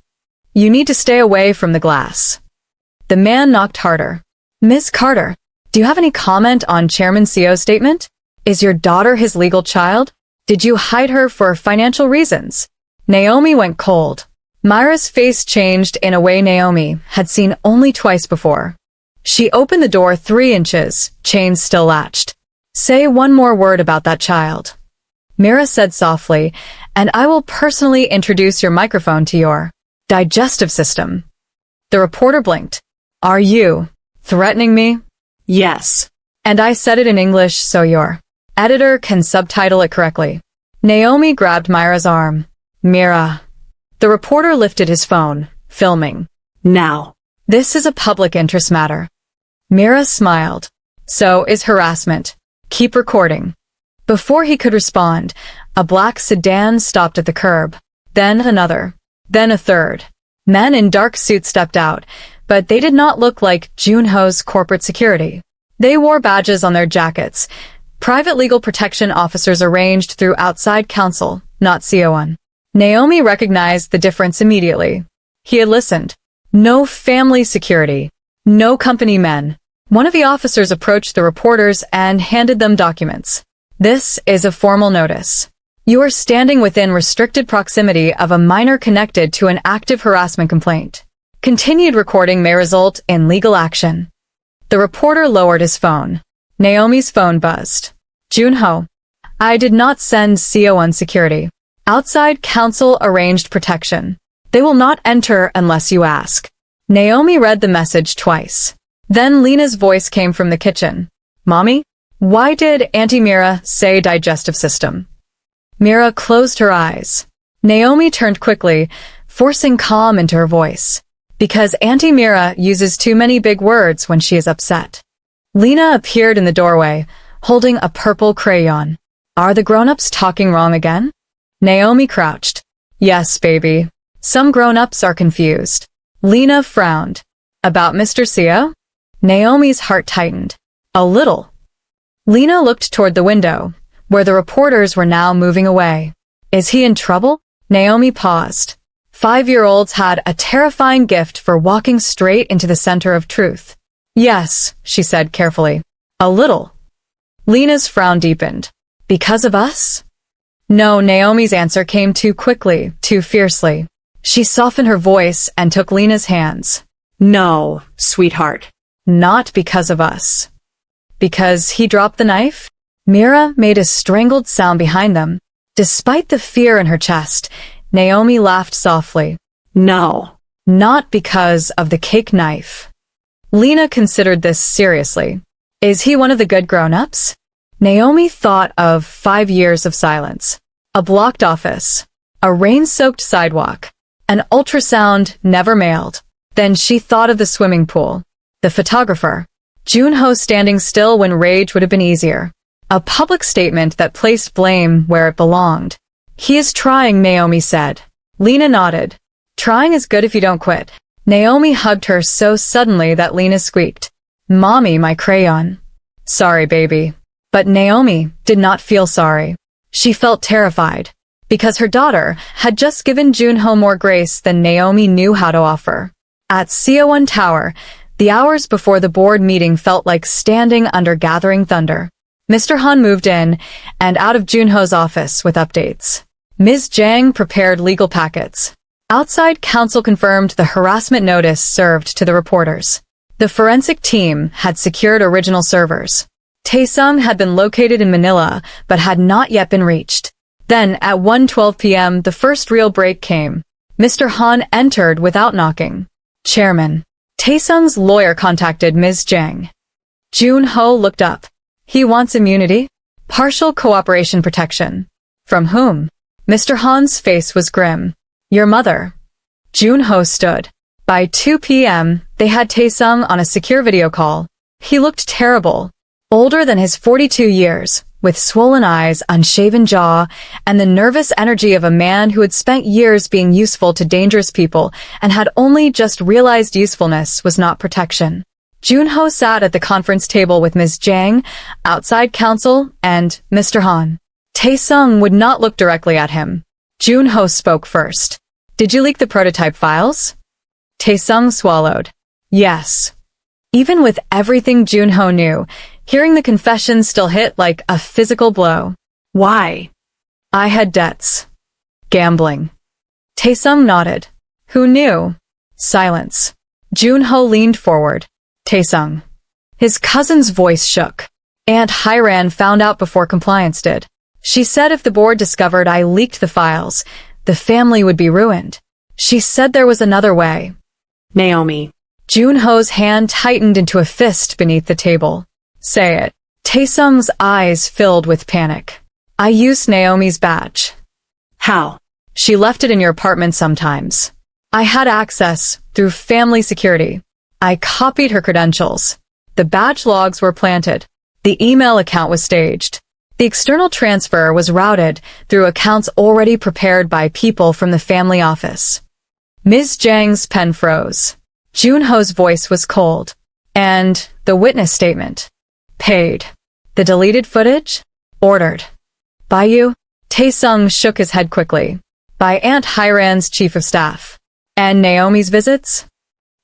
[SPEAKER 1] You need to stay away from the glass. The man knocked harder. Miss Carter, do you have any comment on Chairman Seo's statement? Is your daughter his legal child? Did you hide her for financial reasons? Naomi went cold. Myra's face changed in a way Naomi had seen only twice before. She opened the door 3 inches, chains still latched. Say one more word about that child. Mira said softly, and I will personally introduce your microphone to your digestive system. The reporter blinked. Are you threatening me?
[SPEAKER 2] Yes.
[SPEAKER 1] And I said it in English so your editor can subtitle it correctly. Naomi grabbed Myra's arm. Mira. The reporter lifted his phone, filming.
[SPEAKER 2] Now.
[SPEAKER 1] This is a public interest matter. Mira smiled. So is harassment. Keep recording. Before he could respond, a black sedan stopped at the curb. Then another. Then a third. Men in dark suits stepped out, but they did not look like Jun-ho's corporate security. They wore badges on their jackets. Private legal protection officers arranged through outside counsel, not Seo. Naomi recognized the difference immediately. He had listened. No family security. No company men. One of the officers approached the reporters and handed them documents. This is a formal notice. You are standing within restricted proximity of a minor connected to an active harassment complaint. Continued recording may result in legal action. The reporter lowered his phone. Naomi's phone buzzed. Jun-ho. I did not send Seo security. Outside counsel arranged protection. They will not enter unless you ask. Naomi read the message twice. Then Lena's voice came from the kitchen. Mommy? Why did Auntie Mira say digestive system? Mira closed her eyes. Naomi turned quickly, forcing calm into her voice. Because Auntie Mira uses too many big words when she is upset. Lena appeared in the doorway, holding a purple crayon. Are the grown-ups talking wrong again? Naomi crouched. Yes, baby. Some grown-ups are confused. Lena frowned. About Mr. Seo? Naomi's heart tightened. A little. Lena looked toward the window, where the reporters were now moving away. Is he in trouble? Naomi paused. 5-year-olds had a terrifying gift for walking straight into the center of truth. Yes, she said carefully. A little. Lena's frown deepened. Because of us? No, Naomi's answer came too quickly, too fiercely. She softened her voice and took Lena's hands.
[SPEAKER 2] No, sweetheart.
[SPEAKER 1] Not because of us. Because he dropped the knife? Mira made a strangled sound behind them. Despite the fear in her chest, Naomi laughed softly.
[SPEAKER 2] No.
[SPEAKER 1] Not because of the cake knife. Lena considered this seriously. Is he one of the good grown-ups? Naomi thought of 5 years of silence. A blocked office. A rain-soaked sidewalk. An ultrasound never mailed. Then she thought of the swimming pool. The photographer. Jun-ho standing still when rage would have been easier. A public statement that placed blame where it belonged. He is trying, Naomi said. Lena nodded. Trying is good if you don't quit. Naomi hugged her so suddenly that Lena squeaked. Mommy, my crayon. Sorry, baby. But Naomi did not feel sorry. She felt terrified. Because her daughter had just given Jun-ho more grace than Naomi knew how to offer. At Seo Tower, The hours before the board meeting felt like standing under gathering thunder. Mr. Han moved in and out of Jun-ho's office with updates. Ms. Jang prepared legal packets. Outside counsel confirmed the harassment notice served to the reporters. The forensic team had secured original servers. Taesung had been located in Manila but had not yet been reached. Then, at 1:12 p.m., the first real break came. Mr. Han entered without knocking. Chairman. Taesung's lawyer contacted Ms. Jang. Jun-ho looked up. He wants immunity? Partial cooperation protection. From whom? Mr. Han's face was grim. Your mother. Jun-ho stood. By 2 p.m., they had Taesung on a secure video call. He looked terrible. Older than his 42 years, with swollen eyes, unshaven jaw, and the nervous energy of a man who had spent years being useful to dangerous people and had only just realized usefulness was not protection. Jun-ho sat at the conference table with Ms. Jang, outside counsel, and Mr. Han. Taesung would not look directly at him. Jun-ho spoke first. Did you leak the prototype files? Taesung swallowed. Yes. Even with everything Jun-ho knew, hearing the confession still hit like a physical blow.
[SPEAKER 2] Why?
[SPEAKER 1] I had debts. Gambling. Taesung nodded. Who knew? Silence. Jun-ho leaned forward. Taesung. His cousin's voice shook. Aunt Hiran found out before compliance did. She said if the board discovered I leaked the files, the family would be ruined. She said there was another way.
[SPEAKER 2] Naomi.
[SPEAKER 1] Jun-ho's hand tightened into a fist beneath the table. Say it. Taesung's eyes filled with panic. I used Naomi's badge.
[SPEAKER 2] How?
[SPEAKER 1] She left it in your apartment sometimes. I had access through family security. I copied her credentials. The badge logs were planted. The email account was staged. The external transfer was routed through accounts already prepared by people from the family office. Ms. Jang's pen froze. Jun-ho's voice was cold. And the witness statement. Paid. The deleted footage? Ordered. By you? Taesung shook his head quickly. By Aunt Hiran's chief of staff. And Naomi's visits?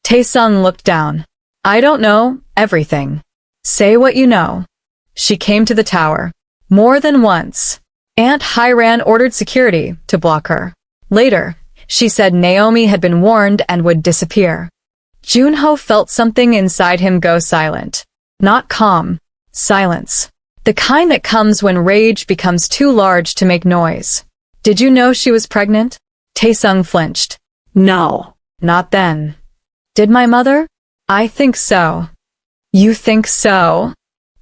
[SPEAKER 1] Taesung looked down. I don't know everything. Say what you know. She came to the tower. More than once. Aunt Hiran ordered security to block her. Later, she said Naomi had been warned and would disappear. Jun-ho felt something inside him go silent. Not calm. Silence. The kind that comes when rage becomes too large to make noise. Did you know she was pregnant? Taesung flinched.
[SPEAKER 2] No.
[SPEAKER 1] Not then. Did my mother? I think so. You think so?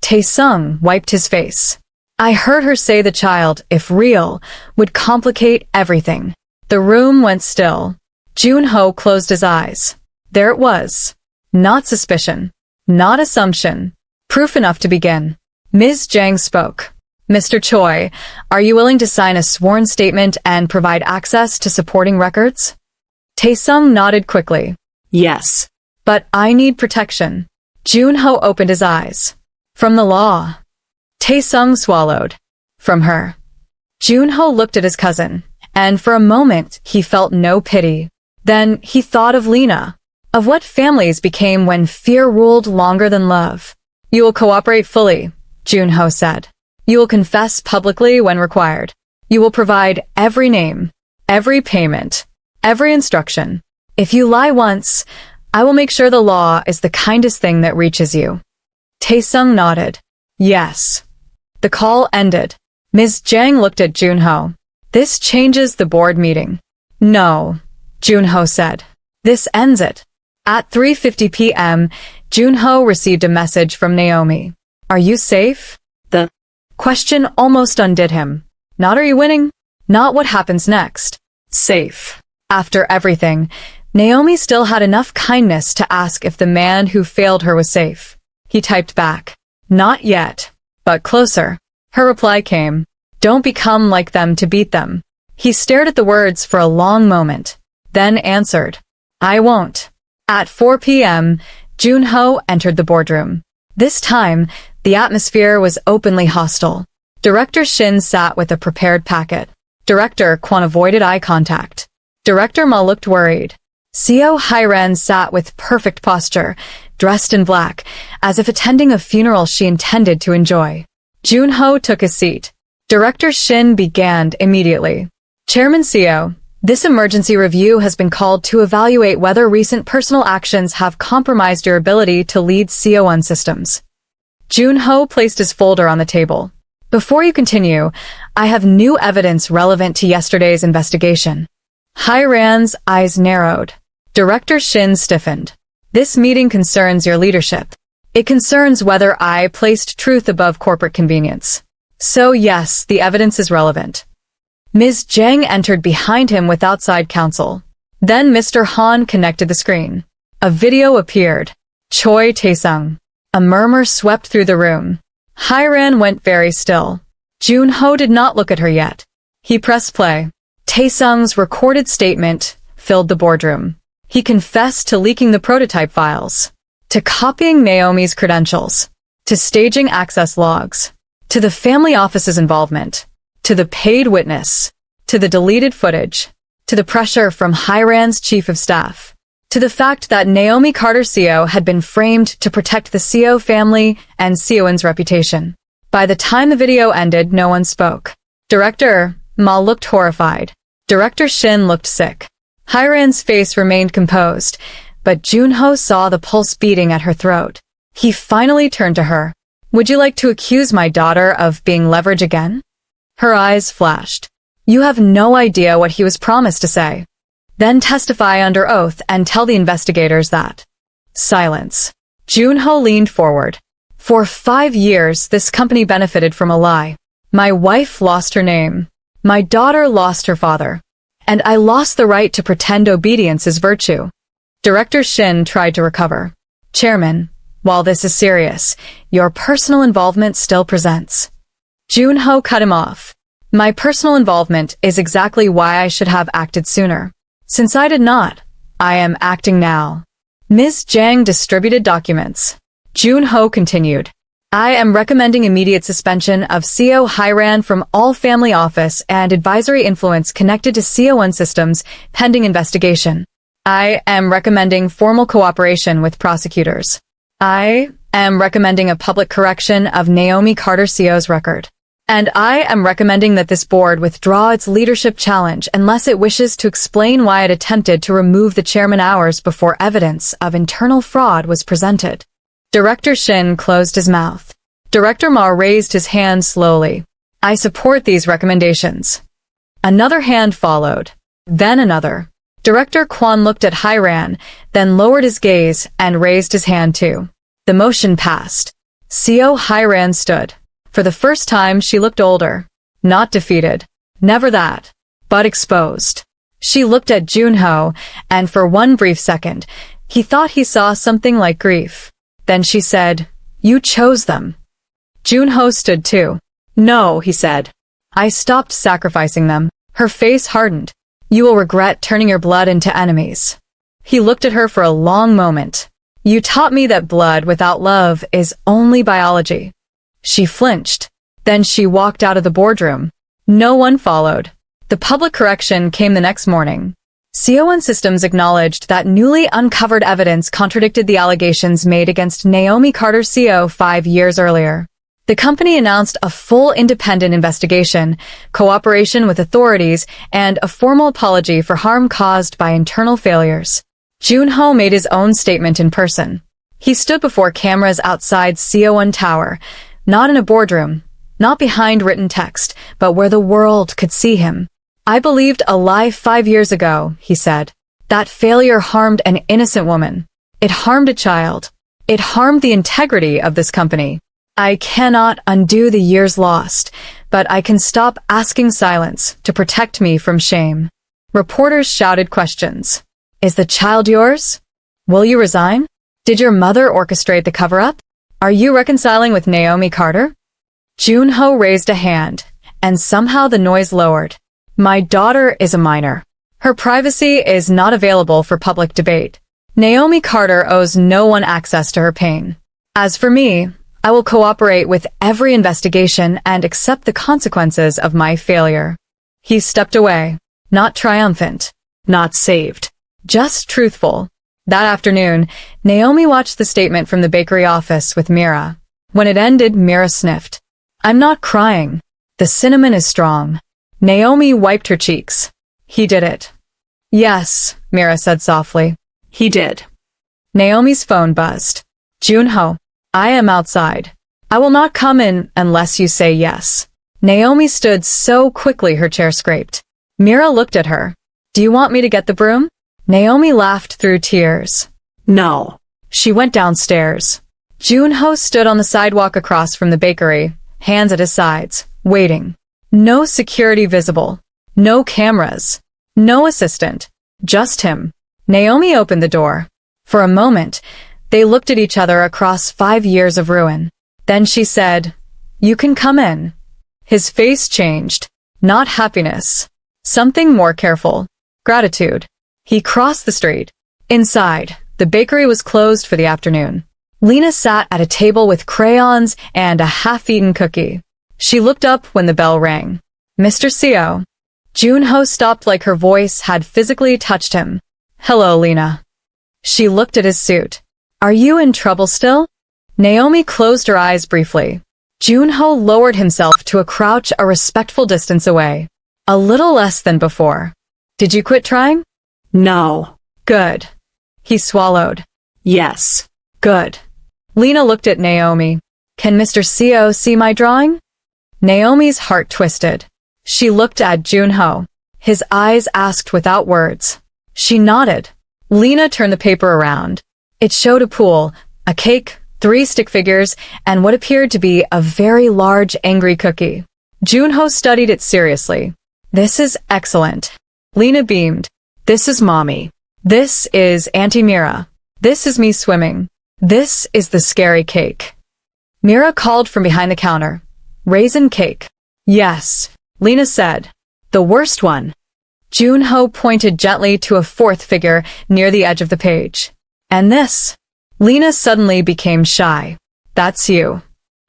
[SPEAKER 1] Taesung wiped his face. I heard her say the child, if real, would complicate everything. The room went still. Jun-ho closed his eyes. There it was. Not suspicion. Not assumption. Proof enough to begin. Ms. Jang spoke. Mr. Choi, are you willing to sign a sworn statement and provide access to supporting records? Taesung nodded quickly.
[SPEAKER 2] Yes.
[SPEAKER 1] But I need protection. Jun-ho opened his eyes. From the law. Taesung swallowed. From her. Jun-ho looked at his cousin, and for a moment he felt no pity. Then he thought of Lena, of what families became when fear ruled longer than love. You will cooperate fully, Jun-ho said. You will confess publicly when required. You will provide every name, every payment, every instruction. If you lie once, I will make sure the law is the kindest thing that reaches you. Taesung nodded. Yes. The call ended. Ms. Jang looked at Jun-ho. This changes the board meeting. No, Jun-ho said. This ends it. At 3:50 p.m., Jun-ho received a message from Naomi. Are you safe?
[SPEAKER 2] The
[SPEAKER 1] question almost undid him. Not are you winning? Not what happens next. Safe. After everything, Naomi still had enough kindness to ask if the man who failed her was safe. He typed back. Not yet, but closer. Her reply came. Don't become like them to beat them. He stared at the words for a long moment, then answered. I won't. At 4 p.m., Jun-ho entered the boardroom. This time, the atmosphere was openly hostile. Director Shin sat with a prepared packet. Director Kwon avoided eye contact. Director Ma looked worried. Seo Hiran sat with perfect posture, dressed in black, as if attending a funeral she intended to enjoy. Jun-ho took his seat. Director Shin began immediately. Chairman Seo, this emergency review has been called to evaluate whether recent personal actions have compromised your ability to lead Seoul systems. Jun-ho placed his folder on the table. Before you continue, I have new evidence relevant to yesterday's investigation. Hye-ran's eyes narrowed. Director Shin stiffened. This meeting concerns your leadership. It concerns whether I placed truth above corporate convenience. So yes, the evidence is relevant. Ms. Jang entered behind him with outside counsel. Then Mr. Han connected the screen. A video appeared. Choi Tae-sung. A murmur swept through the room. Hye-ran went very still. Jun-ho did not look at her yet. He pressed play. Tae-sung's recorded statement filled the boardroom. He confessed to leaking the prototype files, to copying Naomi's credentials, to staging access logs, to the family office's involvement, to the paid witness, to the deleted footage, to the pressure from Hye-ran's chief of staff, to the fact that Naomi Carter Seo had been framed to protect the Seo family and Seoin's reputation. By the time the video ended, no one spoke. Director Ma looked horrified. Director Shin looked sick. Hye-ran's face remained composed, but Jun-ho saw the pulse beating at her throat. He finally turned to her. Would you like to accuse my daughter of being leverage again? Her eyes flashed. You have no idea what he was promised to say. Then testify under oath and tell the investigators that. Silence. Jun-ho leaned forward. For 5 years, this company benefited from a lie. My wife lost her name. My daughter lost her father. And I lost the right to pretend obedience is virtue. Director Shin tried to recover. Chairman, while this is serious, your personal involvement still presents. Jun-ho cut him off. My personal involvement is exactly why I should have acted sooner. Since I did not, I am acting now. Ms. Jang distributed documents. Jun-ho continued. I am recommending immediate suspension of Seo Hye-ran from all family office and advisory influence connected to Seo systems pending investigation. I am recommending formal cooperation with prosecutors. I am recommending a public correction of Naomi Carter Seo's record. And I am recommending that this board withdraw its leadership challenge unless it wishes to explain why it attempted to remove the chairman hours before evidence of internal fraud was presented. Director Shin closed his mouth. Director Ma raised his hand slowly. I support these recommendations. Another hand followed. Then another. Director Kwon looked at Hye-ran, then lowered his gaze and raised his hand too. The motion passed. Seo Hye-ran stood. For the first time, she looked older. Not defeated. Never that. But exposed. She looked at Jun-ho, and for one brief second, he thought he saw something like grief. Then she said, You chose them. Jun-ho stood too. No, he said. I stopped sacrificing them. Her face hardened. You will regret turning your blood into enemies. He looked at her for a long moment. You taught me that blood without love is only biology. She flinched. Then she walked out of the boardroom. No one followed. The public correction came the next morning. Seoul Systems acknowledged that newly uncovered evidence contradicted the allegations made against Naomi Carter Seo 5 years earlier. The company announced a full independent investigation, cooperation with authorities, and a formal apology for harm caused by internal failures. Jun-ho made his own statement in person. He stood before cameras outside Seoul Tower, not in a boardroom, not behind written text, but where the world could see him. I believed a lie 5 years ago, he said. That failure harmed an innocent woman. It harmed a child. It harmed the integrity of this company. I cannot undo the years lost, but I can stop asking silence to protect me from shame. Reporters shouted questions. Is the child yours? Will you resign? Did your mother orchestrate the cover-up? Are you reconciling with Naomi Carter? Jun-ho raised a hand, and somehow the noise lowered. My daughter is a minor. Her privacy is not available for public debate. Naomi Carter owes no one access to her pain. As for me, I will cooperate with every investigation and accept the consequences of my failure. He stepped away, not triumphant, not saved, just truthful. That afternoon, Naomi watched the statement from the bakery office with Mira. When it ended, Mira sniffed. "I'm not crying. The cinnamon is strong." Naomi wiped her cheeks. "He did it." "Yes," Mira said softly.
[SPEAKER 2] He did.
[SPEAKER 1] Naomi's phone buzzed. "Jun-ho, I am outside. I will not come in unless you say yes." Naomi stood so quickly her chair scraped. Mira looked at her. "Do you want me to get the broom?" Naomi laughed through tears.
[SPEAKER 2] No.
[SPEAKER 1] She went downstairs. Jun-ho stood on the sidewalk across from the bakery, hands at his sides, waiting. No security visible. No cameras. No assistant. Just him. Naomi opened the door. For a moment, they looked at each other across 5 years of ruin. Then she said, "You can come in." His face changed. Not happiness. Something more careful. Gratitude. He crossed the street. Inside, the bakery was closed for the afternoon. Lena sat at a table with crayons and a half-eaten cookie. She looked up when the bell rang. "Mr. Seo." Jun-ho stopped like her voice had physically touched him. "Hello, Lena." She looked at his suit. "Are you in trouble still?" Naomi closed her eyes briefly. Jun-ho lowered himself to a crouch a respectful distance away. A little less than before. "Did you quit trying?"
[SPEAKER 2] No.
[SPEAKER 1] "Good." He swallowed.
[SPEAKER 2] Yes.
[SPEAKER 1] "Good." Lena looked at Naomi. "Can Mr. Seo see my drawing?" Naomi's heart twisted. She looked at Jun-ho. His eyes asked without words. She nodded. Lena turned the paper around. It showed a pool, a cake, 3 stick figures, and what appeared to be a very large angry cookie. Jun-ho studied it seriously. "This is excellent." Lena beamed. "This is Mommy. This is Auntie Mira. This is me swimming. This is the scary cake." Mira called from behind the counter. "Raisin cake." "Yes," Lena said. "The worst one." Jun-ho pointed gently to a 4th figure near the edge of the page. "And this?" Lena suddenly became shy. "That's you."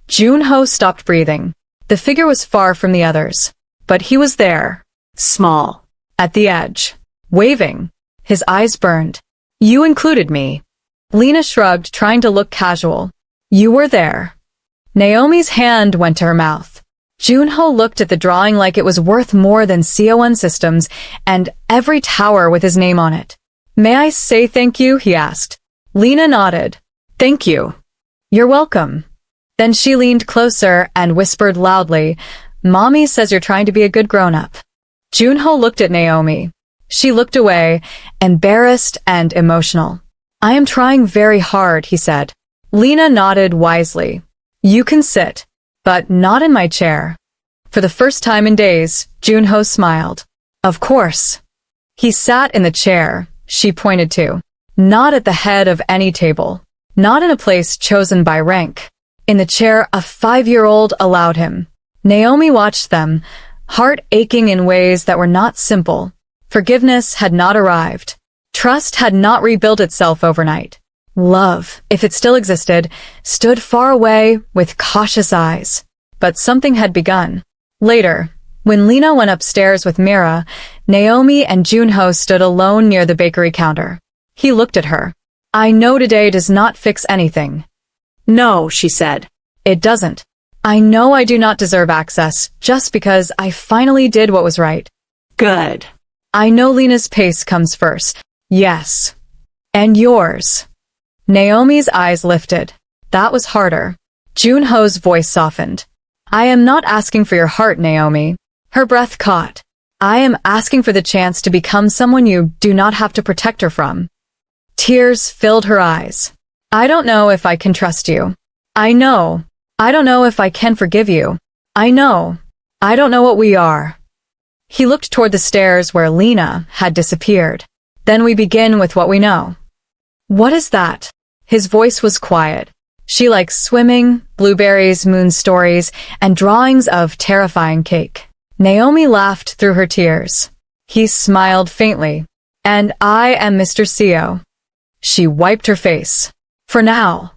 [SPEAKER 1] Jun-ho stopped breathing. The figure was far from the others. But he was there. Small. At the edge. Waving. His eyes burned. "You included me." Lena shrugged, trying to look casual. "You were there." Naomi's hand went to her mouth. Jun-ho looked at the drawing like it was worth more than Seoul systems and every tower with his name on it. "May I say thank you?" he asked. Lena nodded. "Thank you." "You're welcome." Then she leaned closer and whispered loudly, "Mommy says you're trying to be a good grown-up." Jun-ho looked at Naomi. She looked away, embarrassed and emotional. "I am trying very hard," he said. Lena nodded wisely. "You can sit, but not in my chair." For the first time in days, Jun-ho smiled. "Of course." He sat in the chair she pointed to. Not at the head of any table. Not in a place chosen by rank. In the chair a 5-year-old allowed him. Naomi watched them, heart aching in ways that were not simple. Forgiveness had not arrived. Trust had not rebuilt itself overnight. Love, if it still existed, stood far away with cautious eyes. But something had begun. Later, when Lena went upstairs with Mira, Naomi and Jun-ho stood alone near the bakery counter. He looked at her. "I know today does not fix anything."
[SPEAKER 2] No, she said.
[SPEAKER 1] "It doesn't. I know I do not deserve access just because I finally did what was right."
[SPEAKER 2] Good.
[SPEAKER 1] "I know Lena's pace comes first." "Yes." "And yours." Naomi's eyes lifted. That was harder. Jun-ho's voice softened. "I am not asking for your heart, Naomi." Her breath caught. "I am asking for the chance to become someone you do not have to protect her from." Tears filled her eyes. "I don't know if I can trust you. I know. I don't know if I can forgive you. I know. I don't know what we are." He looked toward the stairs where Lena had disappeared. "Then we begin with what we know." "What is that?" His voice was quiet. "She likes swimming, blueberries, moon stories, and drawings of terrifying cake." Naomi laughed through her tears. He smiled faintly. "And I am Mr. Seo." She wiped her face. "For now."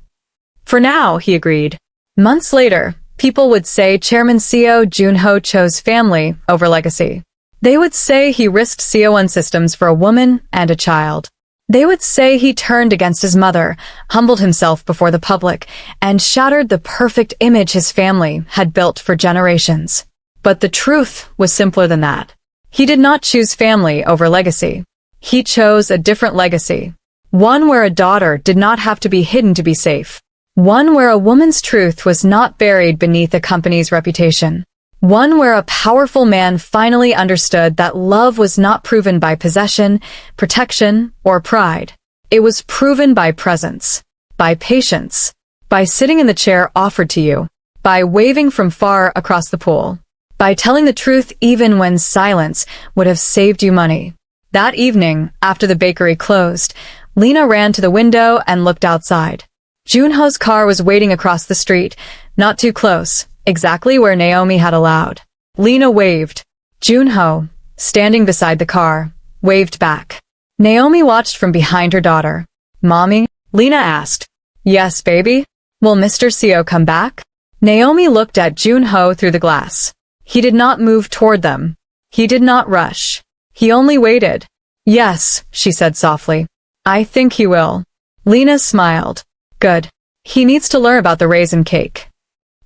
[SPEAKER 1] "For now," he agreed. Months later, people would say Chairman Seo Jun-ho chose family over legacy. They would say he risked Seoul systems for a woman and a child. They would say he turned against his mother, humbled himself before the public, and shattered the perfect image his family had built for generations. But the truth was simpler than that. He did not choose family over legacy. He chose a different legacy. One where a daughter did not have to be hidden to be safe. One where a woman's truth was not buried beneath a company's reputation. One where a powerful man finally understood that love was not proven by possession, protection, or pride. It was proven by presence, by patience, by sitting in the chair offered to you, by waving from far across the pool, by telling the truth even when silence would have saved you money. That evening, after the bakery closed, Lena ran to the window and looked outside. Jun-ho's car was waiting across the street, not too close, exactly where Naomi had allowed. Lena waved. Jun-ho, standing beside the car, waved back. Naomi watched from behind her daughter. "Mommy?" Lena asked. "Yes, baby? Will Mr. Seo come back?" Naomi looked at Jun-ho through the glass. He did not move toward them. He did not rush. He only waited. "Yes," she said softly. "I think he will." Lena smiled. "Good. He needs to learn about the raisin cake."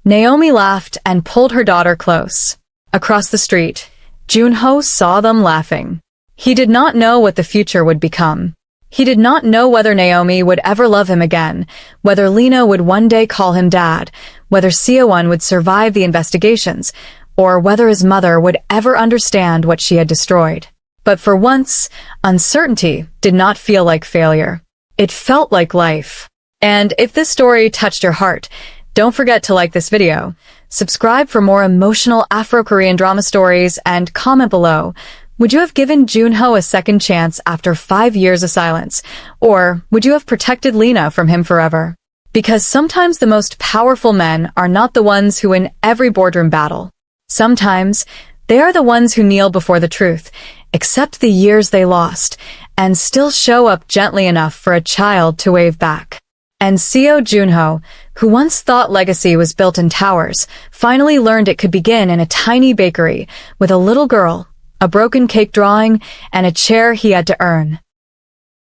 [SPEAKER 1] Naomi laughed and pulled her daughter close. Across the street, Jun-ho saw them laughing. He did not know what the future would become. He did not know whether Naomi would ever love him again, whether Lena would one day call him dad, whether Seo would survive the investigations, or whether his mother would ever understand what she had destroyed. But for once, uncertainty did not feel like failure. It felt like life. And if this story touched your heart, don't forget to like this video, subscribe for more emotional Afro-Korean drama stories, and comment below. Would you have given Jun-ho a second chance after 5 years of silence? Or would you have protected Lena from him forever? Because sometimes the most powerful men are not the ones who win every boardroom battle. Sometimes they are the ones who kneel before the truth, accept the years they lost, and still show up gently enough for a child to wave back. And Seo Jun-ho, who once thought legacy was built in towers, finally learned it could begin in a tiny bakery with a little girl, a broken cake drawing, and a chair he had to earn.